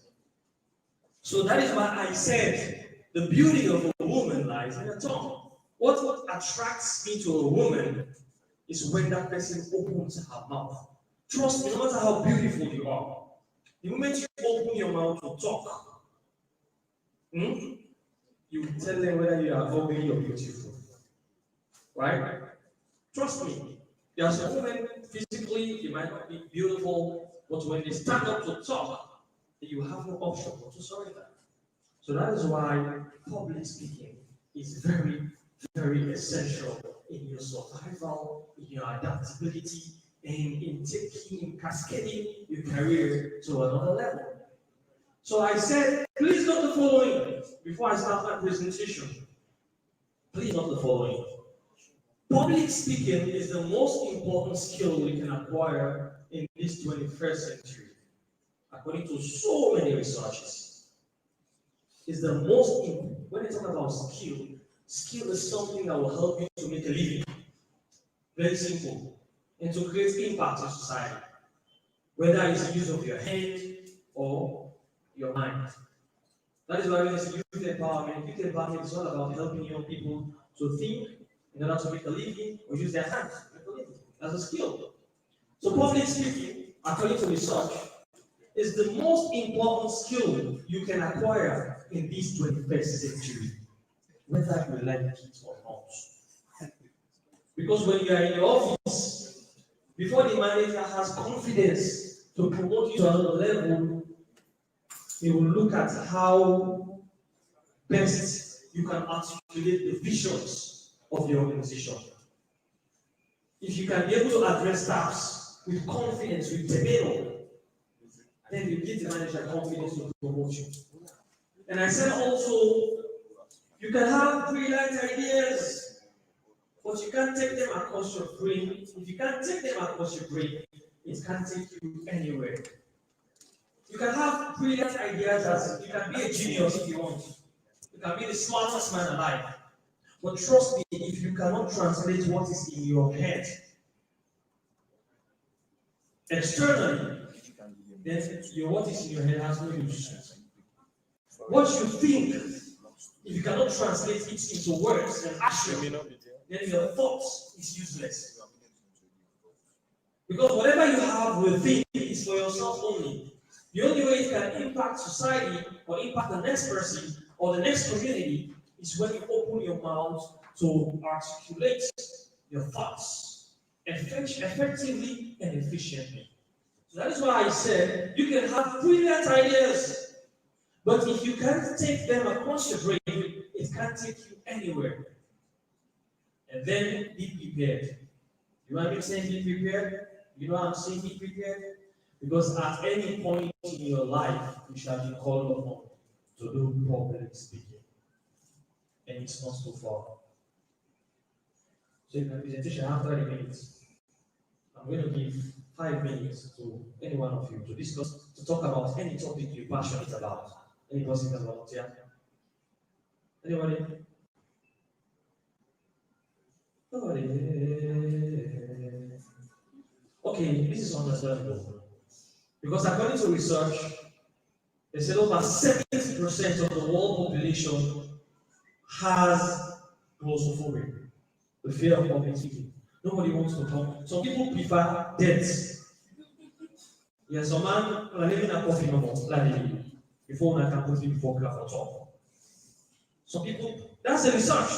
So that is why I said the beauty of a woman lies in her tongue. What attracts me to a woman is when that person opens her mouth. Trust me, no matter how beautiful you are, the moment you open your mouth to talk, you tell them whether you are ugly or beautiful. Right? Trust me. There are some women physically, they might not be beautiful, but when they stand up to talk, you have no option but to surrender. So that is why public speaking is very, very essential in your survival, in your adaptability, and in cascading your career to another level. So I said, please note the following before I start my presentation. Please note the following. Public speaking is the most important skill we can acquire in this 21st century, according to so many researches. Is the most important. When you talk about skill is something that will help you to make a living. Very simple. And to create impact in society. Whether it's the use of your hand or your mind. That is why when it's youth empowerment is all about helping young people to think in order to make a living or use their hands to make a living. That's a skill. So public speaking, according to research, is the most important skill you can acquire in this 21st century, whether you like it or not. Because when you are in the office, before the manager has confidence to promote you to another level, he will look at how best you can articulate the visions of the organization. If you can be able to address staffs with confidence, with demeanor, then you give the manager confidence to promote you. And I said also, you can have brilliant ideas, but you can't take them across your brain. If you can't take them across your brain, it can't take you anywhere. You can have brilliant ideas as you can be a genius if you want. You can be the smartest man alive. But trust me, if you cannot translate what is in your head externally, then what is in your head has no use. What you think, if you cannot translate it into words and action, then your thoughts is useless. Because whatever you have within is for yourself only. The only way it can impact society or impact the next person or the next community is when you open your mouth to articulate your thoughts effectively and efficiently. So that is why I said you can have brilliant ideas, but if you can't take them across your brain, it can't take you anywhere. And then be prepared. You know what I'm saying be prepared? You know what I'm saying be prepared? Because at any point in your life, you shall be called upon. to do public speaking, and it's not too far. So in my presentation, after 30 minutes, I'm going to give 5 minutes to any one of you to discuss, to talk about any topic you're passionate about. Any person can volunteer? Anybody? Nobody. Okay, this is understandable. Because according to research, they said over 70% of the world population has glossophobia, the fear of public speaking. Nobody wants to talk. Some people prefer death. Yes, some man are living a coffee no more, like before one can put him before class or talk. Some people, that's a research,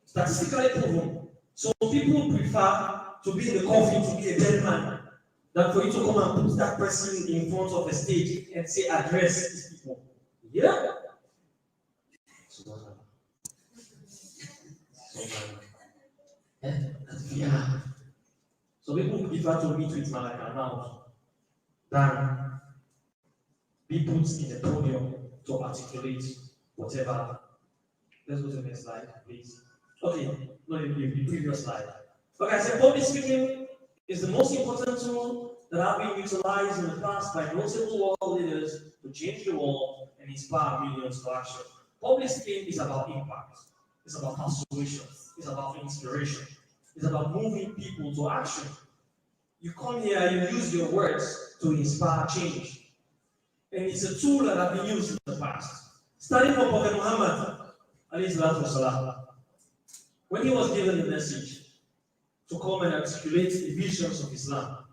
statistically proven. Some people prefer to be in the coffin to be a dead man than for you to come and put that person in front of the stage and say, address these people. Yeah? Yeah. So people prefer to meet with Malaka now than be put in a podium to articulate whatever. Let's go to the next slide, please. Okay, no, the previous slide. Okay, I said public speaking is the most important tool that have been utilized in the past by notable world leaders to change the world and inspire millions to action. Public speaking is about impact. It's about persuasion. It's about inspiration. It's about moving people to action. You come here, you use your words to inspire change. And it's a tool that has been used in the past. Starting from Prophet Muhammad, when he was given the message to come and articulate the visions of Islam,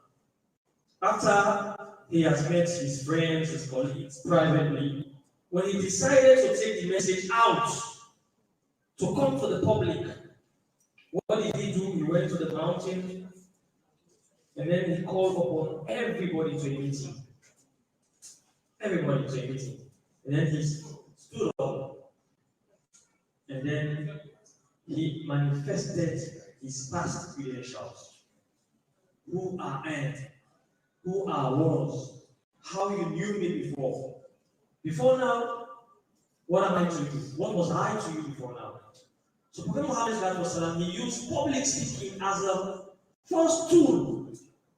after he has met his friends, his colleagues privately, when he decided to take the message out to come to the public, what did he do? He went to the mountain and then he called upon everybody to a meeting. Everybody to a meeting. And then he stood up and then he manifested his past credentials. Who are and who are was, how you knew me before. Before now, what am I to you? What was I to you before now? So Prophet Muhammad, he used public speaking as a first tool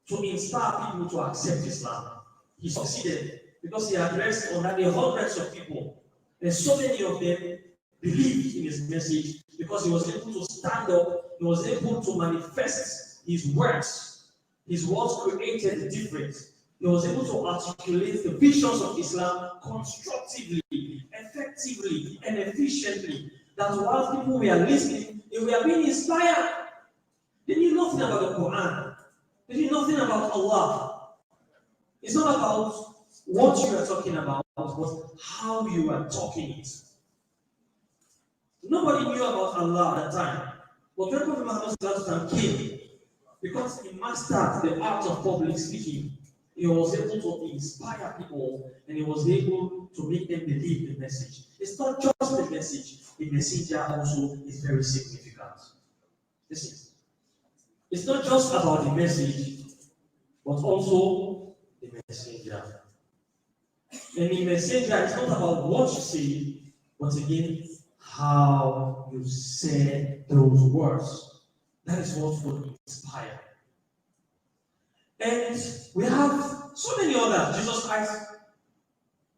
to inspire people to accept Islam. He succeeded because he addressed already hundreds of people. And so many of them believed in his message because he was able to stand up, he was able to manifest his words. His words created a difference. He was able to articulate the visions of Islam constructively, effectively, and efficiently. That while people were listening, they were being inspired. They knew nothing about the Quran. They knew nothing about Allah. It's not about what you are talking about, but how you are talking it. Nobody knew about Allah at that time. But when Prophet Muhammad came, because he mastered the art of public speaking, he was able to inspire people and he was able to make them believe the message. It's not just the message, the messenger also is very significant. Listen, it's not just about the message, but also the messenger. And the messenger is not about what you say, but again, how you say those words. That is what will inspire. And we have so many others. Jesus Christ,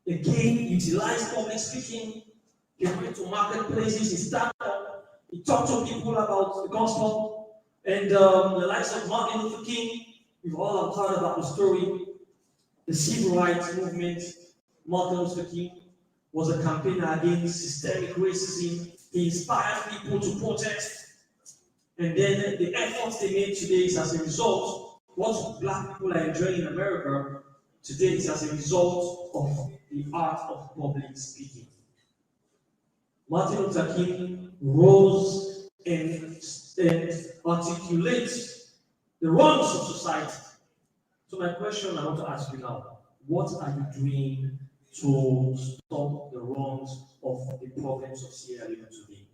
again, utilized public speaking. He went to marketplaces, he stand up, he talked to people about the gospel. And the likes of Martin Luther King, we've all heard about the story. The civil rights movement, Martin Luther King was a campaigner against systemic racism. He inspired people to protest. And then the efforts they made today is as a result, what black people are enjoying in America today is as a result of the art of public speaking. Martin Luther King rose and articulates the wrongs of society. So my question I want to ask you now, what are you doing to stop the wrongs of the problems of Sierra Leone today?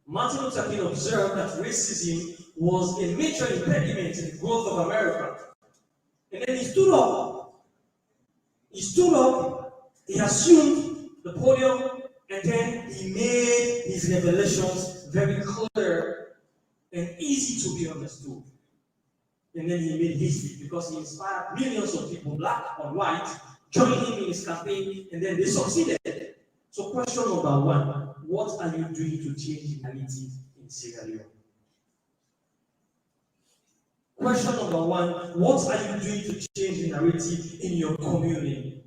Martin Luther King observed that racism was a major impediment in the growth of America. And then he stood up He assumed the podium and then he made his revelations very clear and easy to be understood. And then he made history because he inspired millions of people, black or white, joining him in his campaign, and then they succeeded. So question number one, what are you doing to change the narrative in Sierra Leone? Question number one, what are you doing to change the narrative in your community?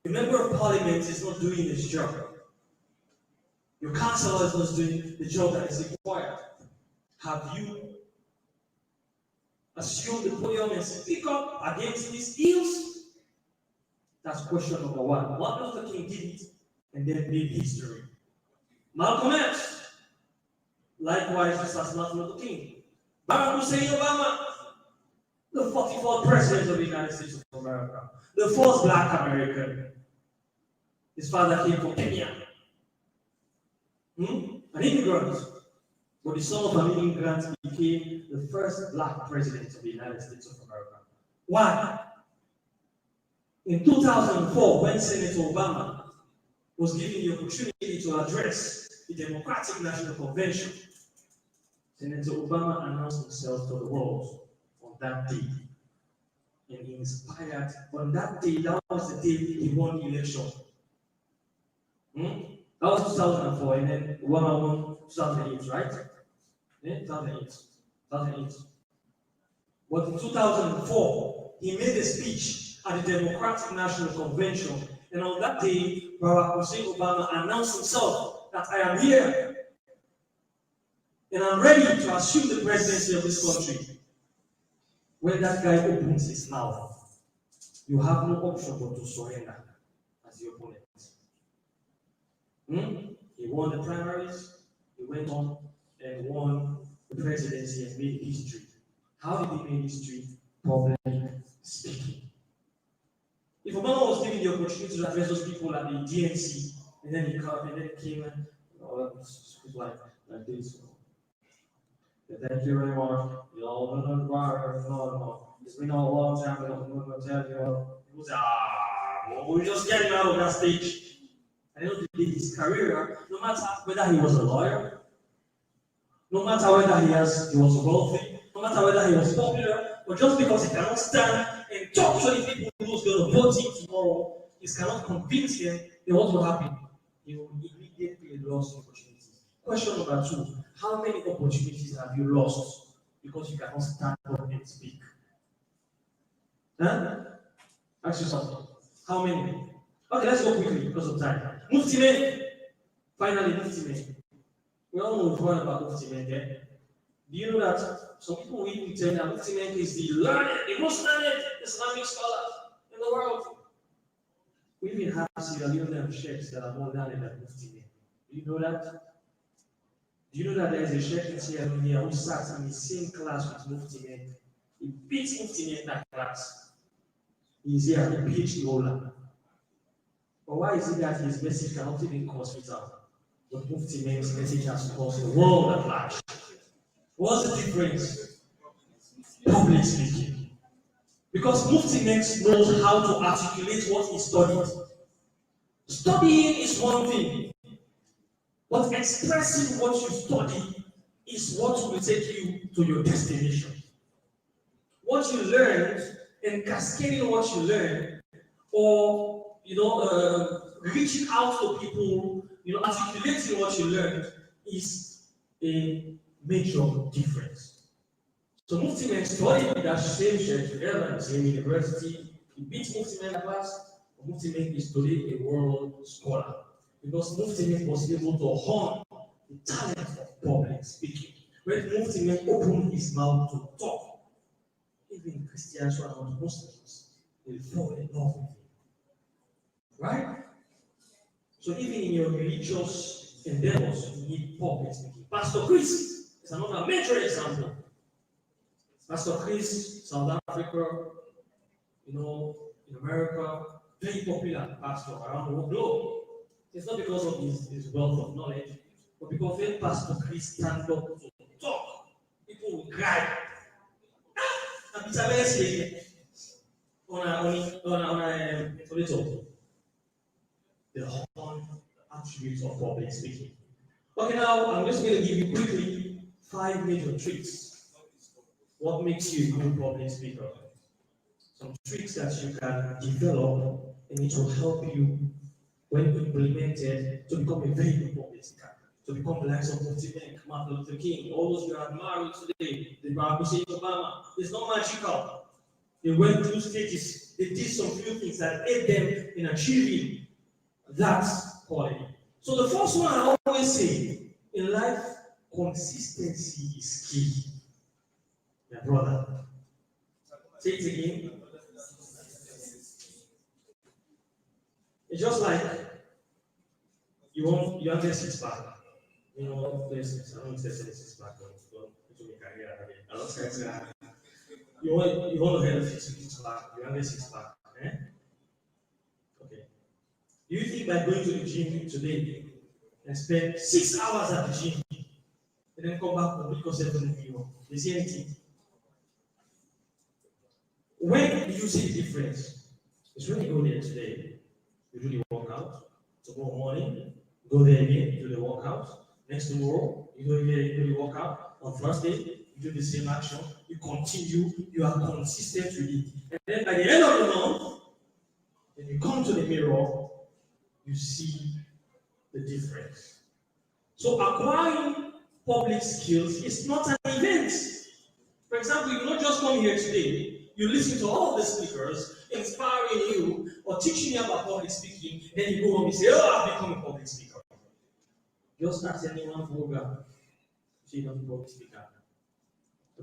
The member of parliament is not doing his job. Your councillor is not doing the job that is required. Have you assumed the podium and speak up against these ills? That's question number one. Martin Luther King did it and then made history. Malcolm X, likewise, just as Martin Luther King. Barack Hussein Obama, the 44th president of the United States of America, the first black American. His father came from Kenya. An immigrant. But the son of an immigrant became the first black president of the United States of America. Why? In 2004, when Senator Obama was given the opportunity to address the Democratic National Convention, Senator Obama announced himself to the world on that day. And he inspired, on that day, that was the day he won the election. That was 2004, and then Obama won 2008, right? Yeah, 2008. But in 2004, he made a speech at the Democratic National Convention, and on that day, Barack Hussein Obama announced himself that I am here, and I'm ready to assume the presidency of this country. When that guy opens his mouth, you have no option but to surrender as the opponent. He won the primaries, he went on and won the presidency and made history. How did he make history? Public speaking. If Obama was given the opportunity to address those people at the DNC, and then he came and like this. Thank you very much. You know, it's been a long time. People say, we just get him out of that stage. I don't think his career, no matter whether he was a lawyer, no matter whether he was wealthy, no matter whether he was popular, but just because he cannot stand and talk to the people who's going to vote him tomorrow, he cannot convince them, then what will happen? He will immediately lose opportunities. Question number two, how many opportunities have you lost because you cannot stand up and speak? Huh? Ask yourself, how many? Okay, let's go quickly because of time. Mufti men. Finally, Mufti men. We all know one about Mufti men there. Do you know that some people will even tell that Mufti men is the learned, the most learned Islamic scholar in the world? We even have Sierra Leonean sheikhs that are more learned than Mufti men. Do you know that? Do you know that there is a sheikh in Sierra Leone who sat in the same class with Mufti men? He beats Mufti men in that class. He's here, a PhD holder. But why is it that his message cannot even cause without? But Mufti men's message has caused the world at large. What's the difference? Public speaking. Because Mufti men knows how to articulate what he studied. Studying is one thing, but expressing what you study is what will take you to your destination. What you learn and cascading what you learn, or reaching out to people, articulating what you learned is a major difference. So Mufti men studied that same church together in the same university. He beat Mufti men class. Mufti men is today a world scholar because Mufti men was able to hone the talent of public speaking. When Mufti men opened his mouth to talk, even Christians who are not Muslims will fall in love with him. Right? So even in your religious endeavors, you need public speaking. Pastor Chris is another major example. Pastor Chris, South Africa, in America, very popular pastor around the whole globe. It's not because of his wealth of knowledge, but because when Pastor Chris stands up to talk, people will cry. the whole attributes of public speaking. Okay, now I'm just going to give you quickly 5 major tricks. What makes you a good public speaker? Some tricks that you can develop, and it will help you when implemented to become a very good public speaker. To become the likes of Martin Luther King, all those you are admiring today, the Barack Hussein Obama. It's not magical. They went through stages. They did some few things that aid them in achieving that quality. So the first one I always say in life, consistency is key. My brother. Say it again. It's just like you want a 6-pack. You know, there's I don't say 6-pack. I don't say that. You want to have a 6-pack. You want a 6-pack. Eh? Okay. Do you think by going to the gym today and spend 6 hours at the gym and then come back home because everything you see anything? When do you see the difference? It's when you go there today, you do the workout. Tomorrow morning, go there again, do the workout. Next tomorrow, you go here, you do the workout. On Thursday, you do the same action. You continue, you are consistent with it. And then by the end of the month, when you come to the mirror, you see the difference. So acquiring public skills is not an event. For example, you don't just come here today, you listen to all of the speakers, inspiring you or teaching you about public speaking, then you go home and say, oh, I've become a public speaker. Just attending one program, she's not a public speaker.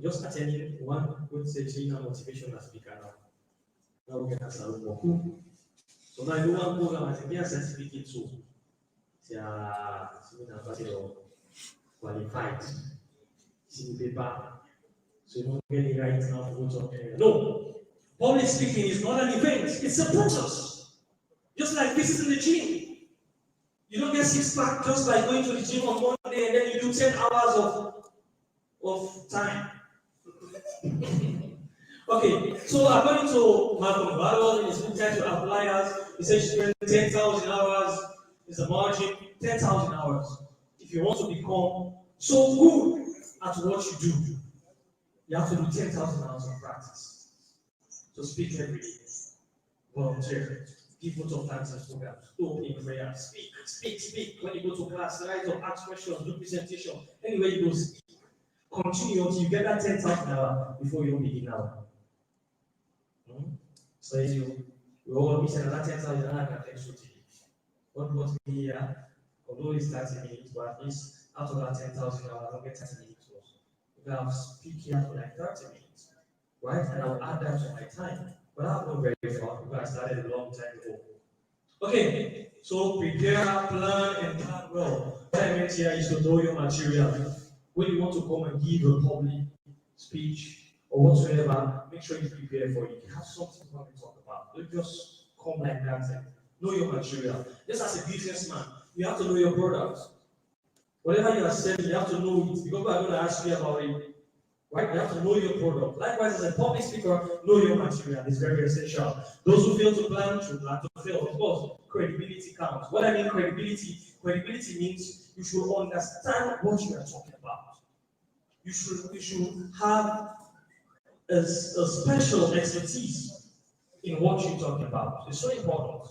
Just attending one, would say she's a motivational speaker now. Now we can start with so now you one program, I think there's a certificate too. C'est qualified. See the paper. So you don't get it right now to go to area. No. Public speaking is not an event, it's a process. Just like this is in the gym. You don't get 6-pack just by going to the gym on Monday and then you do 10 hours of time. Okay, so according to Malcolm Gladwell in his book titled Outliers, he says you spend 10,000 hours is the margin, 10,000 hours. If you want to become so good at what you do, you have to do 10,000 hours of practice. So speak every day, volunteer, give vote of thanks and programs, go in prayer, speak. When you go to class, write up, ask questions, do presentation, anywhere you go, speak. Continue until you get that 10,000 hours before you begin now. So you all miss another 10,000 hours can take shooting. What brought me here, although it's 30 minutes, but at least out of that 10,000 hours, I'll get 30 minutes also. If I'll speak here for like 30 minutes, right? And I'll add that to my time. But I've gone very far because I started a long time ago. Okay, so prepare, plan, and plan well. What I meant here is to know your material. When you want to come and give a public speech or whatsoever, make sure you prepare for it. You have something to come and talk about. Don't just come like that and know your material. Just as a businessman, you have to know your product. Whatever you are selling, you have to know it. Because I'm going to ask you about it. Right? You have to know your product. Likewise, as a public speaker, know your material. It's very essential. Those who fail to plan should plan to fail. Of course, credibility counts. What I mean credibility means you should understand what you are talking about. You should have a special expertise in what you're talking about. It's so important.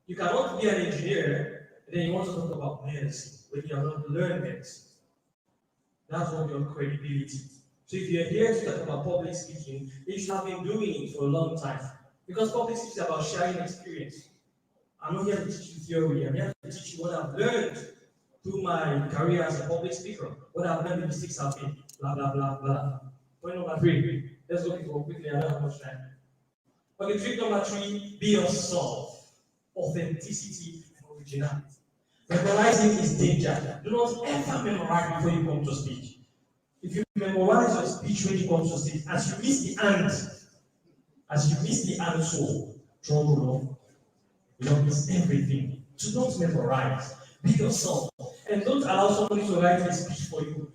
You cannot be an engineer and then you want to talk about medicine when you have not learned medicine. That's what your credibility. So if you're here to talk about public speaking, you should have been doing it for a long time. Because public speaking is about sharing experience. I'm not here to teach you theory, I'm here to teach you what I've learned through my career as a public speaker, what I've learned, the mistakes I've made, blah, blah, blah, blah. Point number 3. Let's go before quickly, I don't have much time. Okay, trick number 3, be yourself. Authenticity and originality. Memorizing is danger. Do not ever memorize before you come to speak. If you memorize your speech when you come to speak, as you miss the and so, trouble, you don't miss everything. Do not memorize. Be yourself. And don't allow somebody to write a speech for you.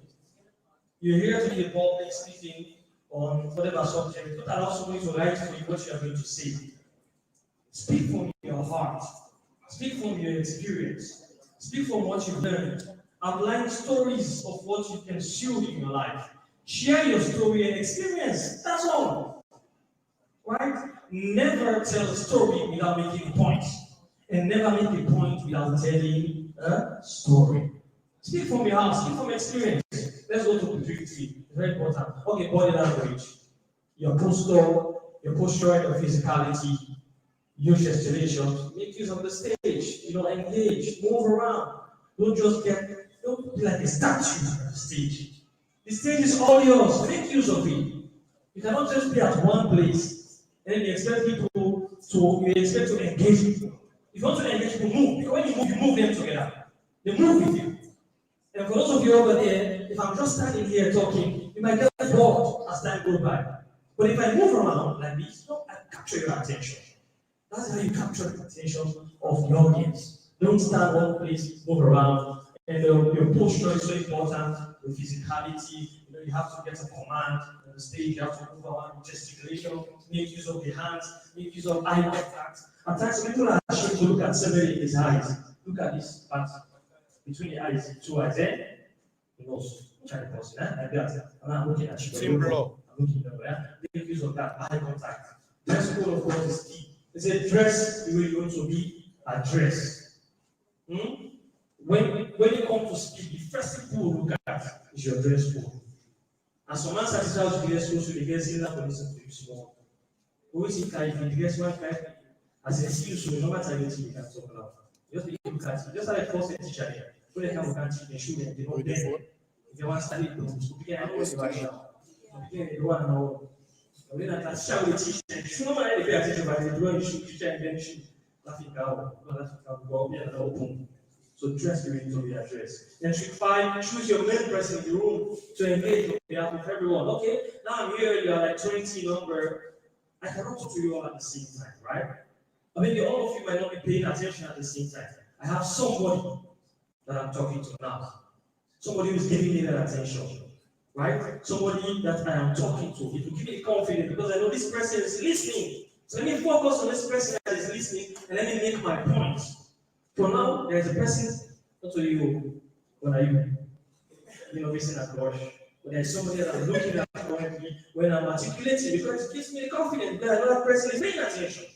You're here to be a public speaking, on whatever subject, don't allow somebody to write for you what you are going to say. Speak from your heart. Speak from your experience. Speak from what you've learned. Outline stories of what you can show in your life. Share your story and experience. That's all. Right? Never tell a story without making a point. And never make a point without telling a story. Speak from your heart. Speak from experience. Let's go to P3. It's very important. Okay, body language. Your posture and your physicality. Use gesticulations, make use of the stage, engage, move around. Don't be like a statue on the stage. The stage is all yours, make use of it. You cannot just be at one place and then you expect to engage people. If you want to engage people, move. Because when you move them together. They move with you. And for those of you over there, if I'm just standing here talking, you might get bored as time goes by. But if I move around like this, I capture your attention. That's how you capture the attention of the audience. Don't stand one place, move around. And your posture is so important, your physicality. You have to get a command on the stage, you have to move around, gesticulation, make use of the hands, make use of eye contact. At times, people are ashamed to look at somebody in his eyes. Look at this part between the eyes, two eyes, the nose. I'm trying to pause it, like that. And I'm looking at you. I'm looking at you. Make use of that eye contact. Dress code, of course, is key. It's a dress the way you want to be addressed. When you come to speak, the first thing people will look at is your dress code. And some man satisfies with the dress code, so they get similar to listen to you small. Always think if you dress one guy, as a see you, so no matter what you can talk about. Just be able to catch it. Just like a first teacher here. When they come to catch they show them, they don't dare. If they want to study, they don't speak. I know what you're now. They don't want to know. When I can share with teachers, you know what I pay attention, but they do you should teacher and then should laughing out, go up and open. So dress the way to be addressed. Then trick 5, choose your main person in the room to engage on behalf of everyone. Okay, now I'm here, you are like 20 number. I cannot talk to you all at the same time, right? But maybe all of you might not be paying attention at the same time. I have somebody that I'm talking to now. Somebody who's giving me that attention. Right? Somebody that I am talking to. It will give me confidence because I know this person is listening. So let me focus on this person that is listening and let me make my point. For now, there is a person, not to you, what are you? Facing a blush. But there is somebody that I'm looking at currently when I'm articulating because it gives me the confidence that another person is paying attention.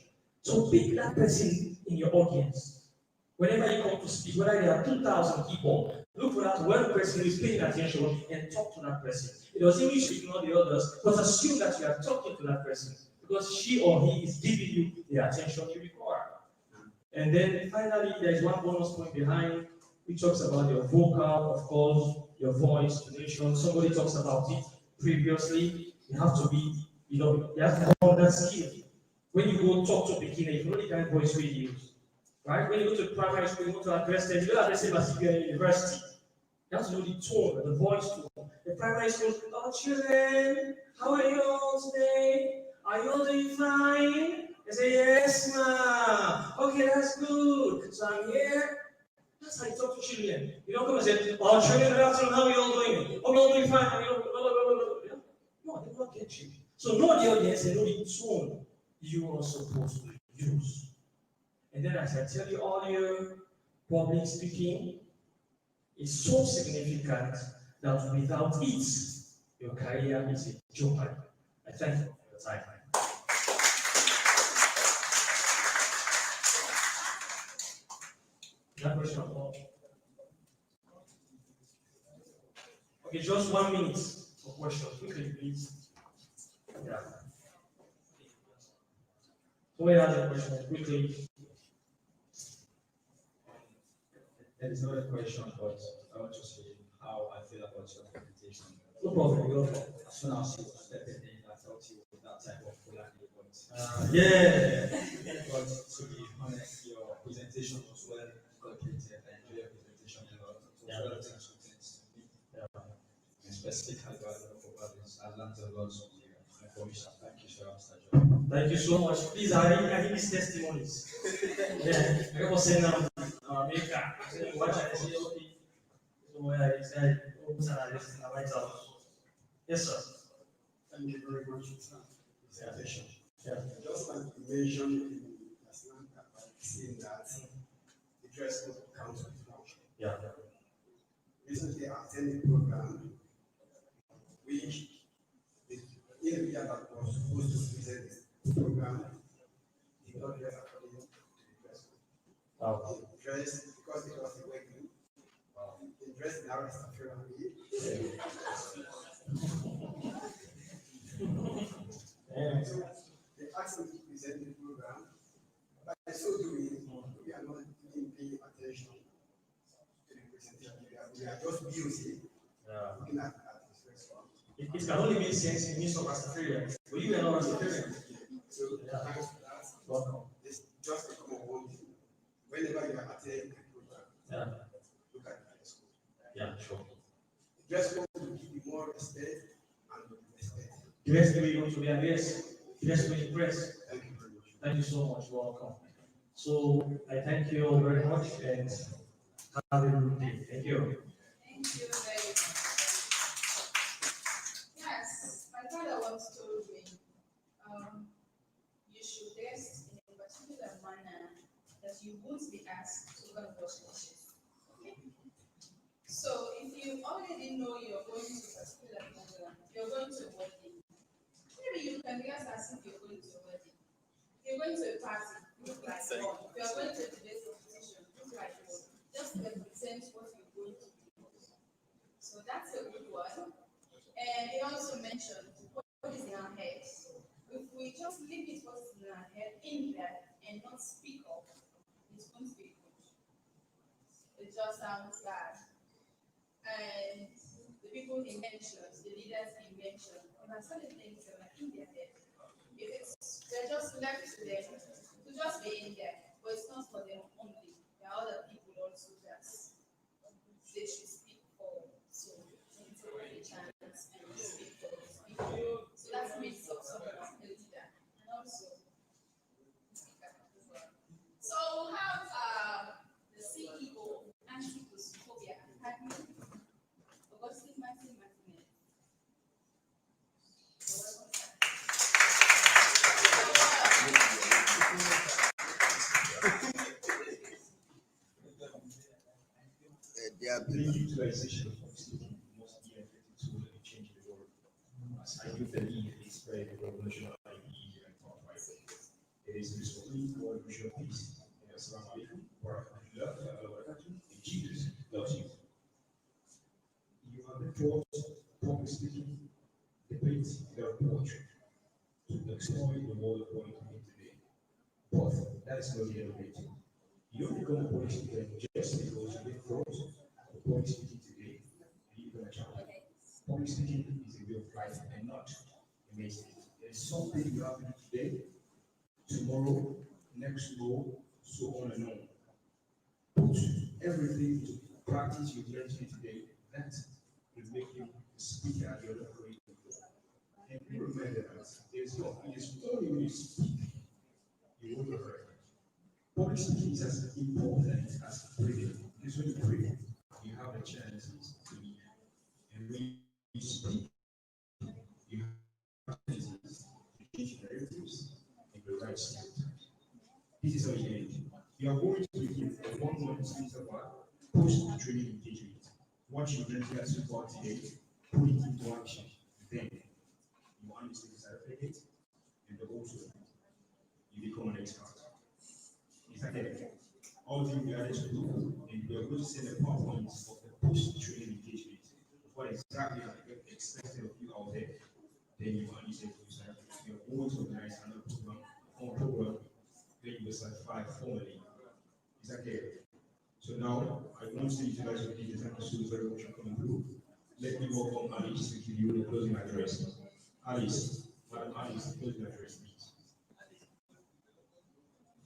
So pick that person in your audience. Whenever you come to speak, whether there are 2,000 people, look for that one person who is paying attention and talk to that person. It doesn't mean you should ignore the others, but assume that you are talking to that person because she or he is giving you the attention you require. And then finally, there is one bonus point behind which talks about your vocal, of course, your voice, tonation. Somebody talks about it previously. You have to be, you have to have that skill. When you go talk to a beginner, you know the kind of voice we use. Right? When you go to primary school, you go to address them, you don't address them as if you're in university. You have to know the tone, the voice tone. The primary school, oh children, how are you all today? Are you all doing fine? They say, yes, ma'am. Okay, that's good. So I'm here. That's how you talk to children. You don't come and say, oh children, good afternoon, how are you all doing? Oh, we're all doing fine. No, they will not get you. So know the audience and know the tone you are supposed to use. And then as I tell you earlier, public speaking is so significant that without it, your career is in jeopardy. I thank you for your time. That question of all. Okay, just 1 minute for questions. Quickly, please. Yeah. Who has a question? Quickly. There is not a question, but I want to say how I feel about your presentation. No problem, go ahead. As soon as you stepped in, I thought you were that type of Fulani, but yeah. But to be honest, your presentation was well completed. I enjoyed your presentation a lot. It was well executed to me. Specifically, I learned a lot from you. Information. Thank you so much. Thank you so much. Please, I need these testimonies. Yeah, I was saying now, America. Watch I say, okay. So I said, Yes, sir. Thank you very much for that presentation. Yeah. Just like you mentioned in last night, I've seen that the dress code counts with function. Yeah. Recently, I attended a program which the individual that was supposed to present the program did not dress according to the dress code. Wow. He dressed because it was a wedding. He dressed in our Rastafarian way. So they asked him to present the program. By so doing, we are not even paying attention to the presentation. We are just busy looking at his response. It can only make sense in midst of Rastafarian. But you are not Rastafarian. So thanks for that. Welcome. It's just a common one thing. Whenever you are attending a program, look at the dress code. Yeah, sure. The dress code will give you more respect and respect. Dress the way you want to be addressed. Dress to impress. Thank you very much. Thank you so much. Welcome. So I thank you all very much and have a good day. Thank you. Thank you very much. Yes, my father once told me, you should dress in a particular manner that you won't be asked to go and wash dishes. Okay? So if you already know you're going to a particular program, you're going to a wedding, maybe you can dress as if you're going to a wedding. If you're going to a party, look like one. If you're going to a debate competition, look like one. Just represent what you're going to do. So that's a good one. And he also mentioned what is in our head. If we just leave it what's in our head in there and not speak up, it won't be good. It just sounds bad. And the people he mentioned, the leaders he mentioned, there are certain things that are in their head. If it's, they're just left to them to just be in there, but it's not for them only. There are other people also that they should speak for. So they take a chance and speak for those people. So that makes up someone as a leader. And also, so we have the CEO of Anti-Glossophobia Academy, Augustine Martinez. The utilization of speaking must be an effective tool in changing the world. As I do believe it is very revolutionary and powerful. It is responsibility for the mission of peace. Assalamu alaikum wa rahmatullahi wa barakatuh. Jesus loves you. You have been taught public speaking, debate, without poetry to exploit the world according to me today. But that is not the end of it. You don't become a public speaker just because you get taught public speaking today, and you become a champion. Public speaking is a way of life and not a mistake. It is something you have to do today, tomorrow, next tomorrow, so on and on. Put everything into practice you learned today. That will make you a speaker at your level. And remember that there's no, it is only when you speak, you will be heard. Public speaking is as important as praying. Because when you pray, you have a chance to lead. And when you speak, you have chances to change narratives and the right stereotypes. This is how you end. You are going to begin a one-on-one series about post-training engagement. What you learned here so far today, put it into action. Then you understand the certificate and also you become an expert. Is that it? All the we are to do, and we are going to send a PowerPoint of the post-training engagement. What exactly are expected of you out there? Then you understand the certificate. You are going to organize another program, then you will certify formally. Is that clear? So now, I want to utilize your data. Thank you so very much for coming through. Let me welcome Alice to give you the closing address. Alice, Madam Alice, the closing address, please.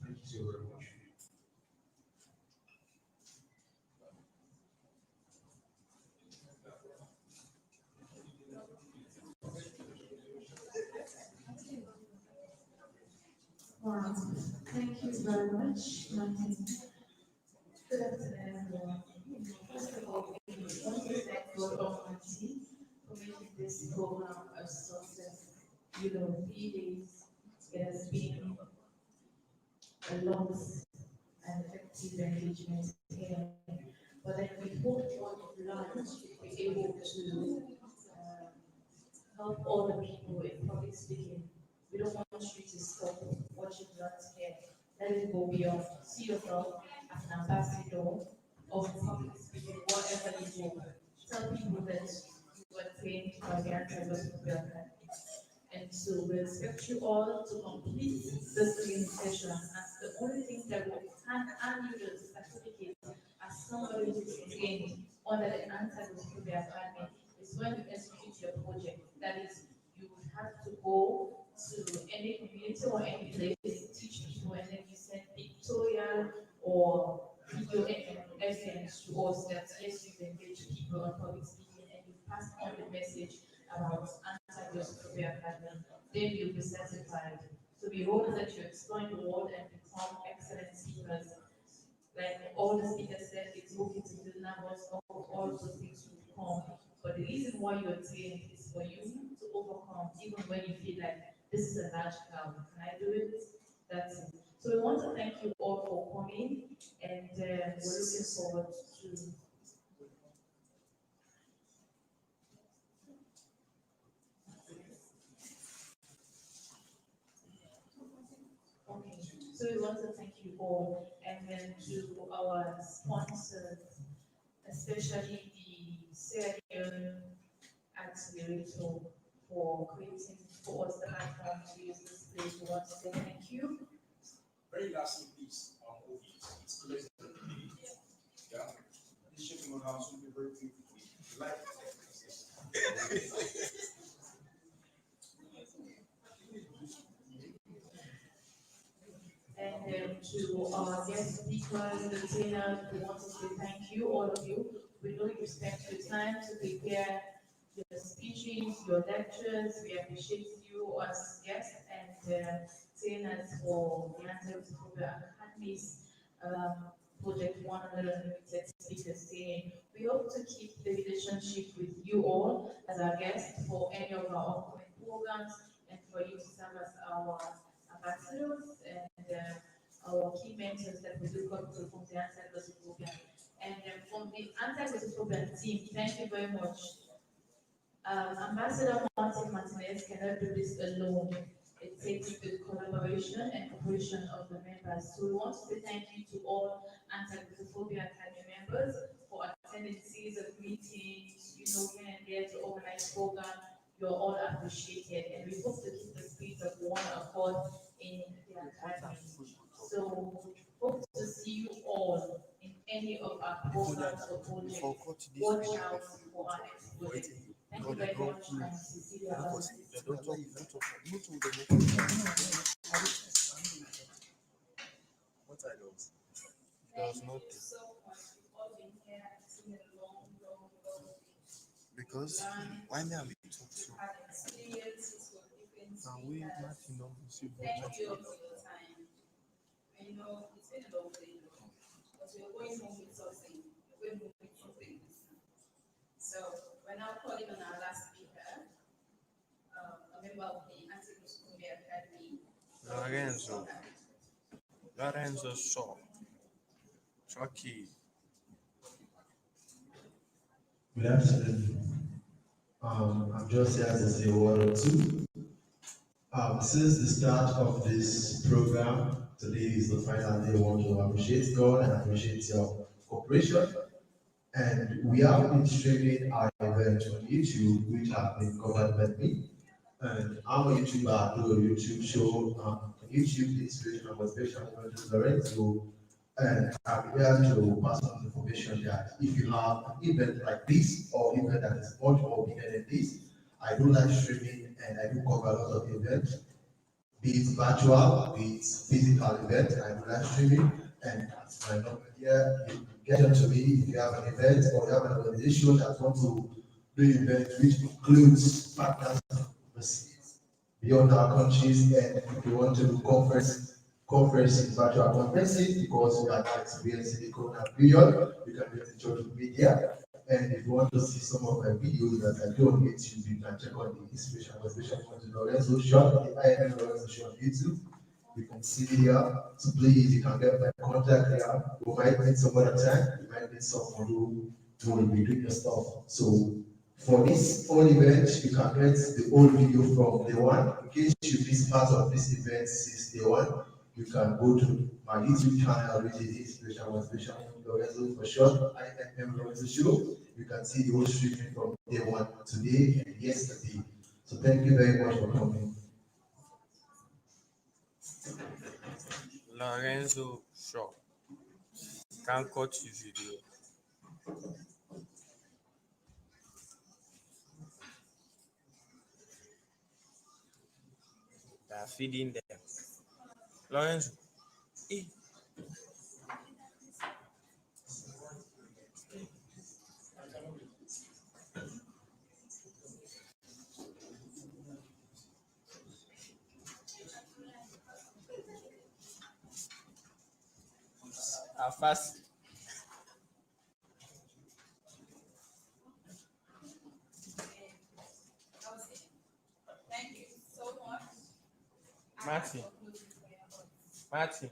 Thank you so very much. Wow, thank you very much, Martin. Good afternoon, everyone. First of all, we want to thank God Almighty for making this program a success. 3 days. It has been a lot and effective engagement here. But then we hope on lunch to be able to help all the people in public speaking. We don't want you to stop what you've learned here. Let it go beyond. See yourself as an ambassador of public speaking, whatever you do. Tell people that you were trained by the Anti-Glossophobia Academy. And so we expect you all to complete this training session as the only thing that will hand you the certificate as somebody who is trained under the Anti-Glossophobia Academy is when you execute your project. That is, you would have to go to any community or any place, teach people, and then you send pictorial or video evidence to us that yes, you've engaged people on public speaking and you've passed on the message about Anti-Glossophobia Academy. Then you'll be certified. So we hope that you explore the world and become excellent speakers. Like all the speakers said, it's okay to feel nervous, all those things will come. But the reason why you're trained is for you to overcome, even when you feel like this is a large crowd. Can I do it? That's it. So we want to thank you all for coming, and we're looking forward to. Okay, so we want to thank you all, and then to our sponsors, especially the Sierra Leone Accelerator for creating for us the platform to use this place. We want to say thank you. Very lastly, please, on OVs, it's close to the community. Yeah, this shipping will have something very beautiful. Like And to our guest speakers, the trainers, we want to say thank you, all of you. We know you spent your time to prepare your speeches, your lectures. We appreciate you as guests and trainers for the Anti-Glossophobia Academy's Project 100 Unlimited Speakers Training. We hope to keep the relationship with you all as our guests for any of our upcoming programs and for you to serve as our ambassadors and our key mentors that we look up to from the Anti-Glossophobia. And from the Anti-Glossophobia team, thank you very much. Ambassador Martin Martinez cannot do this alone. It takes the collaboration and cooperation of the members. So we want to say thank you to all Anti-Glossophobia Academy members for attending series of meetings, here and there to organize programs. You're all appreciated, and we hope to keep the spirit of one accord in the academy. So hope to see you all in any of our programs or projects. Watch out for our next project. Thank you very much, and Cecilia. What I do? Thank you so much. We've all been here. It's been a long. Because why may I be talk to? Can we not see thank you for your time. And it's been a long day, but we're going home with something. We're going home with something. So we're now calling on our last speaker, a member of the Anti-Glossophobia Academy. Lorenzo Shaw. Chucky. Good afternoon. I'm just here to say a word or two. Since the start of this program, today is the final day. I want to appreciate God and appreciate your cooperation. And we have been streaming our event on YouTube, which have been covered by me. And I'm a YouTuber. I do a YouTube show on YouTube, the Inspiration and Motivation of Lorenzo. And I'm here to pass on the information that if you have an event like this, or event that is much more bigger than this, I do live streaming and I do cover a lot of events, be it virtual, be it physical events, I do live streaming. And that's my number here. You get on to me if you have an event or you have an organization that wants to do events which includes partners overseas, beyond our countries, and if you want to do conferences, virtual conferences, because we are not experiencing the corona period, you can get in touch with media. And if you want to see some of my videos that I do on YouTube, you can check on the inspiration motivation from Lorenzo Short, the IM Lorenzo Short on YouTube. You can see it here. So please, you can get my contact here. We might need some other time. You might need someone who will be doing your stuff. So for this whole event, you can get the whole video from day one. In case you miss part of this event since day one, you can go to my YouTube channel, which is Inspiration Motivation Lorenzo for short, IMM Lorenzo Show. You can see the whole streaming from day one, today, and yesterday. So thank you very much for coming. Lorenzo Shaw. Can cut your video. They are feeding them. Lorenzo. Eh. How fast? Thank you so much. Martin. Martin.